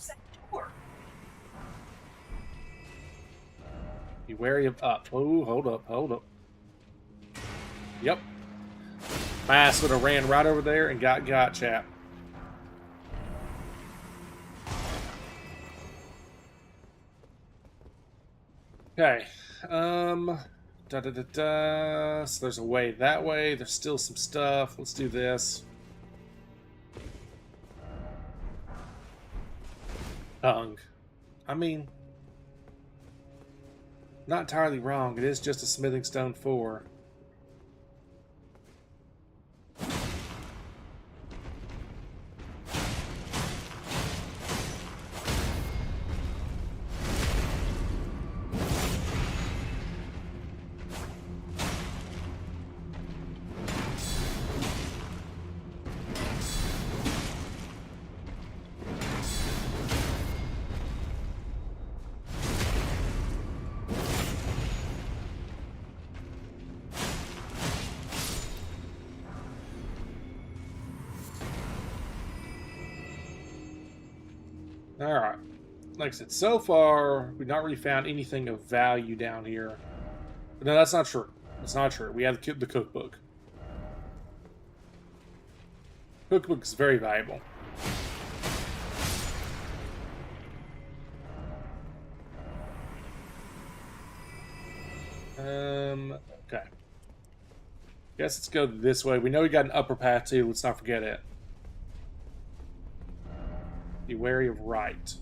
Be wary of up. Oh, hold up. Yep. My ass would have ran right over there and got chap. Okay. So there's a way that way. There's still some stuff. Let's do this. Tongue. I mean, not entirely wrong. It is just a smithing stone 4. Alright. Like I said, so far, we've not really found anything of value down here. But no, that's not true. That's not true. We have the cookbook. Cookbook is very valuable. Okay. Guess let's go this way. We know we got an upper path too. Let's not forget it. Be wary of right.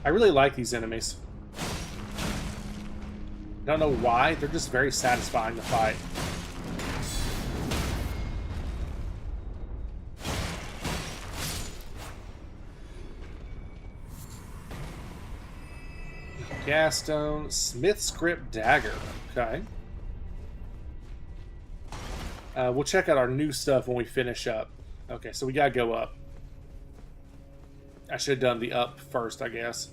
I really like these enemies. Don't know why, they're just very satisfying to fight. Gas stone, Smith script dagger. Okay. We'll check out our new stuff when we finish up. Okay, so we gotta go up. I should have done the up first, I guess.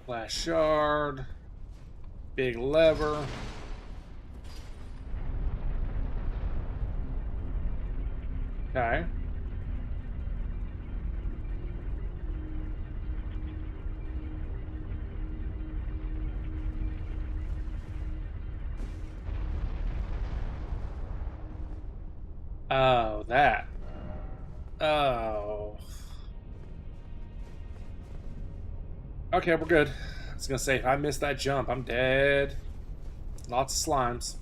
Glass shard. Big lever. Okay. Oh, that. Oh. Okay, we're good. I was gonna say, if I miss that jump, I'm dead. Lots of slimes.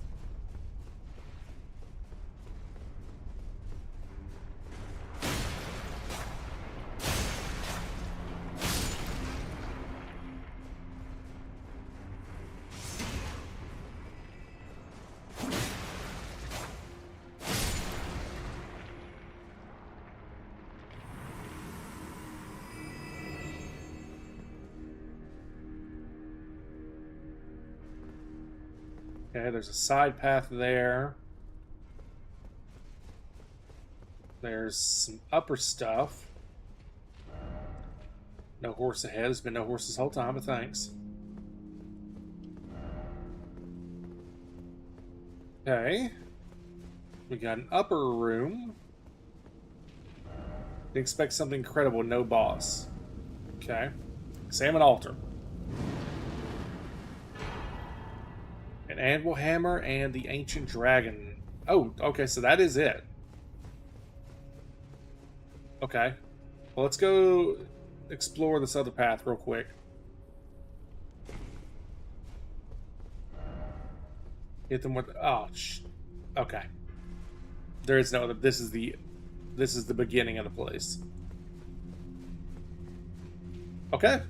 Okay, there's a side path there. There's some upper stuff. No horse ahead. There's been no horse this whole time, but thanks. Okay. We got an upper room. Didn't expect something incredible, no boss. Okay. Examine altar. An anvil hammer and the ancient dragon. Oh, okay, so that is it. Okay. Well, let's go explore this other path real quick. Hit them with... Oh, okay. There is no other... This is the beginning of the place. Okay.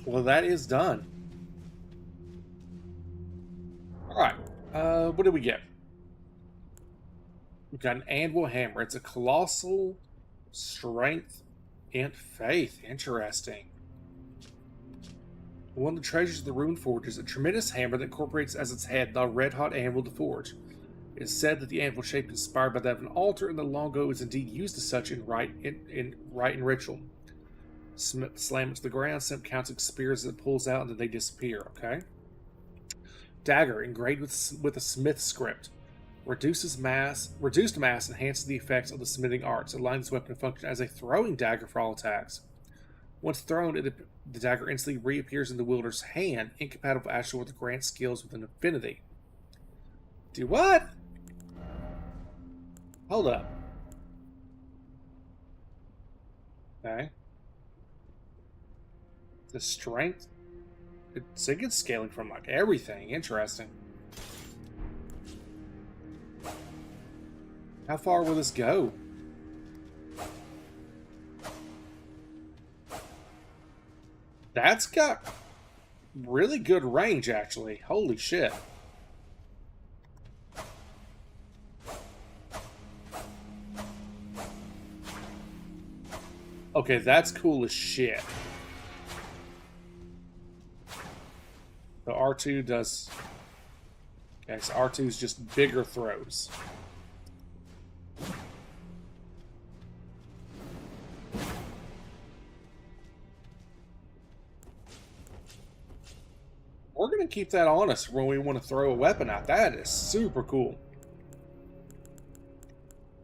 Well, that is done. Alright. What did we get? We've got an anvil hammer. It's a colossal strength and faith. Interesting. One of the treasures of the Rune Forge is a tremendous hammer that incorporates as its head the red-hot anvil to forge. It is said that the anvil shape is inspired by that of an altar, and that long ago is indeed used as such in rite and ritual. Slam it to the ground, send counting spears as it pulls out, and then they disappear. Okay. Dagger engraved with a smith script. Reduced mass enhances the effects of the smithing arts, allowing this weapon to function as a throwing dagger for all attacks. Once thrown, the dagger instantly reappears in the wielder's hand, incompatible actually with the grant skills with an affinity. Do what? Hold up. Okay. The strength. It gets scaling from like everything. Interesting. How far will this go? That's got really good range, actually. Holy shit. Okay, that's cool as shit. The R2 does... Okay, so R2 is just bigger throws. We're going to keep that on us when we want to throw a weapon out. That is super cool.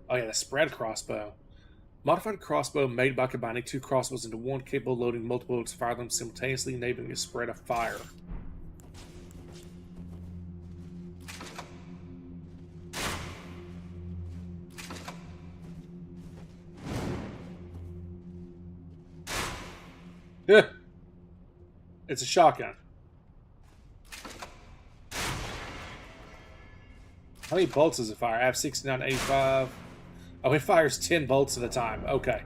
Oh yeah, the spread crossbow. Modified crossbow made by combining two crossbows into one, capable of loading multiple bullets to fire them simultaneously, enabling a spread of fire. Yeah. It's a shotgun. How many bolts does it fire? I have 69, 85. Oh, it fires 10 bolts at a time. Okay.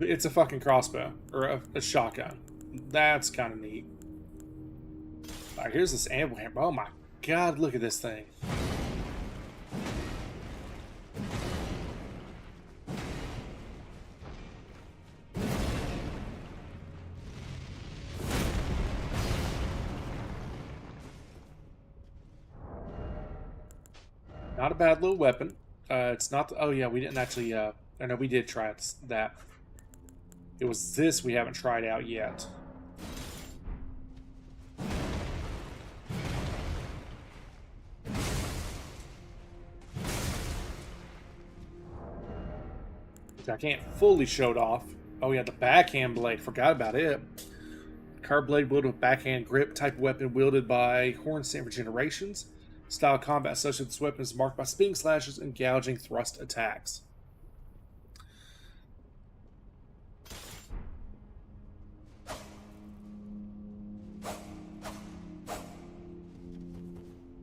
It's a fucking crossbow. Or a shotgun. That's kind of neat. Alright, here's this ammo hammer. Oh my god, look at this thing. Not a bad little weapon. It's not... oh yeah, we didn't actually... oh no, we did try that. It was this we haven't tried out yet. I can't fully show it off. Oh yeah, the backhand blade. Forgot about it. Curved blade wielded with backhand grip. Type of weapon wielded by Horn Saber Generations. Style of combat associated with this weapon is marked by spinning slashes and gouging thrust attacks.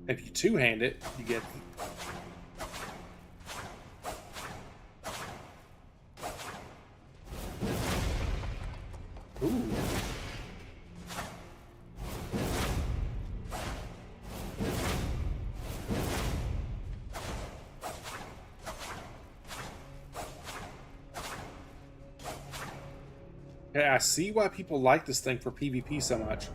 If you two-hand it, you get... Ooh. Yeah, I see why people like this thing for PvP so much.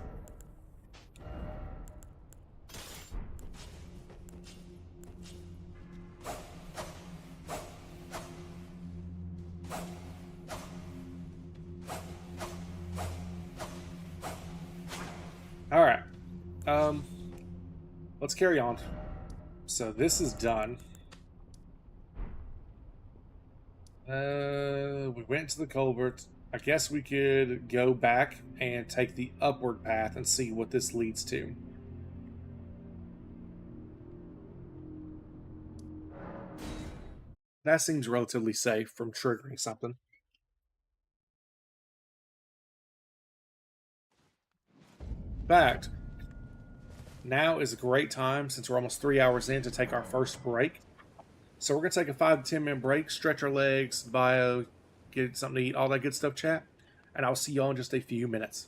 Alright. Let's carry on. So this is done. We went to the culvert. I guess we could go back and take the upward path and see what this leads to. That seems relatively safe from triggering something. In fact, now is a great time, since we're almost 3 hours in, to take our first break. So we're going to take a 5 to 10 minute break, stretch our legs, bio, get something to eat, all that good stuff, chat. And I'll see y'all in just a few minutes.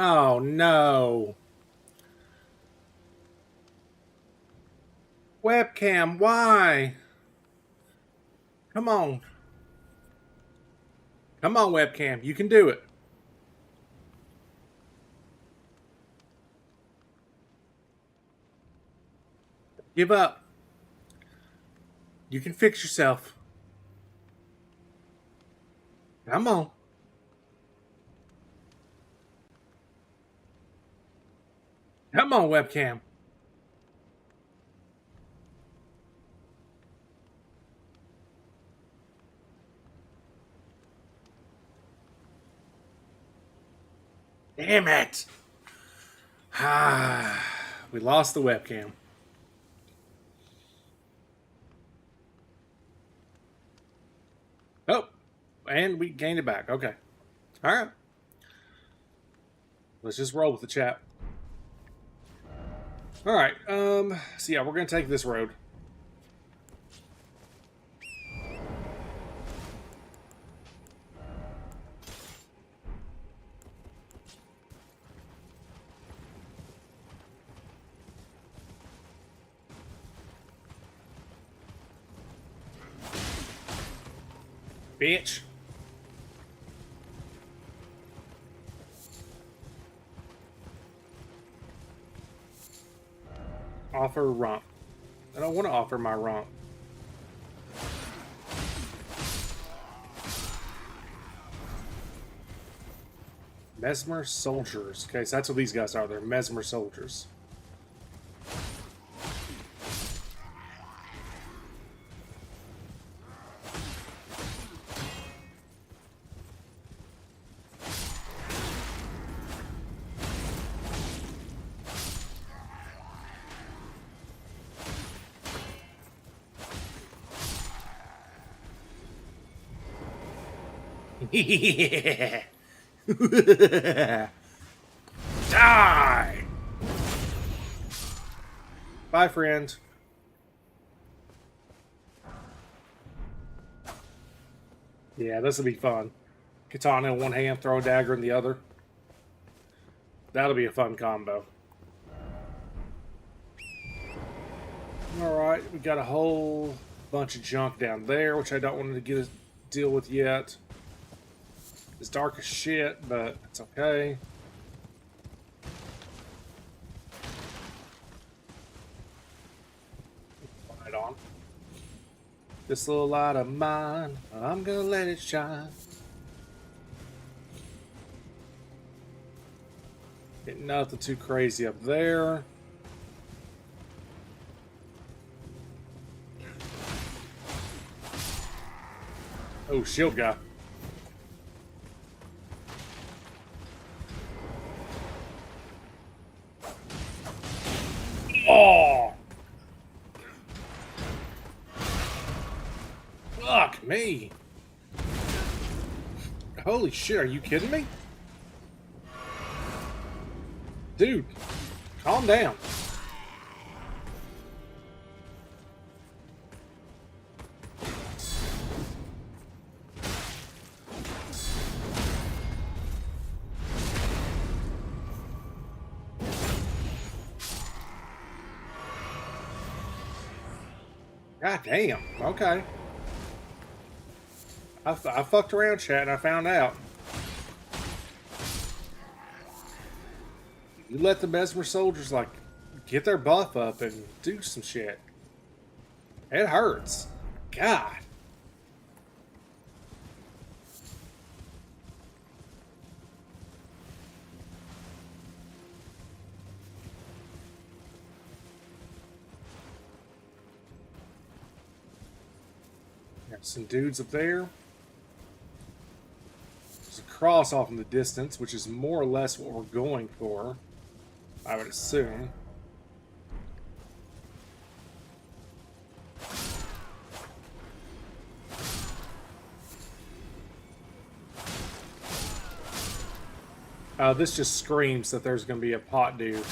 Oh no. Webcam, why? Come on. Come on, webcam. You can do it. Give up. You can fix yourself. Come on. Come on, webcam. Damn it. We lost the webcam. Oh, and we gained it back. Okay. All right. Let's just roll with the chat. All right. So yeah, we're gonna take this road. Bitch. Offer romp. I don't want to offer my romp. Mesmer soldiers. Okay, so that's what these guys are. They're mesmer soldiers. Yeah. Die! Bye, friend. Yeah, this will be fun. Katana in one hand, throw a dagger in the other. That'll be a fun combo. Alright, we got a whole bunch of junk down there, which I don't want to get a deal with yet. It's dark as shit, but it's okay. Light on. This little light of mine, I'm gonna let it shine. Getting nothing too crazy up there. Oh, shield guy. Oh! Fuck me! Holy shit, are you kidding me? Dude, calm down. God damn. Okay. I fucked around, chat, and I found out. You let the Mesmer soldiers, like, get their buff up and do some shit. It hurts. God. Got some dudes up there. There's a cross off in the distance, which is more or less what we're going for, I would assume. This just screams that there's going to be a pot dude.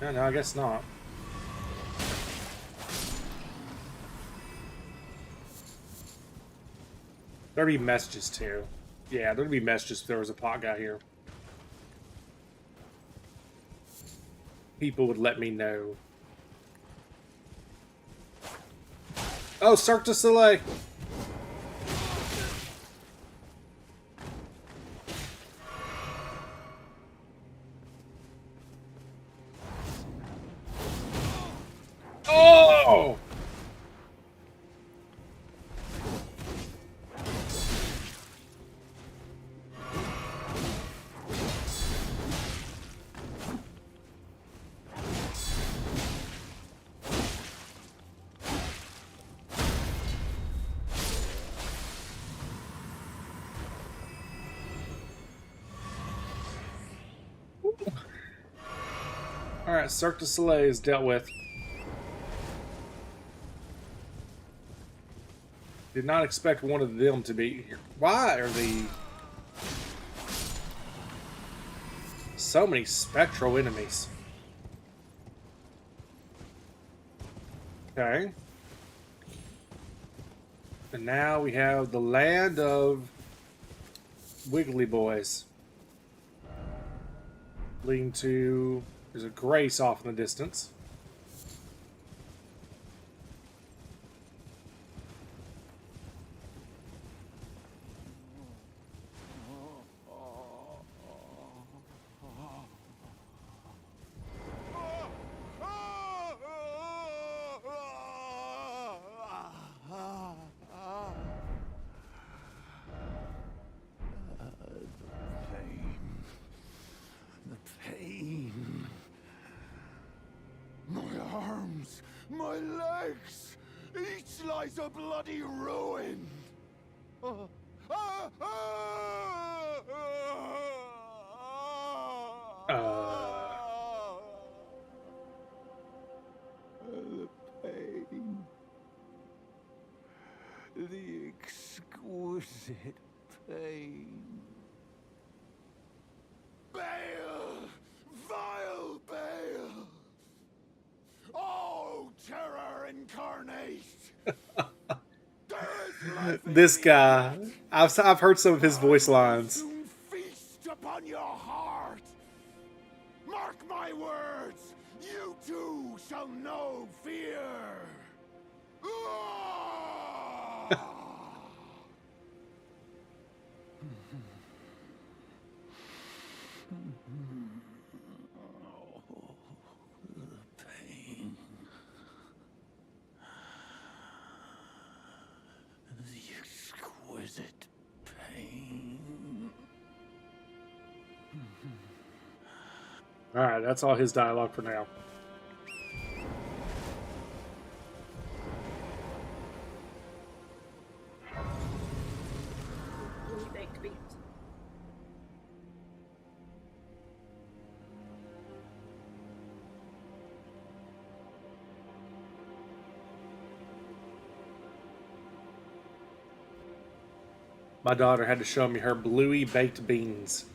No, I guess not. There'll be messages too. Yeah, there'd be mess just if there was a pot guy here. People would let me know. Oh, Cirque du Soleil! Oh! Alright, Cirque du Soleil is dealt with. Did not expect one of them to be here. Why are the... so many spectral enemies? Okay. And now we have the land of Wiggly Boys. Leading to... there's a Grace off in the distance. The pain. My arms, my legs, each lies a bloody ruin. The pain. The exquisite pain. Bale! Vile Bale! Oh, terror incarnate! There is life in This the guy, night. I've heard some of his voice lines. Soon feast upon your heart. Mark my words, you too shall know fear. The pain. The exquisite pain. Alright, that's all his dialogue for now. Really baked beans. My daughter had to show me her bluey baked beans.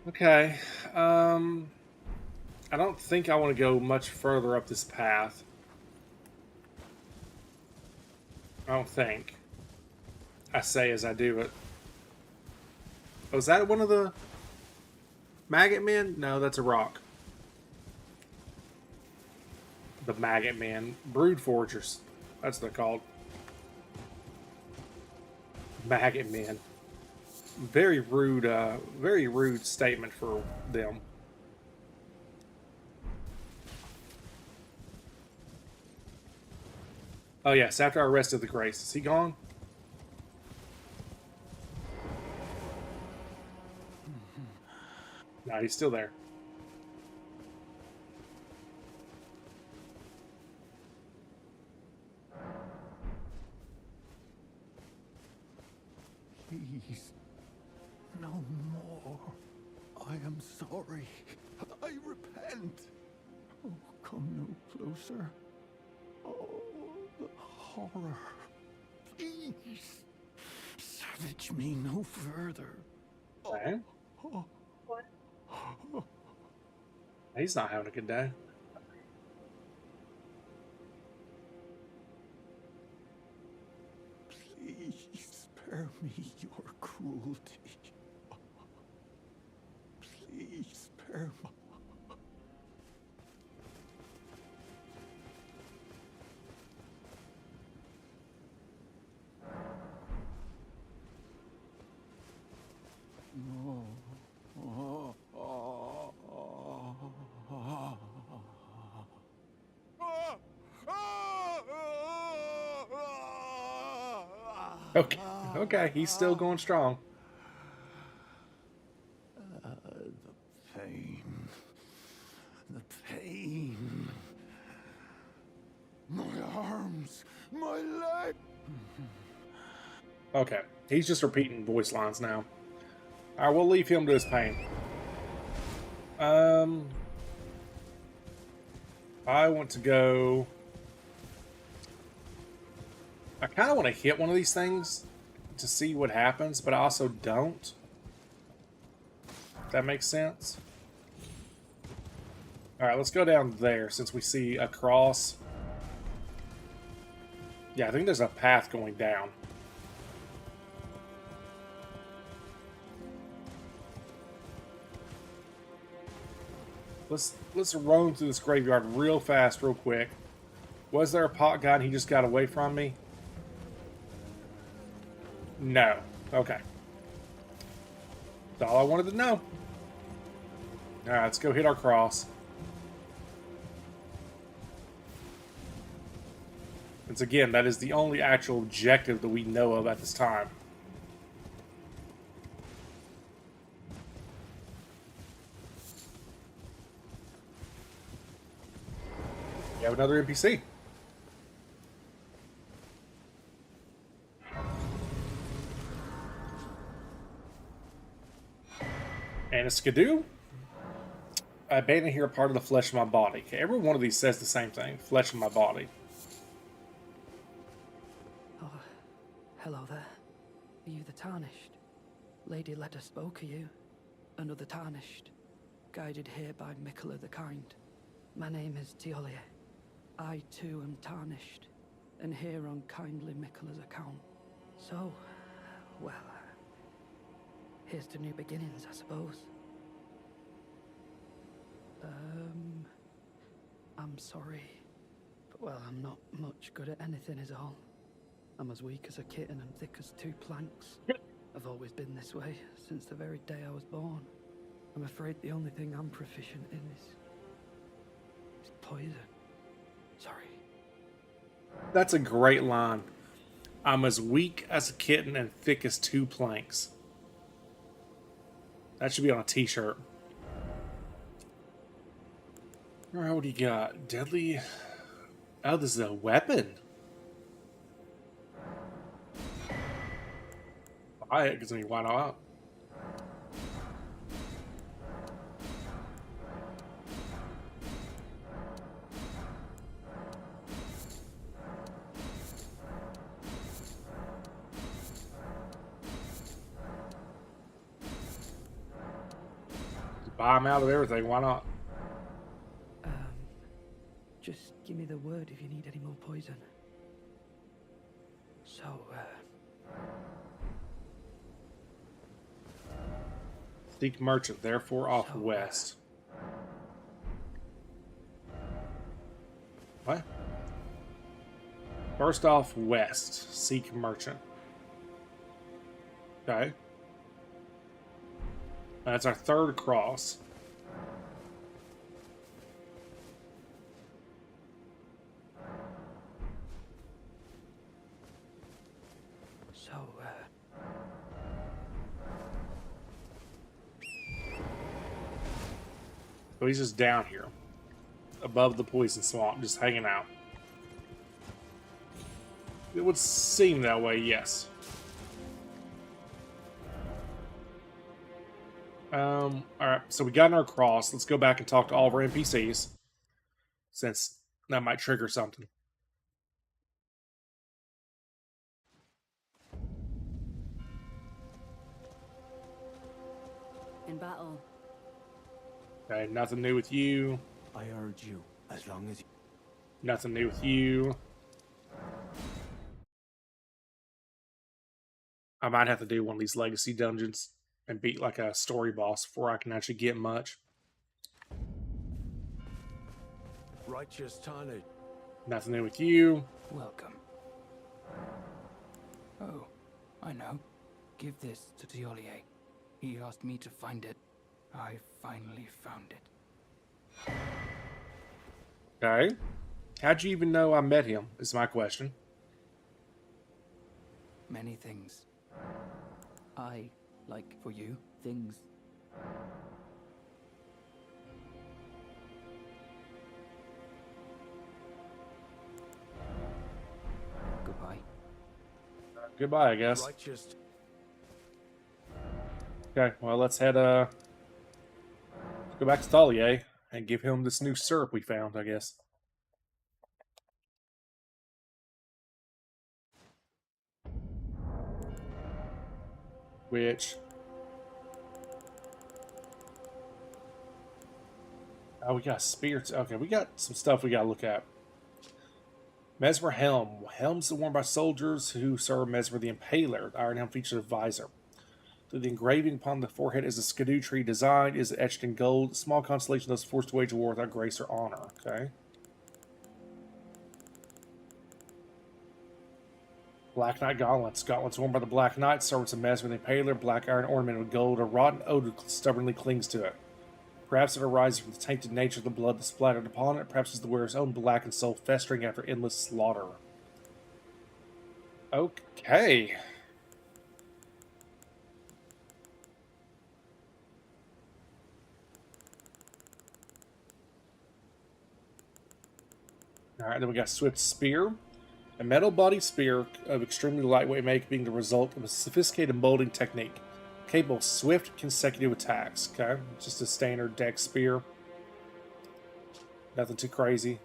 Okay. I don't think I want to go much further up this path. I don't think. I say as I do it. Oh, is that one of the maggot men? No, that's a rock. The maggot men. Brood forgers. That's what they're called. Maggot men. Very rude statement for them. Oh yes, after I arrested the Grace. Is he gone? No, he's still there. Please, no more. I am sorry. I repent. Oh, come no closer. Oh, the horror. Please, savage me no further. Okay. Oh, What? He's not having a good day. spare me your cruelty. Please spare my... Okay, okay, he's still going strong. The pain. The pain. My arms. My leg. Okay, he's just repeating voice lines now. Alright, we'll leave him to his pain. I want to go... I kind of want to hit one of these things to see what happens, but I also don't. If that makes sense. Alright, let's go down there since we see a cross. Yeah, I think there's a path going down. Let's roam through this graveyard real fast, real quick. Was there a pot guy and he just got away from me? No. Okay. That's all I wanted to know. Alright, let's go hit our cross. Once again, that is the only actual objective that we know of at this time. We have another NPC. And a skidoo. I abandoned here a part of the flesh of my body. Okay, every one of these says the same thing. Flesh of my body. Oh, hello there. Are you the Tarnished? Lady Leda spoke of you. Another Tarnished. Guided here by Mikola the Kind. My name is Teolia. I too am Tarnished. And here on kindly Mikola's account. So, well... here's to new beginnings, I suppose. I'm sorry. But, well, I'm not much good at anything is all. I'm as weak as a kitten and thick as two planks. I've always been this way, since the very day I was born. I'm afraid the only thing I'm proficient in is poison. Sorry. That's a great line. I'm as weak as a kitten and thick as two planks. That should be on a t-shirt. Alright, what do you got? Deadly... Oh, this is a weapon. Buy it, because I mean, why not? Buy them out of everything, why not? Just give me the word if you need any more poison. So, Seek merchant, therefore off west. What? First off west. Seek merchant. Okay. That's our third cross. so, So he's just down here. Above the poison swamp, just hanging out. It would seem that way, yes. Alright, so we got in our cross. Let's go back and talk to all of our NPCs. Since that might trigger something. In battle. Okay, nothing new with you. I urge you, as long as you... Nothing new with you. I might have to do one of these legacy dungeons and beat like a story boss before I can actually get much. Righteous Tarnished. Nothing new with you. Welcome. Oh, I know. Give this to Tiolier. He asked me to find it. I finally found it. Okay. How'd you even know I met him, is my question. Many things. I like for you things. Goodbye. Goodbye, I guess. Righteous. Okay, well, let's head, go back to Thalia and give him this new syrup we found, I guess. Which... Oh, we got spirits. Okay, we got some stuff we gotta look at. Mesmer Helm. Helms are worn by soldiers who serve Mesmer the Impaler. The Iron Helm features a visor. The engraving upon the forehead is a skidoo tree design, is etched in gold. A small constellation thus forced to wage a war without grace or honor. Okay. Black Knight Gauntlets. Gauntlets worn by the Black Knight, servants of Mesmer the Impaler. Black iron ornamented with gold. A rotten odor stubbornly clings to it. Perhaps it arises from the tainted nature of the blood that splattered upon it. Perhaps it's the wearer's own blackened soul festering after endless slaughter. Okay. Alright, then we got Swift Spear. A metal-bodied spear of extremely lightweight make being the result of a sophisticated molding technique. Capable of swift, consecutive attacks. Okay, just a standard deck spear. Nothing too crazy.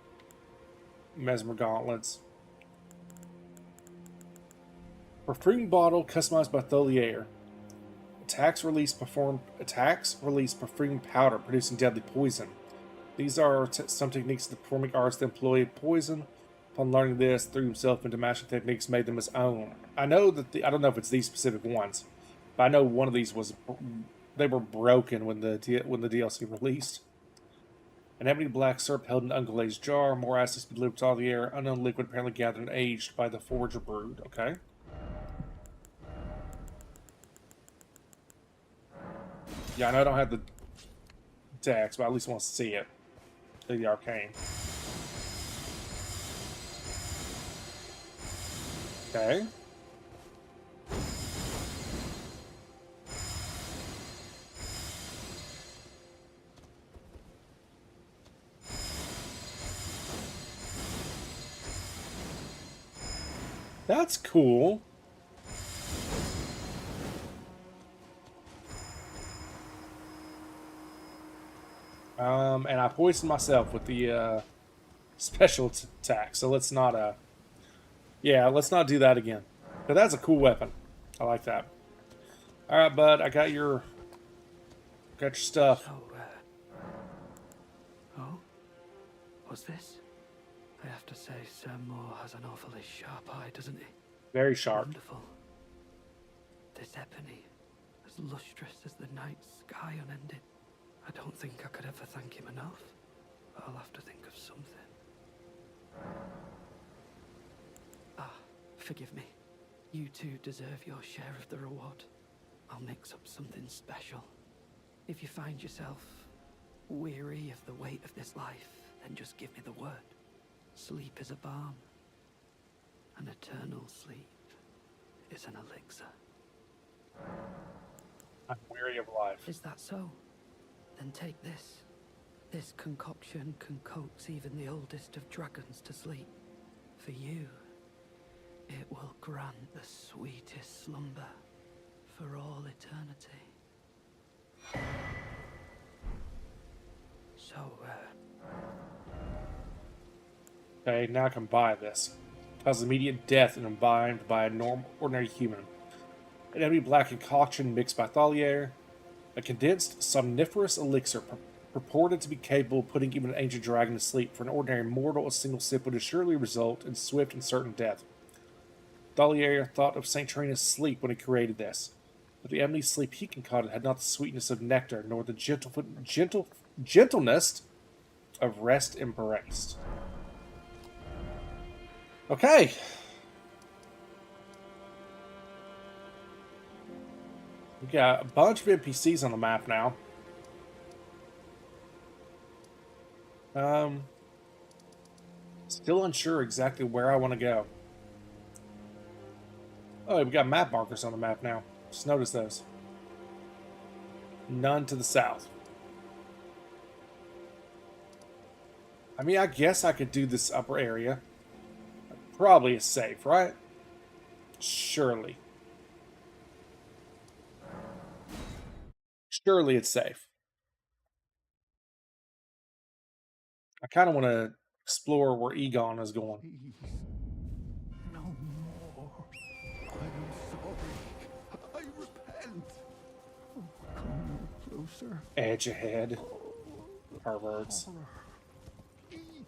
Mesmer Gauntlets. Perfume bottle customized by Tholier. Attacks release perfume powder, producing deadly poison. These are some techniques of the performing arts that employ poison. Upon learning this, threw himself into mastering techniques, made them his own. I know that I don't know if it's these specific ones. But I know one of these they were broken when the DLC released. An ebony black syrup held in an unglazed jar. More acids be delivered to all the air. Unknown liquid apparently gathered and aged by the Forger brood. Okay. Yeah, I know I don't have the text, but I at least want to see it. See the arcane. Okay. That's cool. And I poisoned myself with the special attack, so let's not yeah, let's not do that again. But that's a cool weapon. I like that. All right, bud, I got your stuff. So, oh, what's this? I have to say, Sir Moore has an awfully sharp eye, doesn't he? Very sharp. Wonderful. This ebony, as lustrous as the night sky unending. I don't think I could ever thank him enough. But I'll have to think of something. Ah, forgive me. You two deserve your share of the reward. I'll mix up something special. If you find yourself weary of the weight of this life, then just give me the word. Sleep is a balm. An eternal sleep is an elixir. I'm weary of life. Is that so? Then take this. This concoction can coax even the oldest of dragons to sleep. For you, it will grant the sweetest slumber for all eternity. So, Okay, now I can buy this. Causes immediate death and imbibed by a ordinary human. An ebony black concoction mixed by Tholier. A condensed somniferous elixir purported to be capable of putting even an ancient dragon to sleep. For an ordinary mortal, a single sip would assuredly result in swift and certain death. Dolier thought of St. Trina's sleep when he created this. But the ebony sleep he concocted had not the sweetness of nectar, nor the gentleness of rest embraced. Okay. We got a bunch of NPCs on the map now. Still unsure exactly where I want to go. Oh, we got map markers on the map now. Just notice those. None to the south. I mean, I guess I could do this upper area. Probably is safe, right? Surely. Surely it's safe. I kind of want to explore where Egon is going. Please, no more. I am sorry. I repent. Oh, come closer. Edge ahead. Perverts. Please.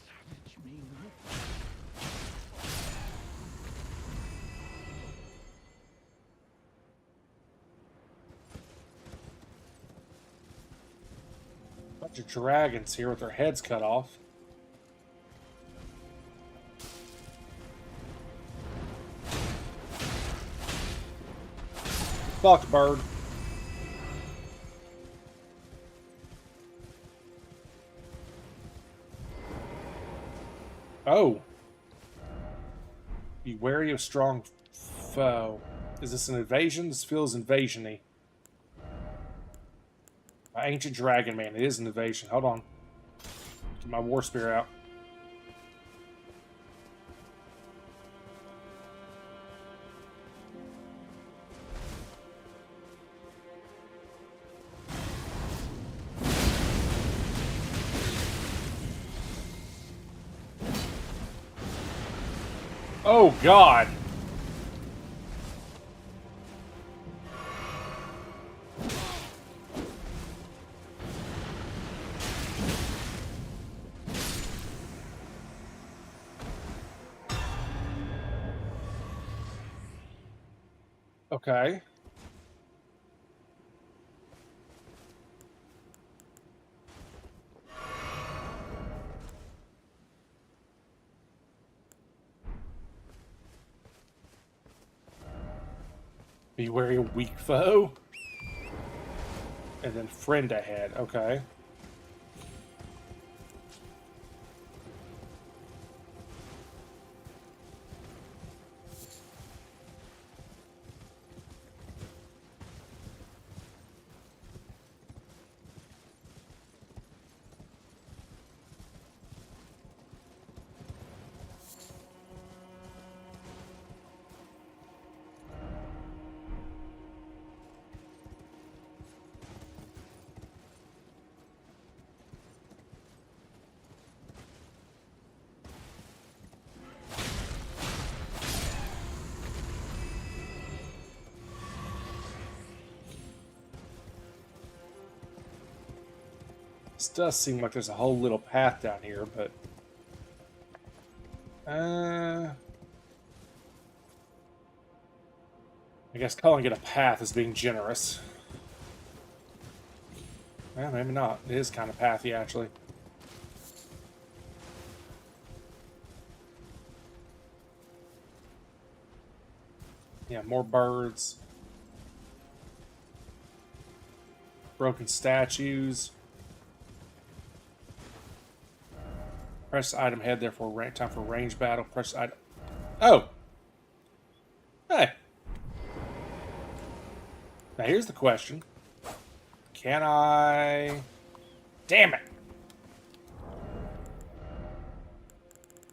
Savage me not. Bunch of dragons here with their heads cut off. Fuck, bird. Oh. Be wary of strong foe. Is this an invasion? This feels invasion-y. My ancient dragon man. It is an invasion. Hold on. Get my war spear out. Oh, God. Okay. Be wary of weak foe. And then friend ahead. Okay. This does seem like there's a whole little path down here, but... I guess calling it a path is being generous. Well, maybe not. It is kind of pathy, actually. Yeah, more birds. Broken statues. Press item head there for time for range battle. Press item. Oh! Hey! Now here's the question. Can I... Damn it!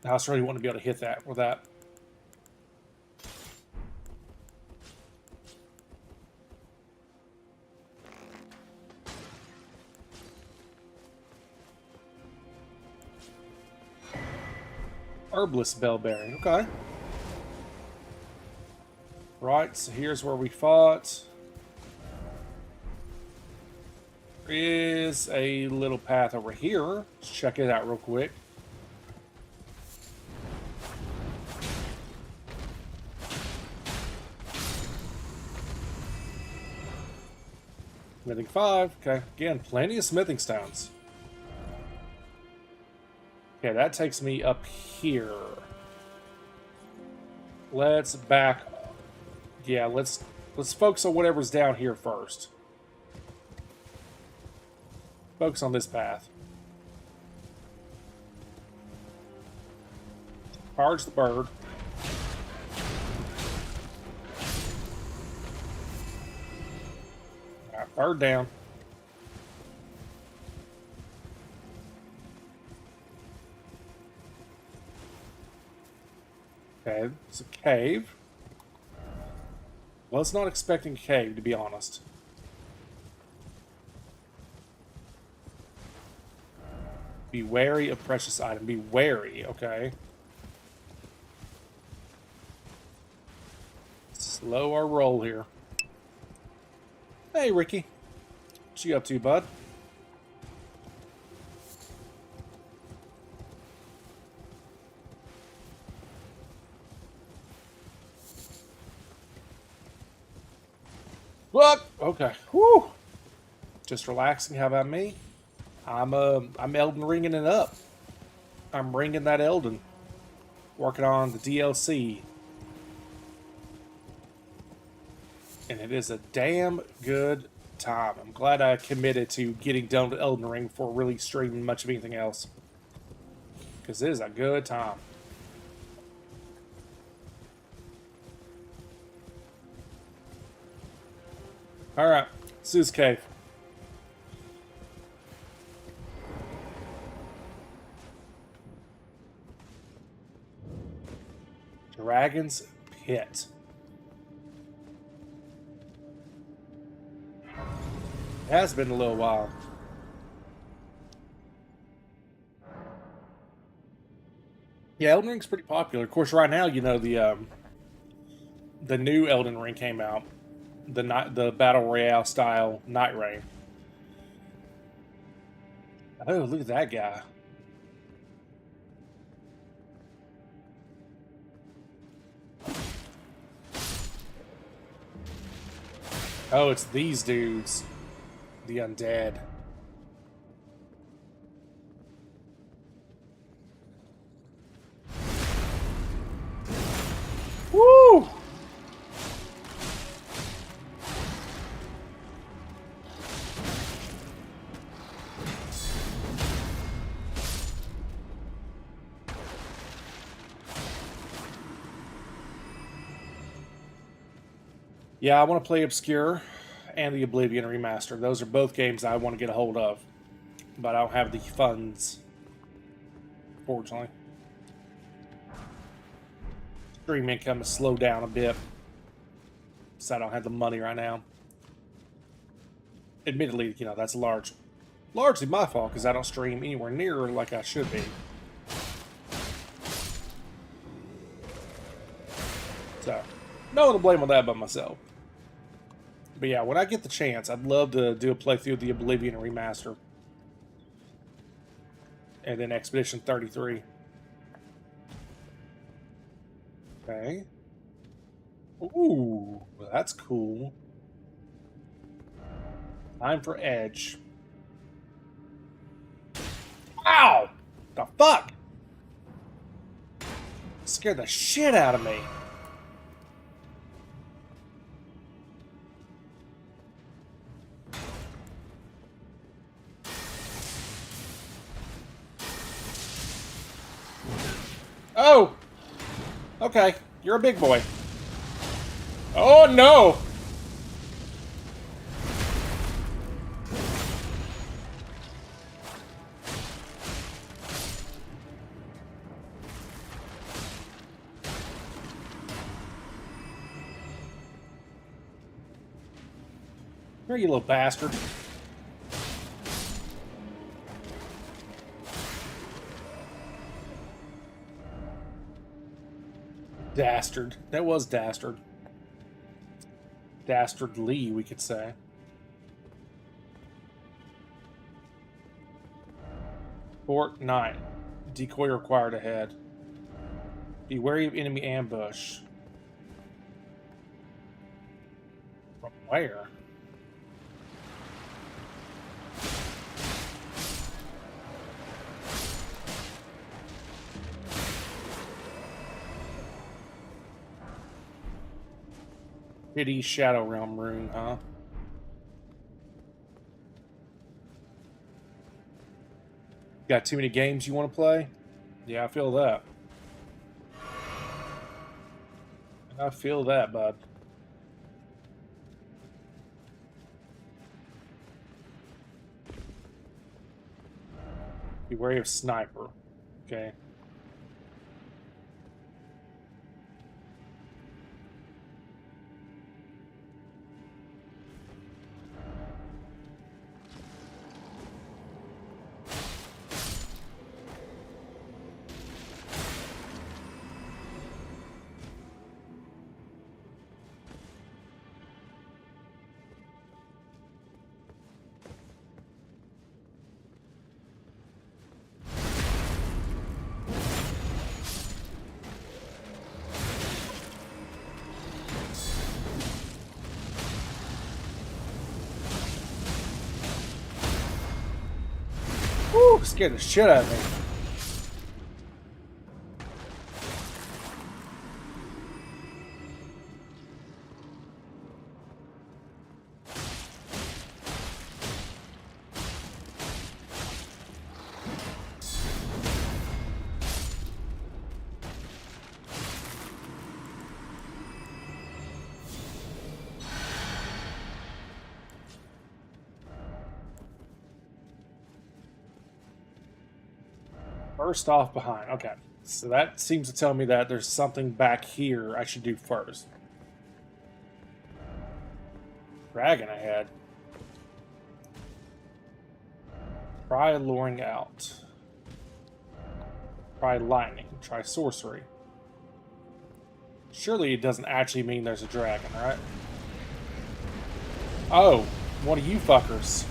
I was really wanting to be able to hit that with that. Herbless Bellberry, okay. Right, so here's where we fought. There is a little path over here. Let's check it out real quick. Smithing 5. Okay, again, plenty of smithing stones. Okay, that takes me up here. Let's back. Yeah, let's focus on whatever's down here first. Focus on this path. Charge the bird. Alright, bird down. Okay, it's a cave. Was not expecting a cave, to be honest. Be wary of precious item. Be wary, okay. Slow our roll here. Hey, Ricky. What you up to, bud? What? Okay. Whew. Just relaxing. How about me? I'm Elden Ringing it up. I'm ringing that Elden. Working on the DLC. And it is a damn good time. I'm glad I committed to getting done with Elden Ring before really streaming much of anything else. Because it is a good time. Alright, Sue's Cave. Dragon's Pit. It has been a little while. Yeah, Elden Ring's pretty popular. Of course, right now, you know, the new Elden Ring came out. The Battle Royale style Night Rain. Oh, look at that guy. Oh, it's these dudes. The undead. Woo! Yeah, I want to play Obscure and the Oblivion Remaster. Those are both games I want to get a hold of. But I don't have the funds. Fortunately. Stream income has slowed down a bit. So I don't have the money right now. Admittedly, you know, that's largely my fault because I don't stream anywhere near like I should be. So, no one to blame on that but myself. But yeah, when I get the chance, I'd love to do a playthrough of the Oblivion Remaster. And then Expedition 33. Okay. Ooh, that's cool. Time for Edge. Ow! The fuck? Scared the shit out of me. Oh! Okay, you're a big boy. Oh no! Here, you little bastard. Dastard. That was dastard. Dastardly, we could say. Fort 9. Decoy required ahead. Be wary of enemy ambush. From where? Shitty Shadow Realm rune, huh? Got too many games you want to play? Yeah, I feel that. I feel that, bud. Be wary of sniper. Okay. Woo! Scared the shit out of me. First off behind. Okay. So that seems to tell me that there's something back here I should do first. Dragon ahead. Try luring out. Try lightning. Try sorcery. Surely it doesn't actually mean there's a dragon, right? Oh, one of you fuckers.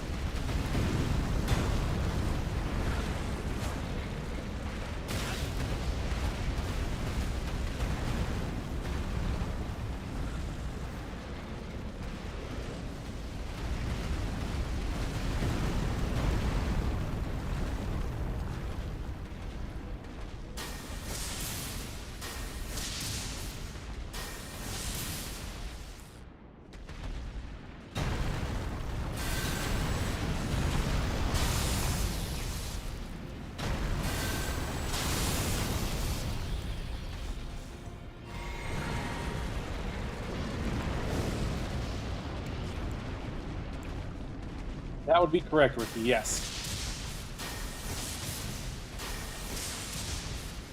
That would be correct, Ricky, yes.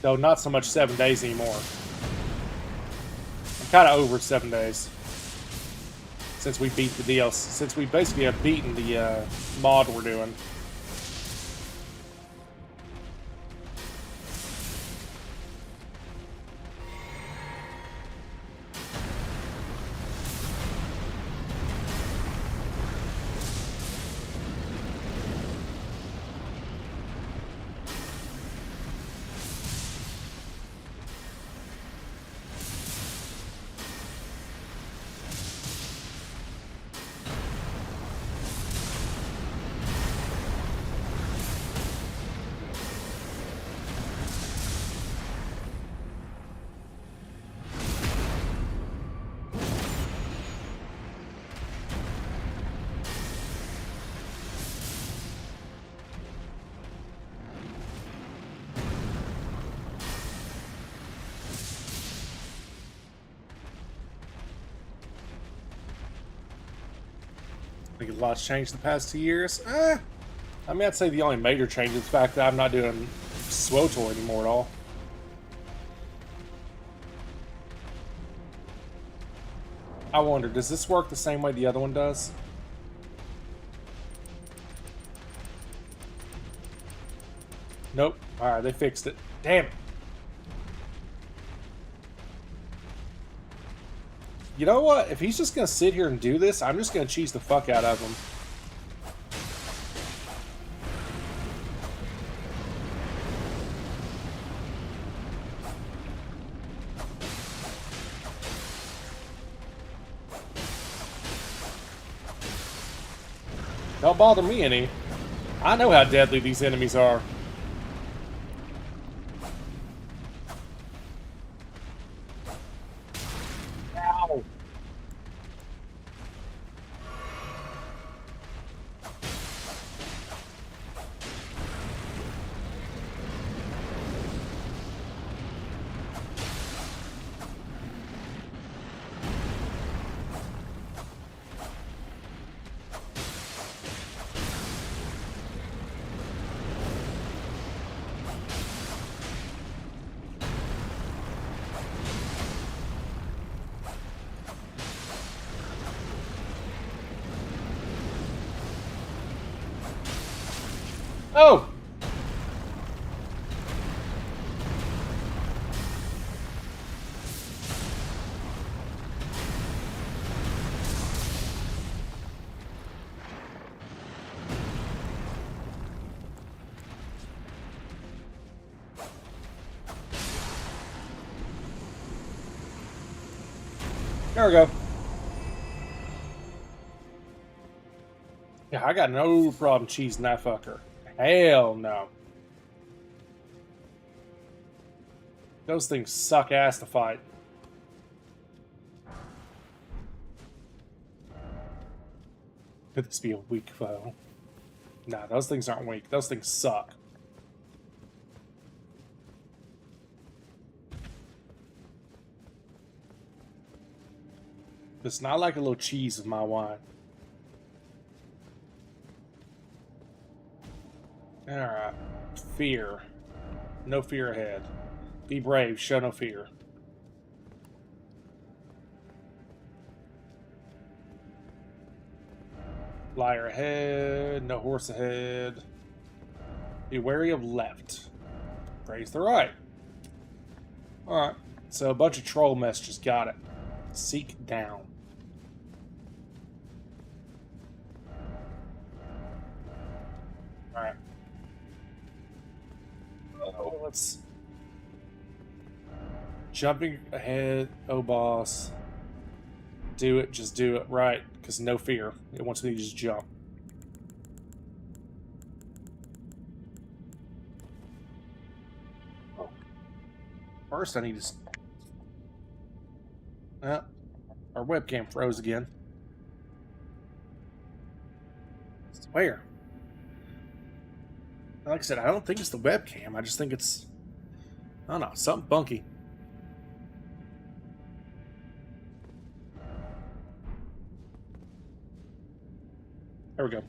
Though not so much 7 days anymore. I'm kind of over 7 days. Since we beat the DLC. Since we basically have beaten the mod we're doing. I think a lot's changed the past 2 years. I mean, I'd say the only major change is the fact that I'm not doing SWOTOR anymore at all. I wonder, does this work the same way the other one does? Nope. Alright, they fixed it. Damn it. You know what? If he's just going to sit here and do this, I'm just going to cheese the fuck out of him. Don't bother me any. I know how deadly these enemies are. Ow. Oh! There we go. Yeah, I got no problem cheesing that fucker. Hell no. Those things suck ass to fight. Could this be a weak foe? Nah, those things aren't weak. Those things suck. It's not like a little cheese with my wine. Alright. Fear. No fear ahead. Be brave, show no fear. Liar ahead, no horse ahead. Be wary of left. Praise the right. Alright, so a bunch of troll messages, got it. Seek down. Alright. Oh, let's... Jumping ahead, oh boss. Do it, just do it. Right, because no fear. It wants me to just jump. Oh. First I need to... Our webcam froze again. Where? Like I said, I don't think it's the webcam. I just think it's... I don't know, something funky. There we go.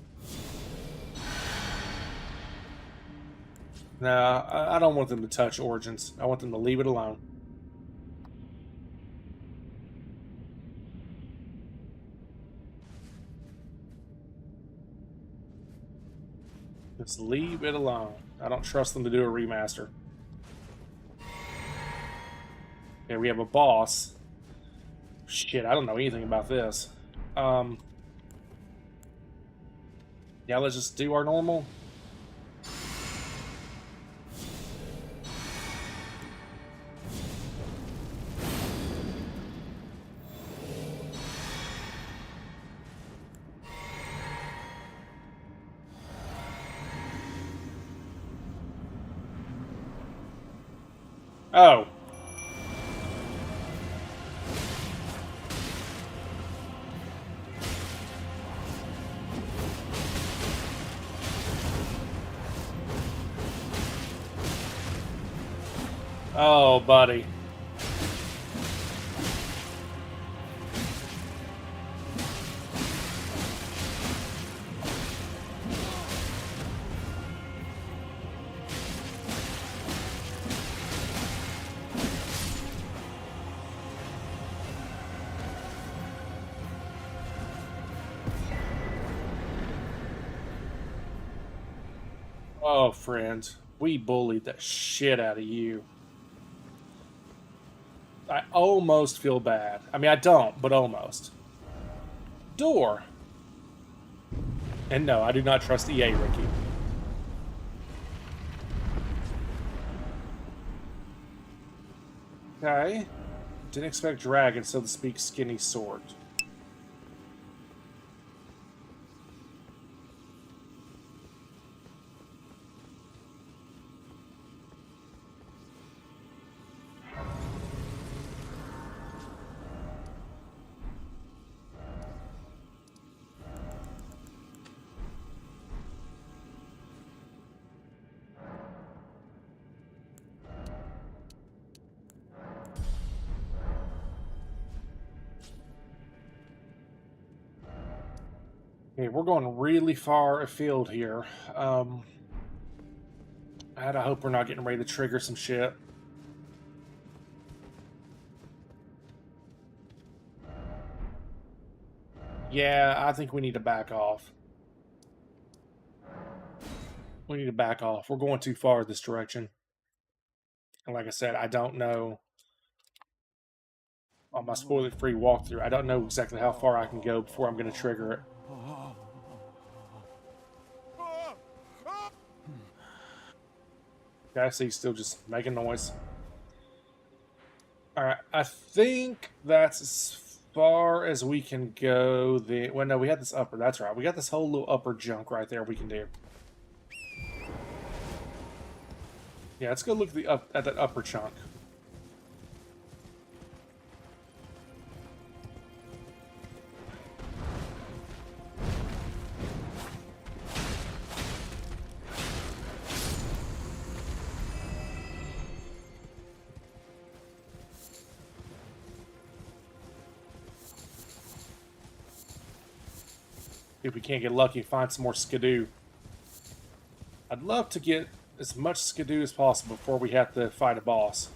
Nah, I don't want them to touch Origins. I want them to leave it alone. Just leave it alone. I don't trust them to do a remaster. Okay, we have a boss. Shit, I don't know anything about this. Yeah, let's just do our normal. Oh. Oh, buddy. Oh, friend. We bullied the shit out of you. I almost feel bad. I mean, I don't, but almost. Door. And no, I do not trust EA, Ricky. Okay. Didn't expect dragon, so to speak, skinny sword. Okay, we're going really far afield here. I hope we're not getting ready to trigger some shit. Yeah, I think we need to back off. We need to back off. We're going too far this direction. And like I said, I don't know on my spoiler-free walkthrough, I don't know exactly how far I can go before I'm going to trigger it. Okay, I see he's still just making noise. Alright, I think that's as far as we can go. Well, no, we had this upper. That's right. We got this whole little upper junk right there we can do. Yeah, let's go look at that upper chunk. If we can't get lucky, find some more skidoo. I'd love to get as much skidoo as possible before we have to fight a boss.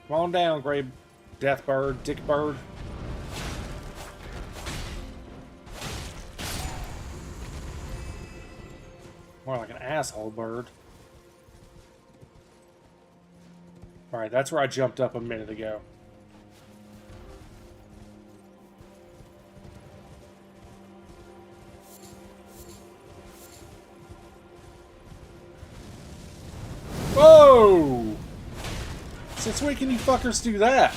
Come on down, Grey Deathbird, Dickbird. More like an asshole bird. Alright, that's where I jumped up a minute ago. Whoa! Since when can you fuckers do that?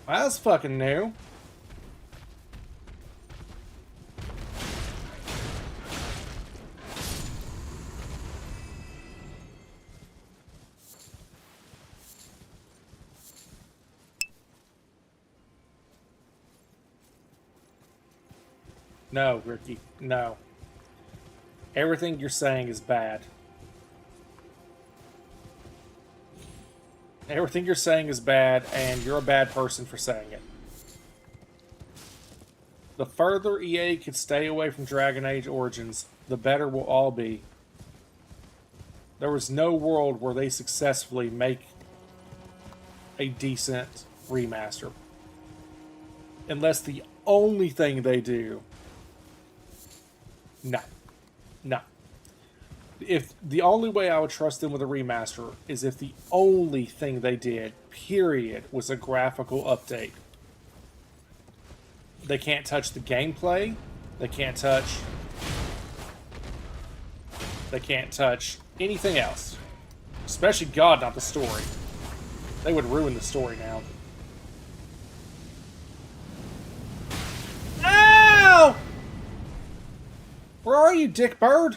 Well, that's fucking new. No, Ricky, no. Everything you're saying is bad. Everything you're saying is bad, and you're a bad person for saying it. The further EA can stay away from Dragon Age Origins, the better we'll all be. There was no world where they successfully make a decent remaster. Unless the only thing they do... No. No. If the only way I would trust them with a remaster is if the only thing they did, period, was a graphical update. They can't touch the gameplay. They can't touch anything else. Especially God, not the story. They would ruin the story now. Ow! Where are you, dick bird?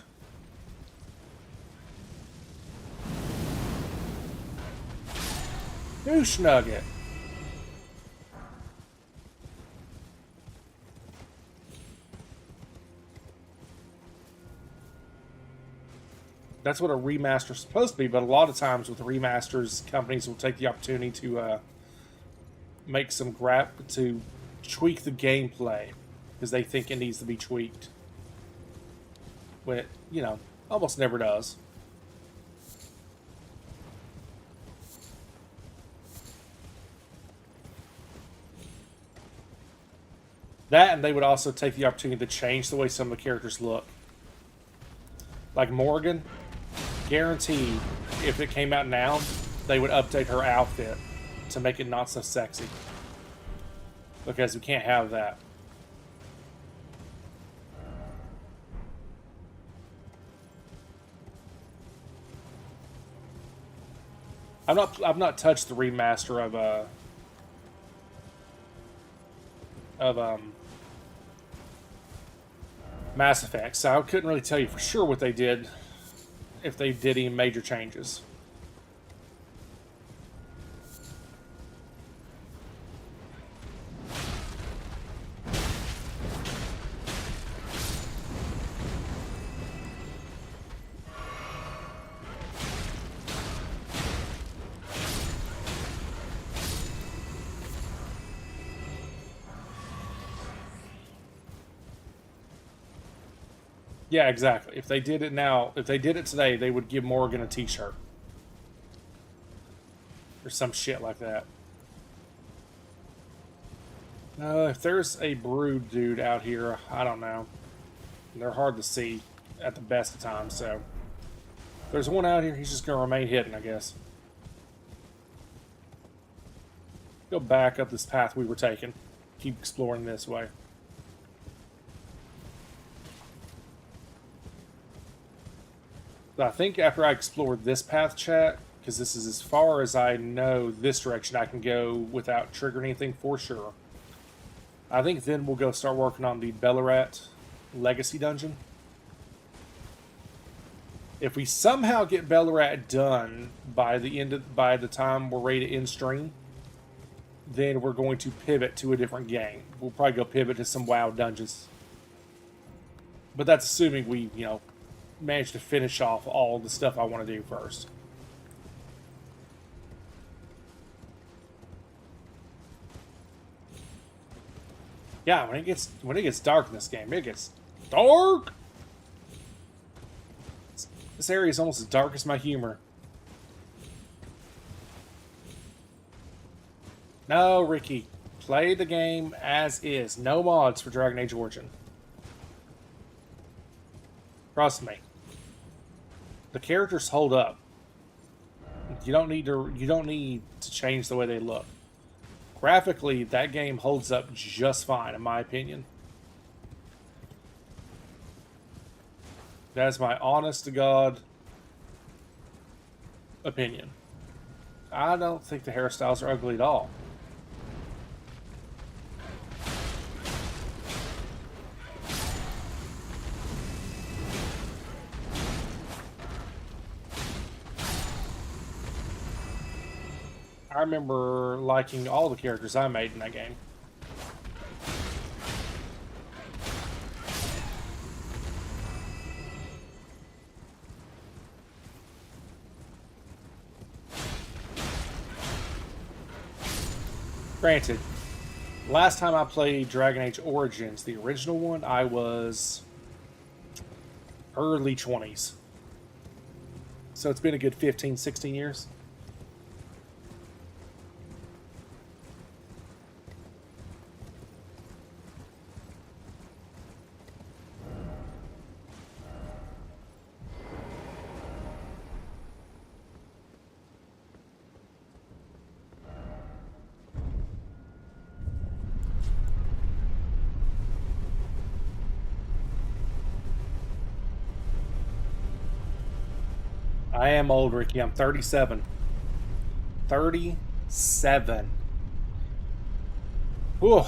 Douche nugget. That's what a remaster is supposed to be, but a lot of times with remasters, companies will take the opportunity to make some to tweak the gameplay because they think it needs to be tweaked. When it, you know, almost never does. That, and they would also take the opportunity to change the way some of the characters look. Like Morgan, guaranteed, if it came out now, they would update her outfit to make it not so sexy. Because we can't have that. I've not touched the remaster of Mass Effect, so I couldn't really tell you for sure what they did, if they did any major changes. Yeah, exactly. If they did it now, if they did it today, they would give Morgan a t-shirt. Or some shit like that. If there's a brood dude out here, I don't know. They're hard to see at the best of times, so... If there's one out here, he's just going to remain hidden, I guess. Go back up this path we were taking. Keep exploring this way. But I think after I explore this path, chat, because this is as far as I know this direction I can go without triggering anything for sure. I think then we'll go start working on the Bellarat Legacy Dungeon. If we somehow get Bellarat done by the time we're ready to end stream, then we're going to pivot to a different game. We'll probably go pivot to some WoW dungeons. But that's assuming we, manage to finish off all the stuff I want to do first. Yeah, when it gets dark in this game, it gets dark. This area is almost as dark as my humor. No, Ricky. Play the game as is. No mods for Dragon Age Origin. Trust me. The characters hold up. You don't need to change the way they look. Graphically, that game holds up just fine, in my opinion. That's my honest to God opinion. I don't think the hairstyles are ugly at all. I remember liking all the characters I made in that game. Granted, last time I played Dragon Age Origins, the original one, I was early 20s. So it's been a good 15, 16 years. I am old, Ricky. I'm 37. 37. Whew.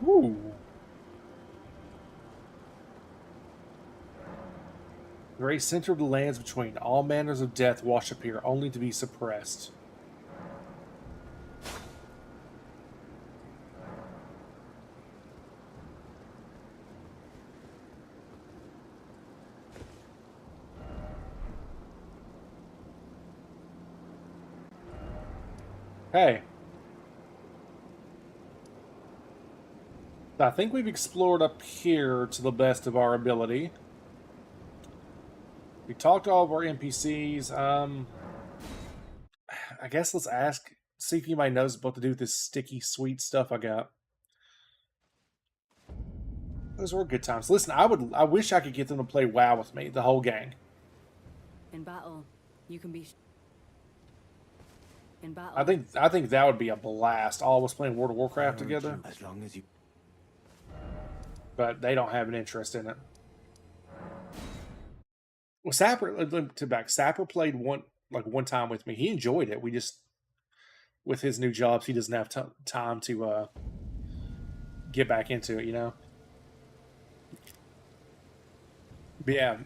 Woo. The very center of the lands between all manners of death wash up here, only to be suppressed. Hey. I think we've explored up here to the best of our ability. We talked to all of our NPCs. I guess let's see if anybody knows what to do with this sticky, sweet stuff I got. Those were good times. Listen, I wish I could get them to play WoW with me, the whole gang. In battle, you can be... In battle... I think that would be a blast. All of us playing World of Warcraft together. As long as you... But they don't have an interest in it. Well, Sapper played one time with me. He enjoyed it. We just, with his new jobs, he doesn't have time to get back into it, But yeah,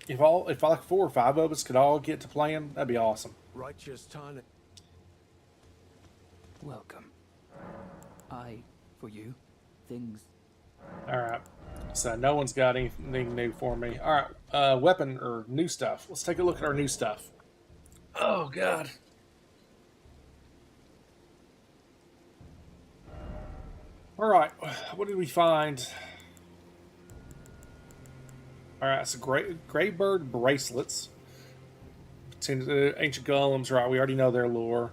if like 4 or 5 of us could all get to playing, that'd be awesome. Righteous Tarnish. Welcome. For you, things. Alright. So no one's got anything new for me. Alright, weapon or new stuff. Let's take a look at our new stuff. Oh, God. Alright, what did we find? Alright, so Greybird bracelets. seen the ancient golems, right? We already know their lore.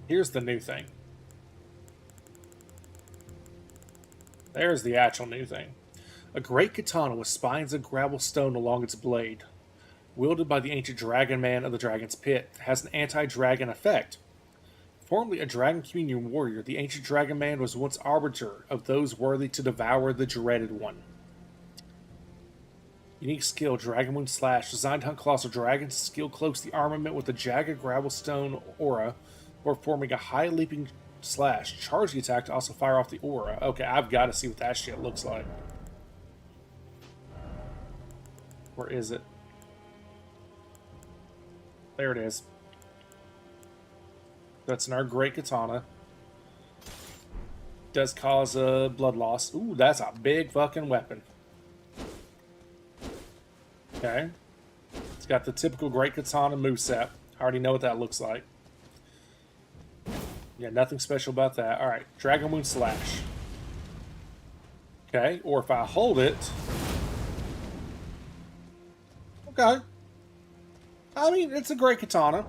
Here's the new thing. There's the actual new thing. A great katana with spines of gravel stone along its blade. Wielded by the ancient dragon man of the dragon's pit. It has an anti-dragon effect. Formerly a dragon communion warrior, the ancient dragon man was once arbiter of those worthy to devour the dreaded one. Unique skill, Dragon Wound Slash. Designed to hunt colossal dragons. Skill cloaks the armament with a jagged gravelstone aura, or forming a high leaping slash. Charge the attack to also fire off the aura. Okay, I've got to see what that shit looks like. Where is it? There it is. That's in our great katana. Does cause a blood loss. Ooh, that's a big fucking weapon. Okay. It's got the typical great katana moveset. I already know what that looks like. Yeah, nothing special about that. Alright, Dragon Wound Slash. Okay, or if I hold it... Okay. I mean, it's a great katana.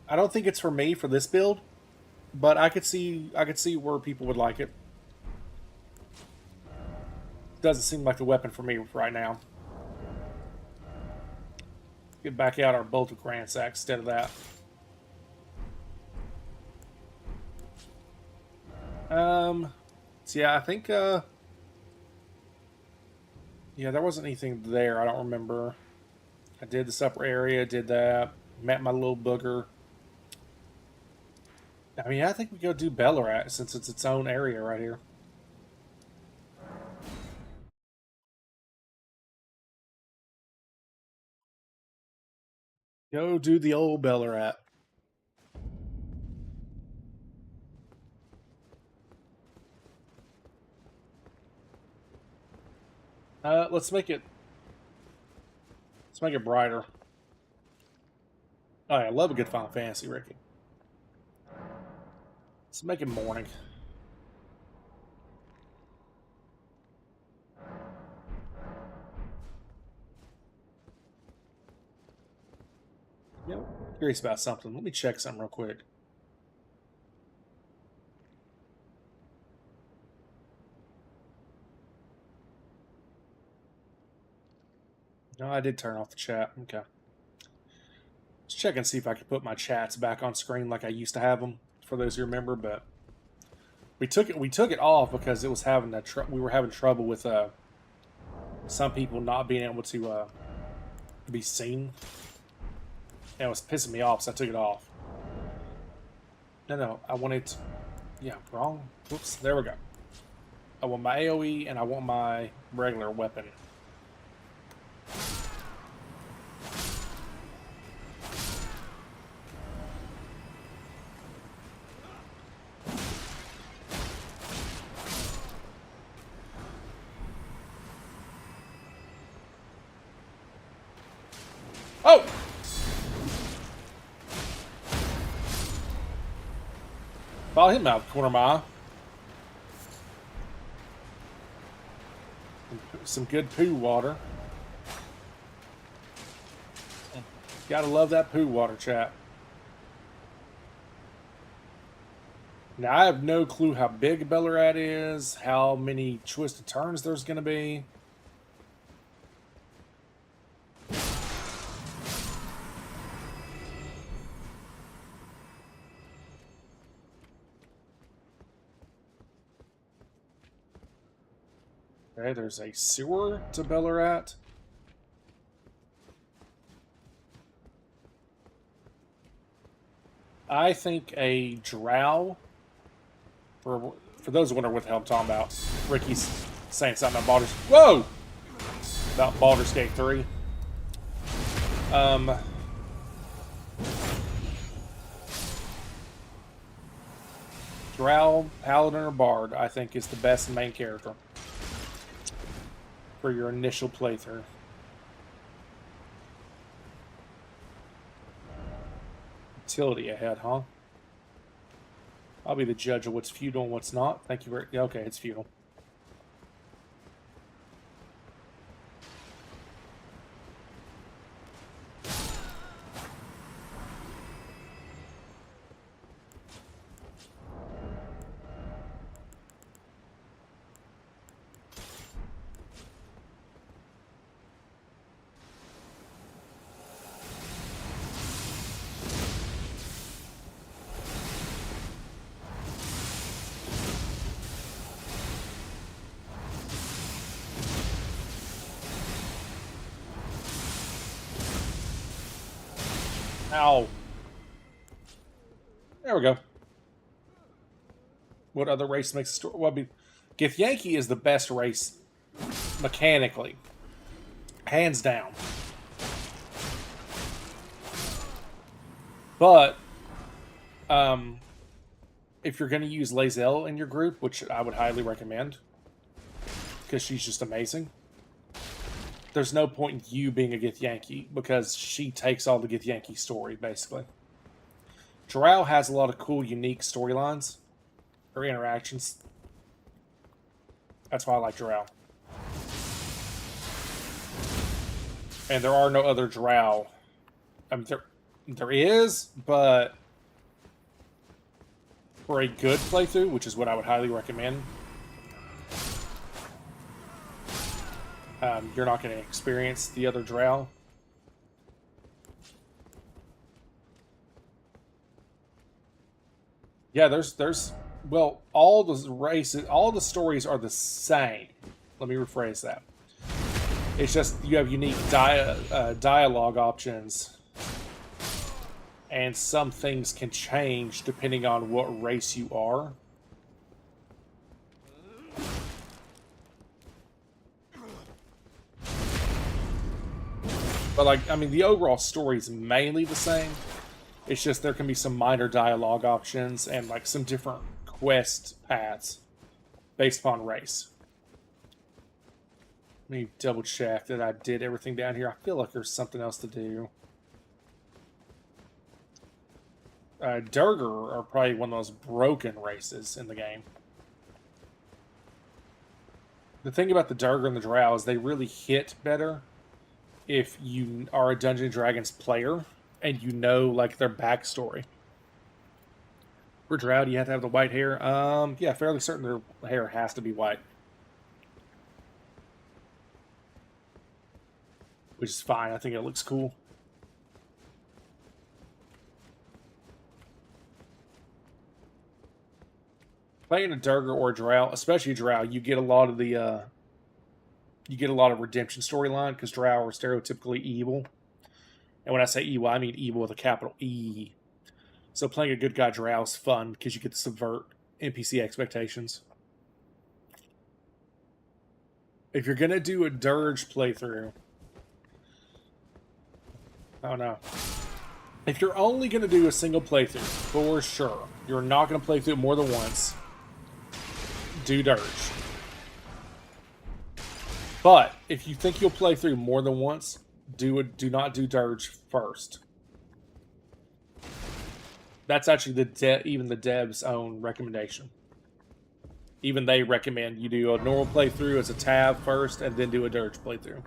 I don't think it's for me for this build, but I could see where people would like it. Doesn't seem like the weapon for me right now. Get back out our bolt of Grandsack instead of that. So yeah, I think yeah, there wasn't anything there. I don't remember. I did this upper area, did that, met my little booger. I mean, I think we go do Ballarat since it's its own area right here. Go do the old Ballarat. Let's make it brighter. Oh, yeah, I love a good Final Fantasy, Ricky. Let's make it morning. You know, curious about something. Let me check something real quick. No, I did turn off the chat. Okay. Let's check and see if I can put my chats back on screen like I used to have them, for those who remember, but we took it off because it was having we were having trouble with some people not being able to be seen. And it was pissing me off, so I took it off. No, I wanted... Yeah, wrong. Whoops, there we go. I want my AoE, and I want my regular weapon. Oh! Follow him out, corner of my eye. Some good poo water. Gotta love that poo water, chat. Now, I have no clue how big Ballarat is, how many twists and turns there's going to be. Okay, there's a sewer to Ballarat. I think a drow, for those who wonder what the hell I'm talking about, Ricky's saying something about Baldur's... Whoa! About Baldur's Gate 3. Drow, Paladin, or Bard, I think, is the best main character for your initial playthrough. Utility ahead, huh? I'll be the judge of what's feudal and what's not. Thank you very... Okay, it's feudal. Ow. There we go. What other race makes a story? Well, I mean, Githyanki is the best race mechanically. Hands down. But, if you're going to use Lae'zel in your group, which I would highly recommend, because she's just amazing, there's no point in you being a Githyanki, because she takes all the Githyanki story, basically. Drow has a lot of cool, unique storylines, or interactions. That's why I like Drow. And there are no other Drow. I mean, there is, but for a good playthrough, which is what I would highly recommend, you're not going to experience the other Drow. Yeah, well, all the races, all the stories are the same. Let me rephrase that. It's just you have unique dialogue options, and some things can change depending on what race you are. But, like, I mean, the overall story is mainly the same. It's just there can be some minor dialogue options and, like, some different quest paths based upon race. Let me double check that I did everything down here. I feel like there's something else to do. Durgar are probably one of those broken races in the game. The thing about the Durgar and the Drow is they really hit better if you are a Dungeons & Dragons player and you know, like, their backstory. For Drow, do you have to have the white hair? Yeah, fairly certain their hair has to be white. Which is fine. I think it looks cool. Playing a Durgar or a Drow, especially a Drow, you get a lot of the redemption storyline, because Drow are stereotypically evil. And when I say evil, I mean evil with a capital E. So playing a good guy Drow is fun, because you get to subvert NPC expectations. If you're going to do a Dirge playthrough, oh no. If you're only going to do a single playthrough, for sure, you're not going to play through it more than once, do Dirge. But if you think you'll play through more than once, do not do Dirge first. That's actually even the dev's own recommendation. Even they recommend you do a normal playthrough as a tab first, and then do a Dirge playthrough.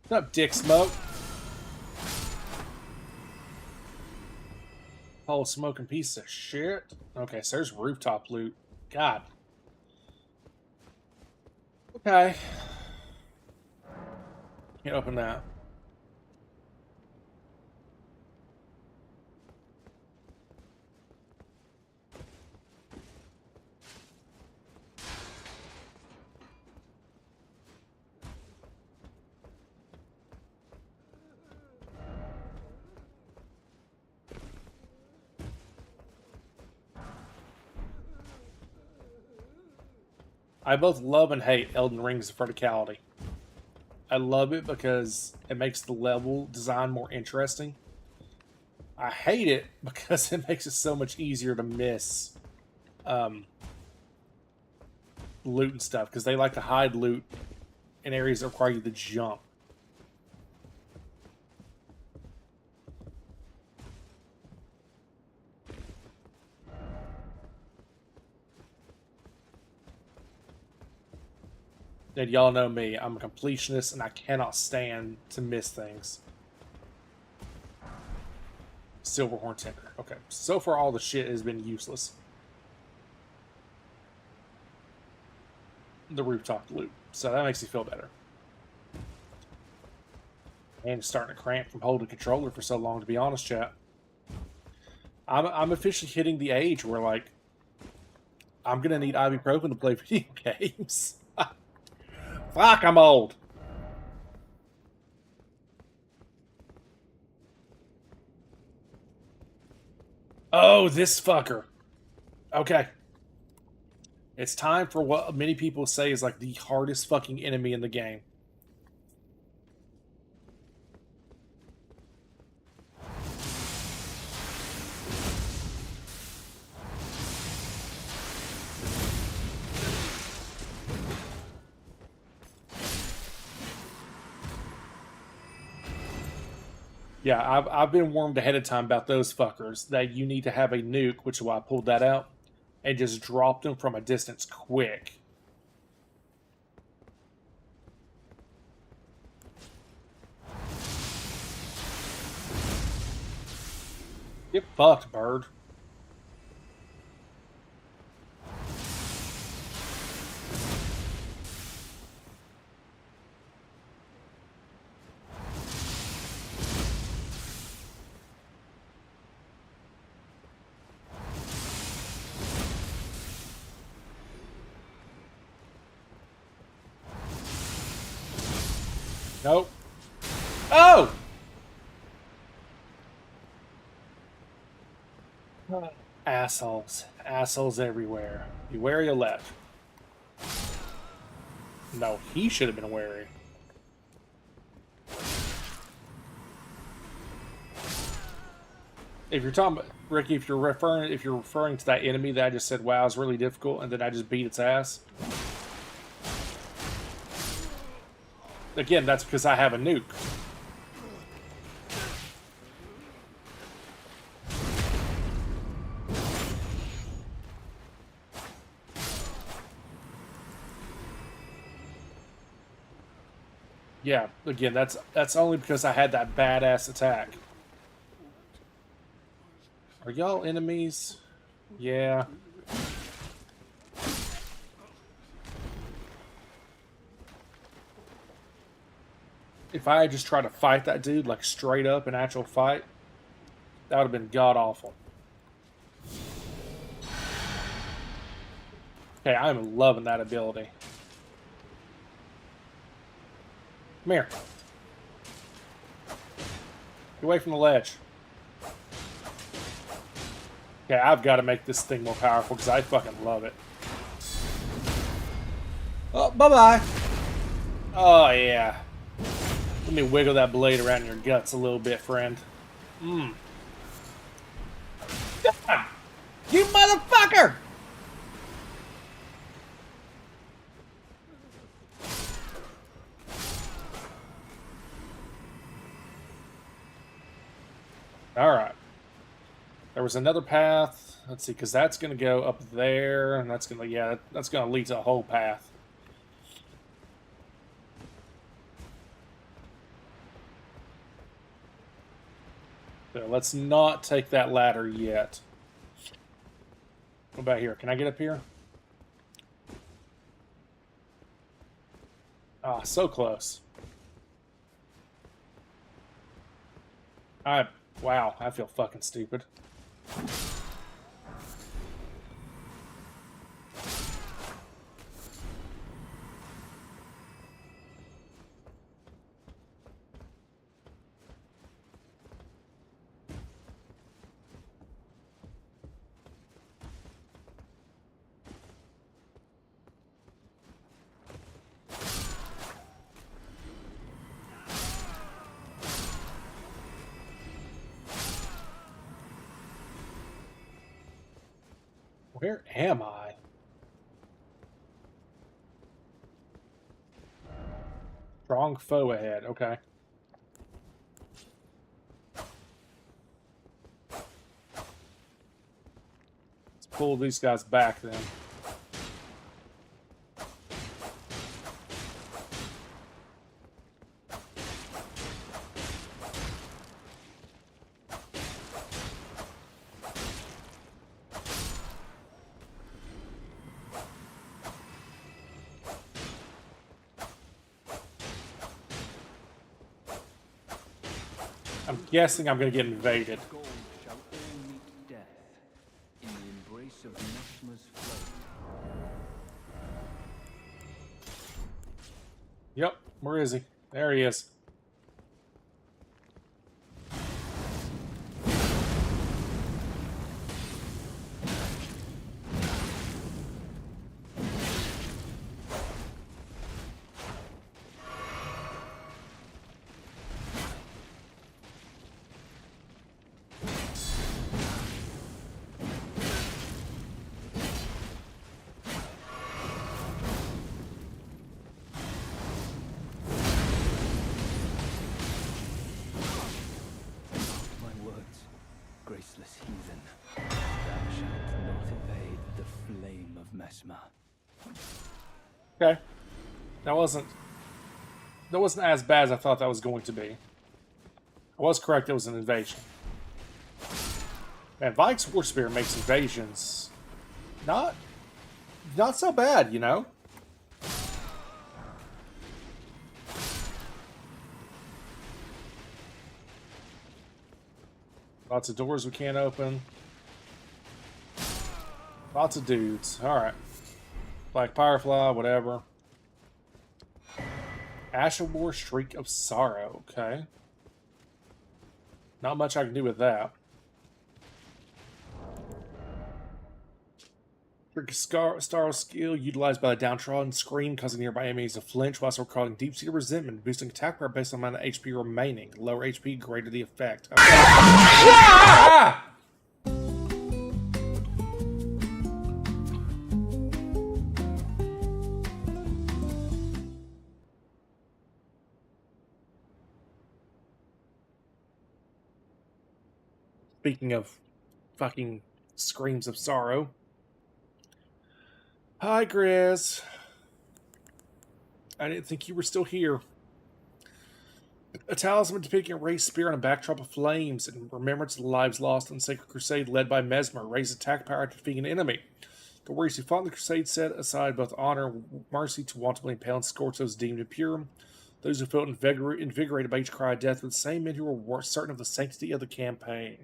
What's up, Dick Smoke? Whole smoking piece of shit. Okay, so there's rooftop loot. God. Okay. Can't open that. I both love and hate Elden Ring's verticality. I love it because it makes the level design more interesting. I hate it because it makes it so much easier to miss loot and stuff, because they like to hide loot in areas that require you to jump. And y'all know me, I'm a completionist and I cannot stand to miss things. Silverhorn Tinker. Okay, so far all the shit has been useless. The rooftop loot. So that makes me feel better. And it's starting to cramp from holding a controller for so long, to be honest, chat. I'm officially hitting the age where, like, I'm gonna need ibuprofen to play video games. Fuck, I'm old. Oh, this fucker. Okay. It's time for what many people say is like the hardest fucking enemy in the game. Yeah, I've been warned ahead of time about those fuckers, that you need to have a nuke, which is why I pulled that out, and just dropped them from a distance quick. Get fucked, bird. Nope. Oh! Assholes. Assholes everywhere. Be wary of left. No, he should have been wary. If you're talking about, Ricky, if you're referring to that enemy that I just said, wow, it's really difficult, and then I just beat its ass. Again, that's because I have a nuke. Yeah, again, that's only because I had that badass attack. Are y'all enemies? Yeah. If I had just tried to fight that dude, like straight up an actual fight, that would have been god-awful. Okay, I'm loving that ability. Come here. Get away from the ledge. Okay, I've got to make this thing more powerful because I fucking love it. Oh, bye-bye. Oh, yeah. Let me wiggle that blade around your guts a little bit, friend. Mmm. You motherfucker! Alright. There was another path. Let's see, because that's going to go up there, and that's going to, yeah, that's going to lead to a whole path. So let's not take that ladder yet. What about here? Can I get up here? Ah, so close. Wow, I feel fucking stupid. Where am I? Strong foe ahead. Okay. Let's pull these guys back then. I'm guessing I'm going to get invaded. Gold shall all meet death. Yep, where is he? There he is. My words, graceless heathen, thou shalt not evade the flame of Mesmer. Okay. That wasn't as bad as I thought that was going to be. I was correct, it was an invasion. Man, Vikes War Spear makes invasions not so bad, you know? Lots of doors we can't open. Lots of dudes. Alright. Black Firefly, whatever. Ash of War, Shriek of Sorrow. Okay. Not much I can do with that. Shriek of Sorrow skill utilized by the downtrodden. Scream, causing nearby enemies to flinch whilst recalling deep-seated resentment. Boosting attack power based on the amount of HP remaining. Lower HP, greater the effect. Okay. Ah! Speaking of fucking screams of sorrow. Hi, Grizz. I didn't think you were still here. A talisman depicting a raised spear on a backdrop of flames in remembrance of the lives lost in the Sacred Crusade led by Mesmer. Raised attack power to defeat an enemy. The warriors who fought in the Crusade set aside both honor and mercy to wantonly impale and scorch those deemed impure. Those who felt invigorated by each cry of death were the same men who were certain of the sanctity of the campaign.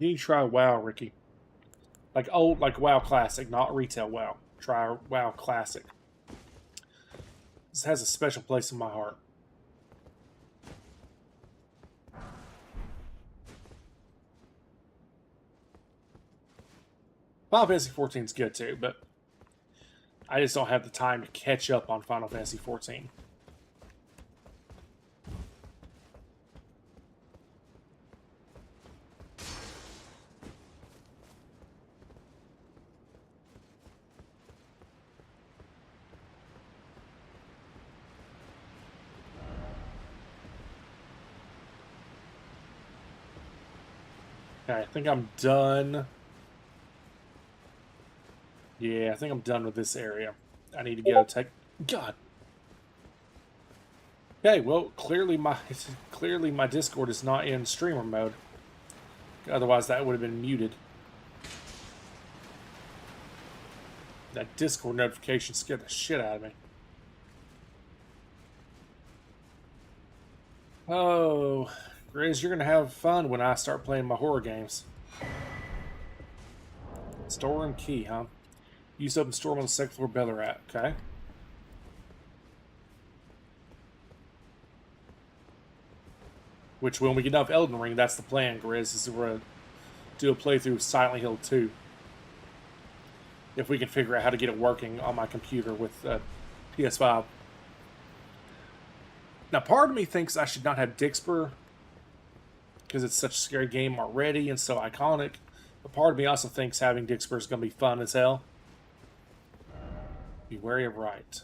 You need to try WoW, Ricky. Like WoW Classic, not retail WoW. Try WoW Classic. This has a special place in my heart. Final Fantasy XIV is good too, but I just don't have the time to catch up on Final Fantasy XIV. Okay, I think I'm done. Yeah, I think I'm done with this area. I need to go take... God! Okay, well, clearly my Discord is not in streamer mode. Otherwise, that would have been muted. That Discord notification scared the shit out of me. Oh, Grizz, you're going to have fun when I start playing my horror games. Storeroom key, huh? Use up and store them on the second floor Bellarat, okay? Which, when we get off Elden Ring, that's the plan, Grizz, is we're going to do a playthrough of Silent Hill 2. If we can figure out how to get it working on my computer with PS5. Now, part of me thinks I should not have Dixper, because it's such a scary game already and so iconic. But part of me also thinks having Dixper is going to be fun as hell. Be wary of right.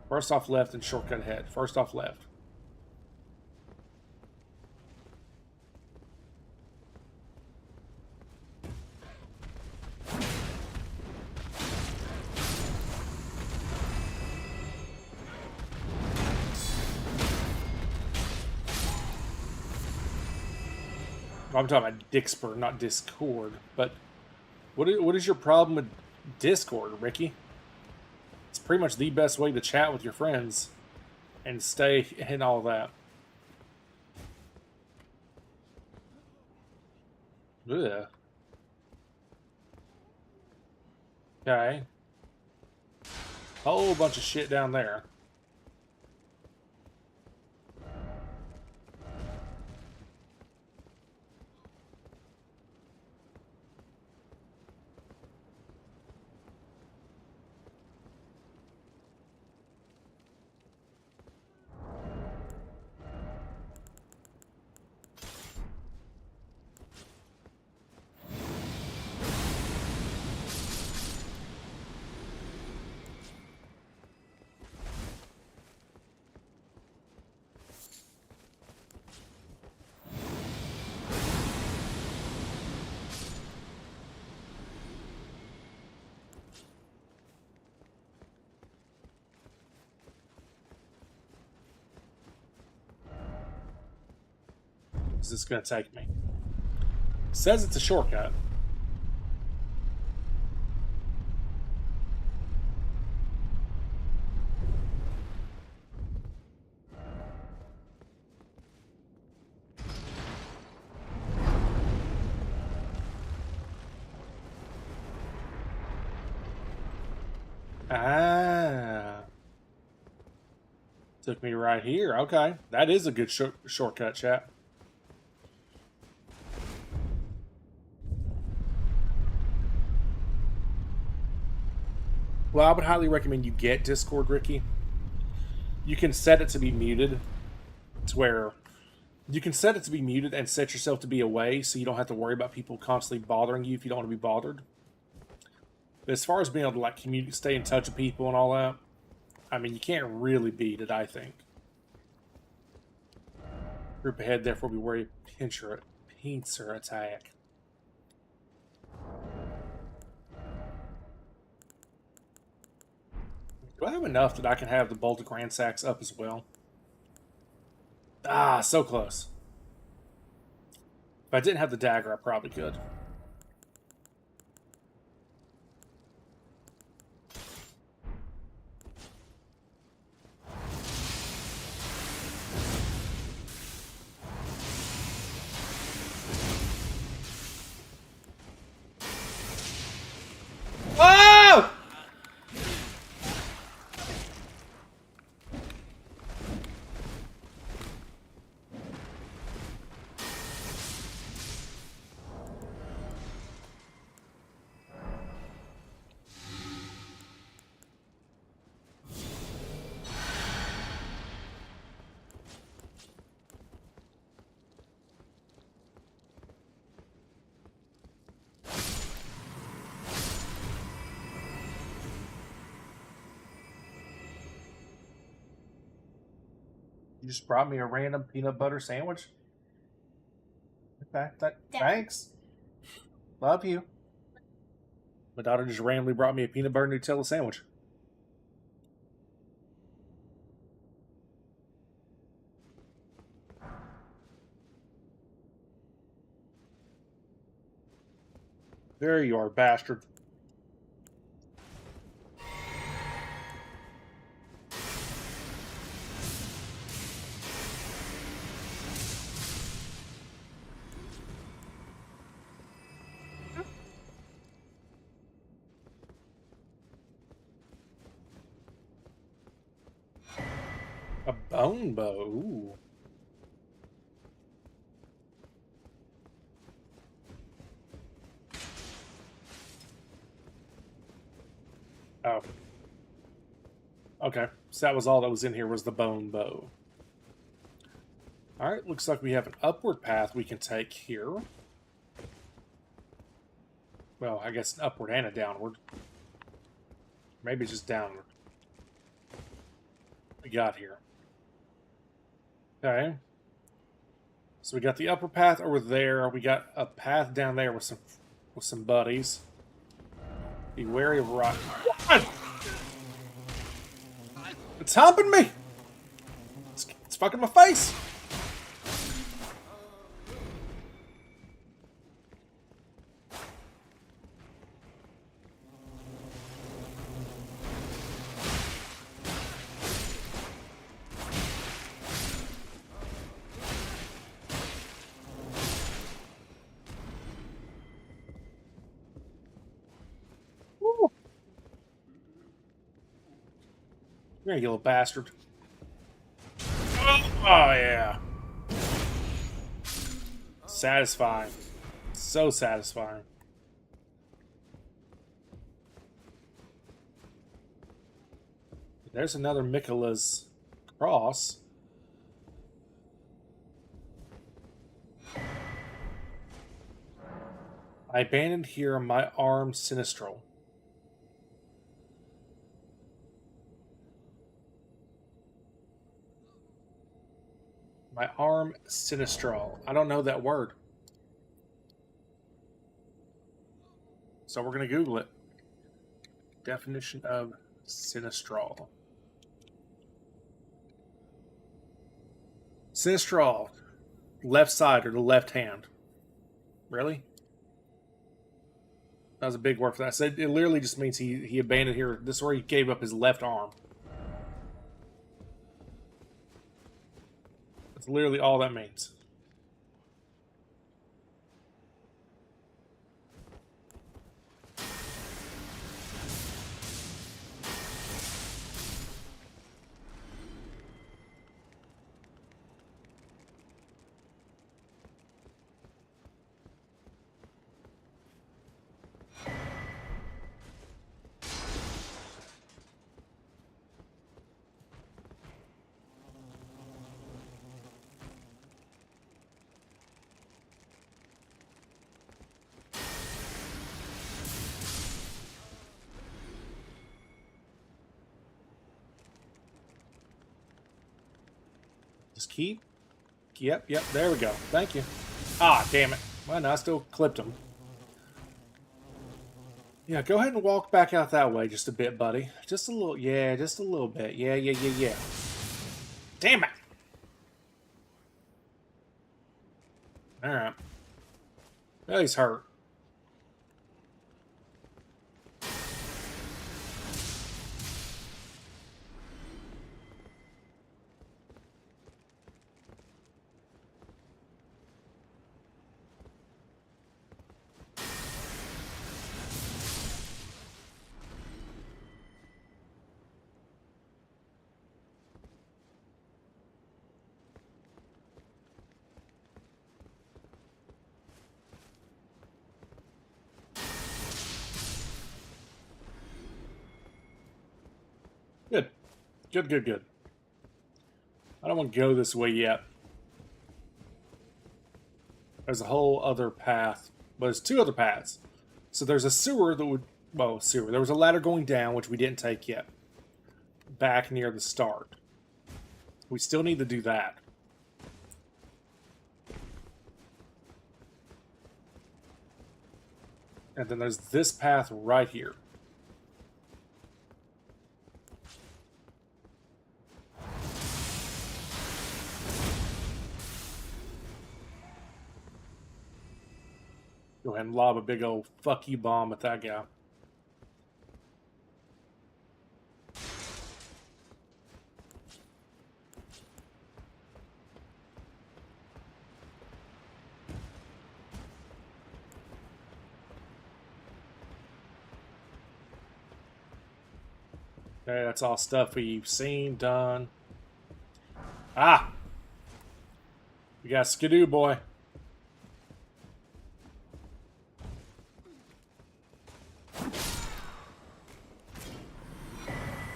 First off left and shortcut ahead. First off left. I'm talking about Dixper, not Discord. But what is your problem with Discord, Ricky? It's pretty much the best way to chat with your friends and stay and all that. Ugh. Okay. Whole bunch of shit down there. Is this going to take me? Says it's a shortcut. Ah. Took me right here. Okay. That is a good shortcut, chat. Well, I would highly recommend you get Discord, Ricky. You can set it to be muted to where you can set it to be muted and set yourself to be away so you don't have to worry about people constantly bothering you if you don't want to be bothered. But as far as being able to like communicate, stay in touch with people and all that, I mean, you can't really beat it, I think. Group ahead, therefore be wary of pincer attack. Do I have enough that I can have the bolted grandsacks up as well? Ah, so close. If I didn't have the dagger, I probably could. Oh! You just brought me a random peanut butter sandwich? Okay, thanks. Love you. My daughter just randomly brought me a peanut butter Nutella sandwich. There you are, bastard. A bone bow. Ooh. Oh. Okay, so that was all that was in here was the bone bow. Alright, looks like we have an upward path we can take here. Well, I guess an upward and a downward. Maybe just downward. We got here. Okay. So we got the upper path over there. We got a path down there with some buddies. Be wary of rock. What? It's humping me! It's fucking my face! Woo. Here, you little bastard. Oh, yeah. Satisfying. So satisfying. There's another Miquela's cross. I abandoned here my arm Sinistral. My arm Sinistral. I don't know that word. So we're going to Google it. Definition of Sinistral. Sinistral. Left side or the left hand. Really? That was a big word for that. So it literally just means he abandoned here. This is where he gave up his left arm. That's literally all that means. Just keep. Yep, there we go. Thank you. Ah, damn it. Well, no, I still clipped him. Yeah, go ahead and walk back out that way just a bit, buddy. Just a little, yeah, just a little bit. Yeah. Damn it! Alright. Oh, he's hurt. Good. I don't want to go this way yet. There's a whole other path. But there's two other paths. So there's a sewer that would... Well, sewer. There was a ladder going down, which we didn't take yet. Back near the start. We still need to do that. And then there's this path right here. Go ahead and lob a big old fuck you bomb at that guy. Okay, that's all stuff we've seen, done. Ah! We got Skidoo boy.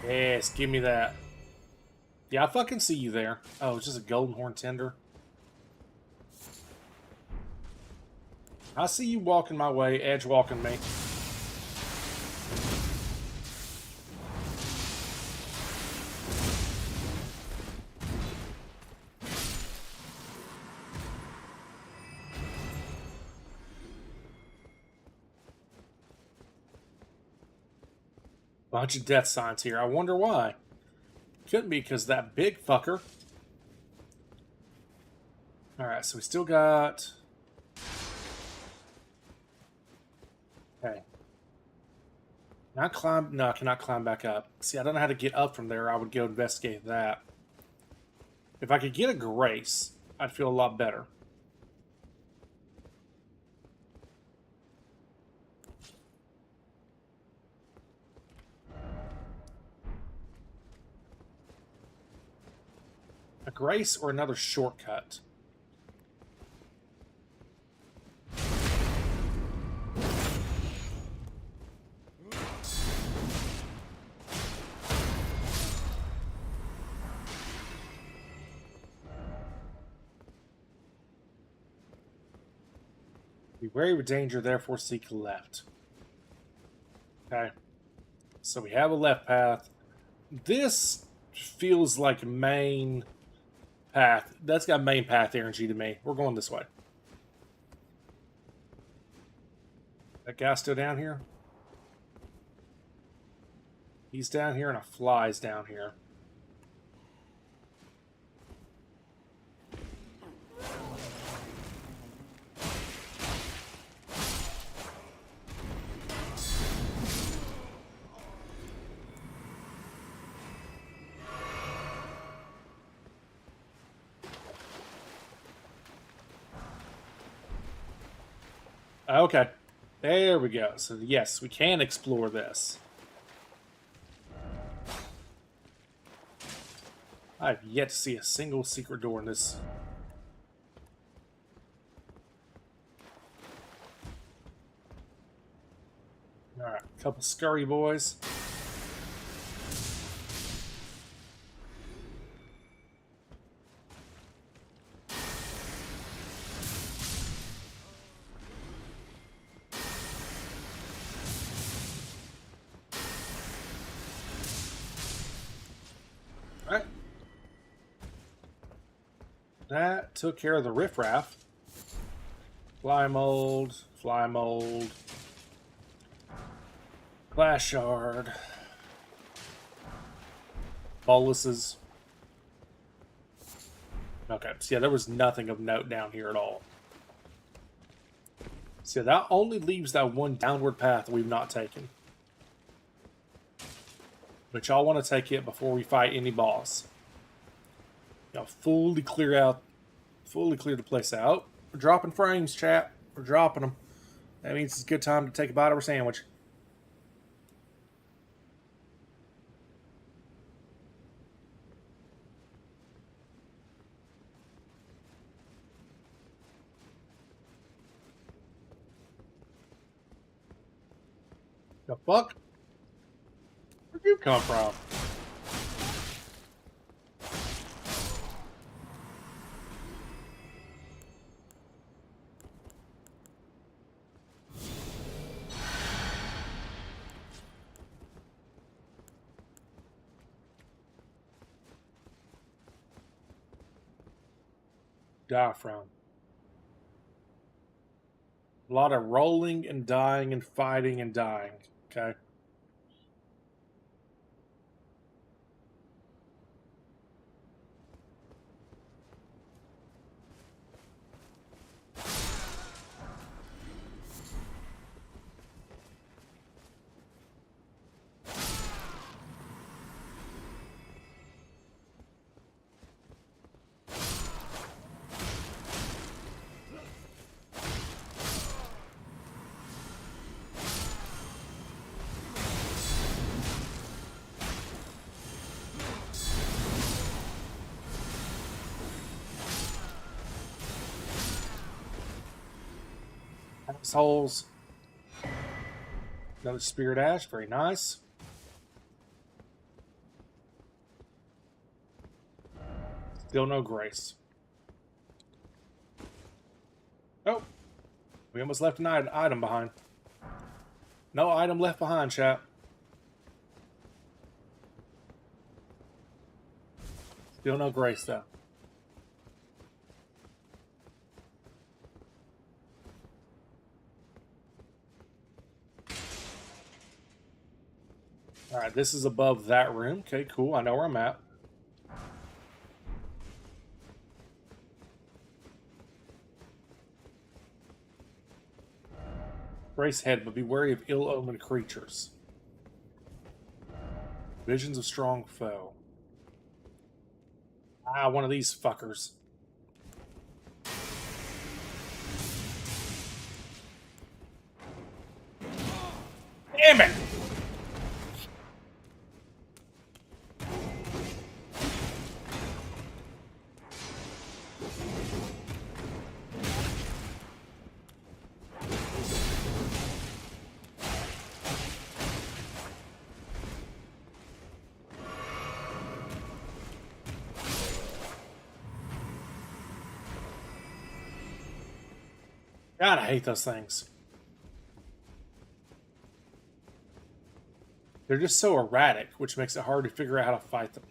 Yes, give me that. Yeah, I fucking see you there. Oh, it's just a golden horn tender. I see you walking my way, edge walking me. Bunch of death signs here. I wonder why. Couldn't be because that big fucker. Alright, so we still got... Okay. Not climb... No, I cannot climb back up. See, I don't know how to get up from there. I would go investigate that. If I could get a grace, I'd feel a lot better. Grace or another shortcut? Be wary of danger, therefore seek left. Okay. So we have a left path. This feels like main path. That's got main path energy to me. We're going this way. That guy's still down here? He's down here and a fly's down here. Okay. There we go. So yes, we can explore this. I've yet to see a single secret door in this. Alright, a couple scurry boys. Alright. That took care of the riffraff. Fly mold, fly mold. Glass shard. Boluses. Okay, so yeah, there was nothing of note down here at all. So that only leaves that one downward path we've not taken. But y'all want to take it before we fight any boss. Y'all fully clear the place out. We're dropping frames, chat. We're dropping them. That means it's a good time to take a bite of our sandwich. The fuck? Where'd you come from? Diaphragm. A lot of rolling and dying and fighting and dying. Okay. Holes. Another spirit ash, very nice. Still no grace. Oh, we almost left an item behind. No item left behind, chat. Still no grace though. Alright, this is above that room. Okay, cool. I know where I'm at. Brace head, but be wary of ill-omened creatures. Visions of strong foe. Ah, one of these fuckers. Damn it! God, I hate those things. They're just so erratic, which makes it hard to figure out how to fight them.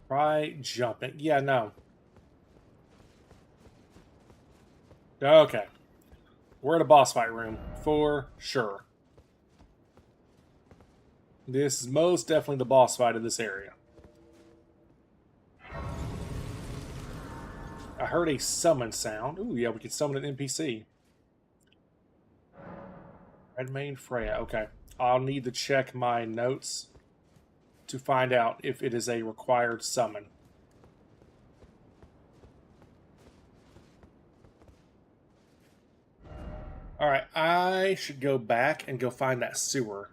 Try jumping. Yeah, no. Okay. We're in a boss fight room, for sure. This is most definitely the boss fight of this area. I heard a summon sound. Ooh, yeah, we can summon an NPC. Redmayne Freya. Okay. I'll need to check my notes to find out if it is a required summon. Alright, I should go back and go find that sewer.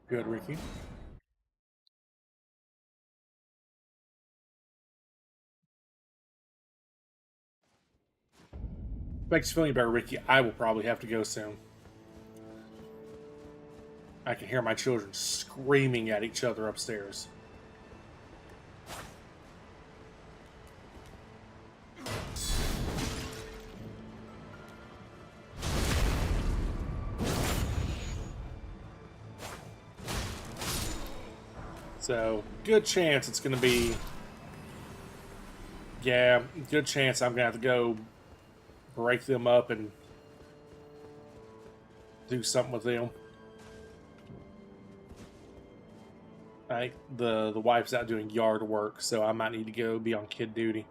Good, Ricky. Makes you feeling better, Ricky. I will probably have to go soon. I can hear my children screaming at each other upstairs. So, good chance it's going to be... Yeah, good chance I'm going to have to go break them up and do something with them. I think the wife's out doing yard work, so I might need to go be on kid duty.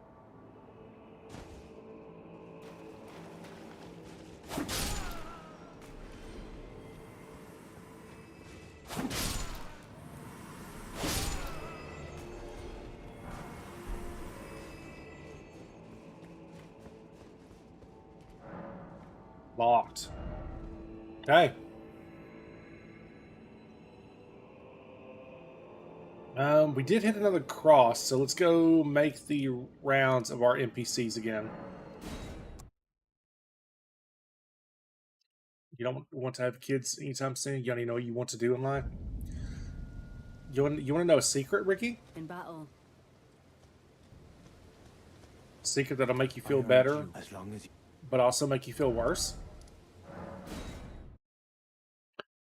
Locked. Okay. We did hit another cross, so let's go make the rounds of our NPCs again. You don't want to have kids anytime soon? You don't even know what you want to do in life? You want to know a secret, Ricky? In battle. Secret that'll make you feel better, As long as but also make you feel worse?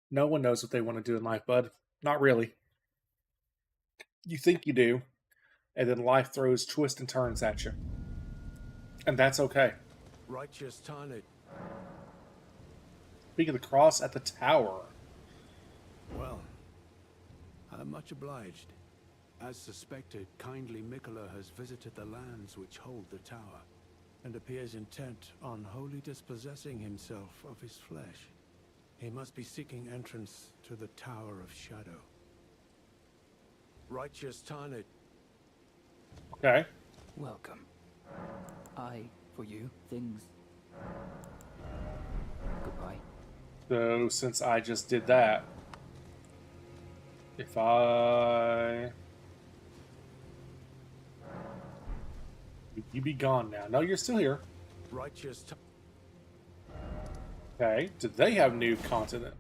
No one knows what they want to do in life, bud. Not really. You think you do, and then life throws twists and turns at you. And that's okay. righteous Tarnet. Speaking of the cross at the tower. Well, I'm much obliged. As suspected, kindly Mikola has visited the lands which hold the tower, and appears intent on wholly dispossessing himself of his flesh. He must be seeking entrance to the Tower of Shadow. Righteous Tarnet. Okay. Welcome. I, for you, things. Goodbye. So, since I just did that, if I... You be gone now. No, you're still here. Righteous Okay. Did they have new content?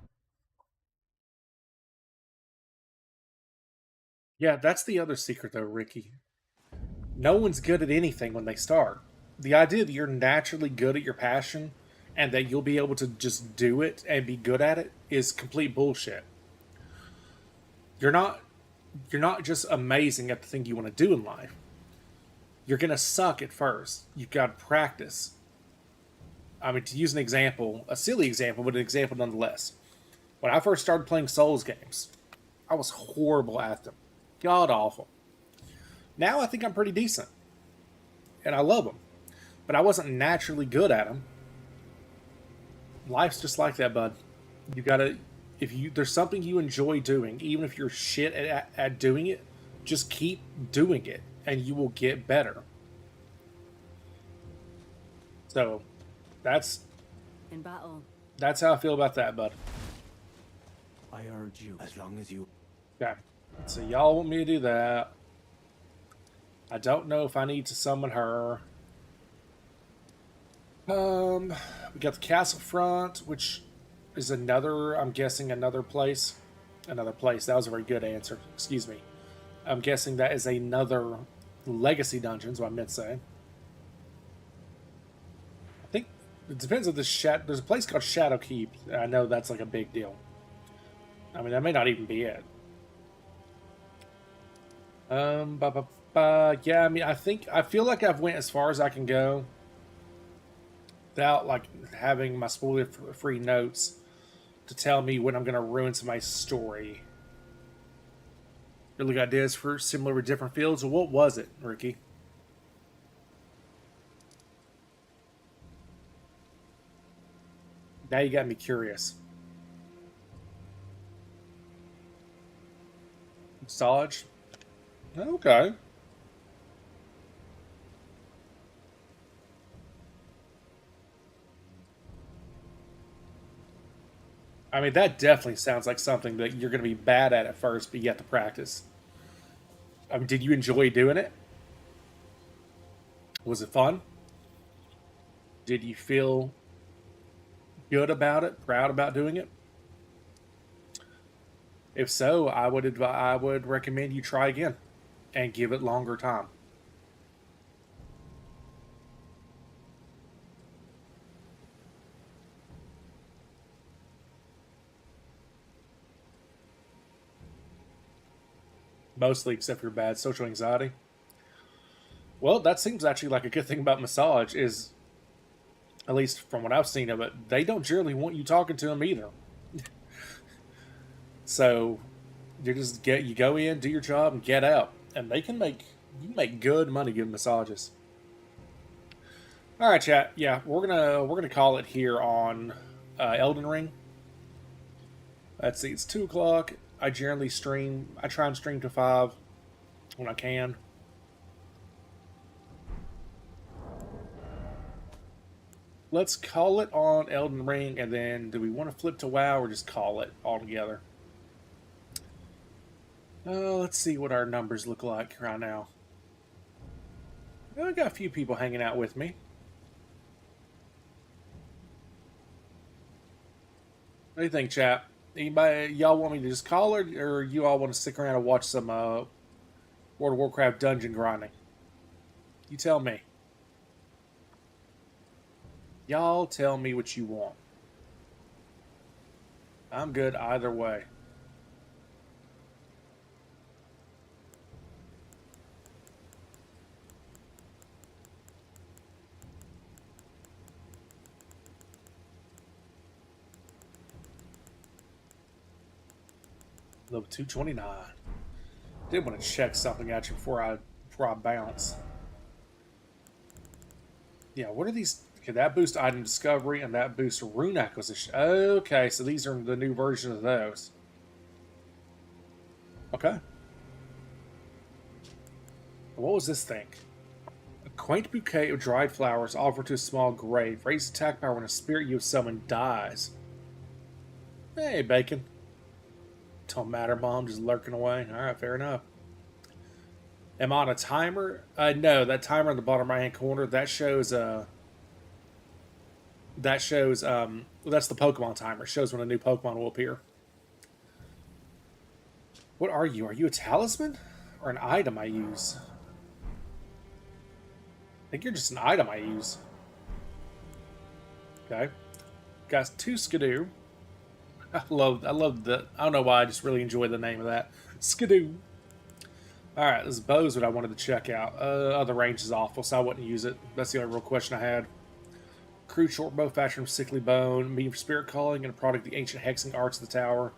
Yeah, that's the other secret, though, Ricky. No one's good at anything when they start. The idea that you're naturally good at your passion and that you'll be able to just do it and be good at it is complete bullshit. You're not just amazing at the thing you want to do in life. You're going to suck at first. You've got to practice. I mean, to use an example, a silly example, but an example nonetheless. When I first started playing Souls games, I was horrible at them. God awful. Now I think I'm pretty decent. And I love them. But I wasn't naturally good at them. Life's just like that, bud. You gotta... If there's something you enjoy doing, even if you're shit at doing it, just keep doing it and you will get better. So that's In battle, how I feel about that, bud. I urge you, as long as you... Okay. So y'all want me to do that. I don't know if I need to summon her. We got the castle front, which is another, I'm guessing another place. Another place. That was a very good answer. Excuse me. I'm guessing that is another legacy dungeon, is what I meant to say. I think it depends on the there's a place called Shadow Keep. I know that's like a big deal. I mean, that may not even be it. Yeah, I mean, I feel like I've went as far as I can go without like having my spoiler-free notes to tell me when I'm going to ruin somebody's story. Really got ideas for similar or different fields? Well, what was it, Ricky? Now you got me curious. Massage? Okay. I mean, that definitely sounds like something that you're going to be bad at first, but you have to practice. I mean, did you enjoy doing it? Was it fun? Did you feel good about it, proud about doing it? If so, I would recommend you try again and give it longer time. Mostly, except for your bad social anxiety. Well, that seems actually like a good thing about massage is, at least from what I've seen of it, they don't generally want you talking to them either. So you go in, do your job, and get out, and you can make good money giving massages. All right, chat. Yeah, we're gonna call it here on Elden Ring. Let's see, it's 2:00. I generally stream. I try and stream to 5 when I can. Let's call it on Elden Ring, and then do we want to flip to WoW or just call it all together? Let's see what our numbers look like right now. Well, I got a few people hanging out with me. What do you think, chat? Anybody, y'all want me to just call it, or you all want to stick around and watch some World of Warcraft dungeon grinding? You tell me. Y'all tell me what you want. I'm good either way. Level 229. Did want to check something at you before I bounce. Yeah, what are these? Okay, that boosts item discovery and that boosts rune acquisition. Okay, so these are the new version of those. Okay. What was this thing? A quaint bouquet of dried flowers offered to a small grave. Raise attack power when a spirit you have summoned dies. Hey, bacon. Don't matter, Mom. Just lurking away. Alright, fair enough. Am I on a timer? No, that timer in the bottom right-hand corner, that shows, well, that's the Pokemon timer. It shows when a new Pokemon will appear. What are you? Are you a talisman? Or an item I use? I think you're just an item I use. Okay. Got 2 Skidoo. I love the, I don't know why, I just really enjoy the name of that. Skidoo. Alright, this bow's what I wanted to check out. The range is awful, so I wouldn't use it. That's the only real question I had. Crude short bow fashioned from sickly bone, medium for spirit calling, and a product of the ancient hexing arts of the tower.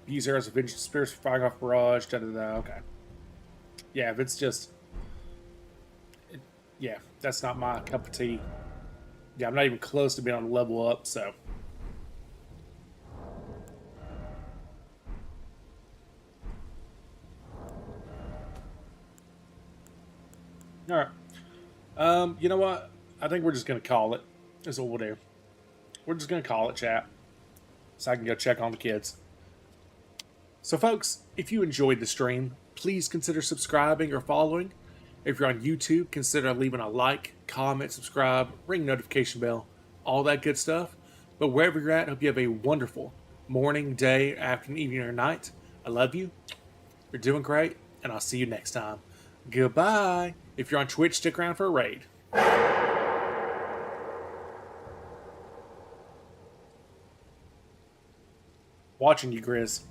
Use arrows of vengeance spirits for firing off barrage. Da, da, da. Okay. Yeah, if it's just... yeah, that's not my cup of tea. Yeah, I'm not even close to being on level up, so... All right. You know what? I think we're just gonna call it. That's what we'll do. We're just gonna call it, chat, so I can go check on the kids. So, folks, if you enjoyed the stream, please consider subscribing or following. If you're on YouTube, consider leaving a like, comment, subscribe, ring notification bell, all that good stuff. But wherever you're at, I hope you have a wonderful morning, day, afternoon, evening, or night. I love you. You're doing great, and I'll see you next time. Goodbye. If you're on Twitch, stick around for a raid. Watching you, Grizz.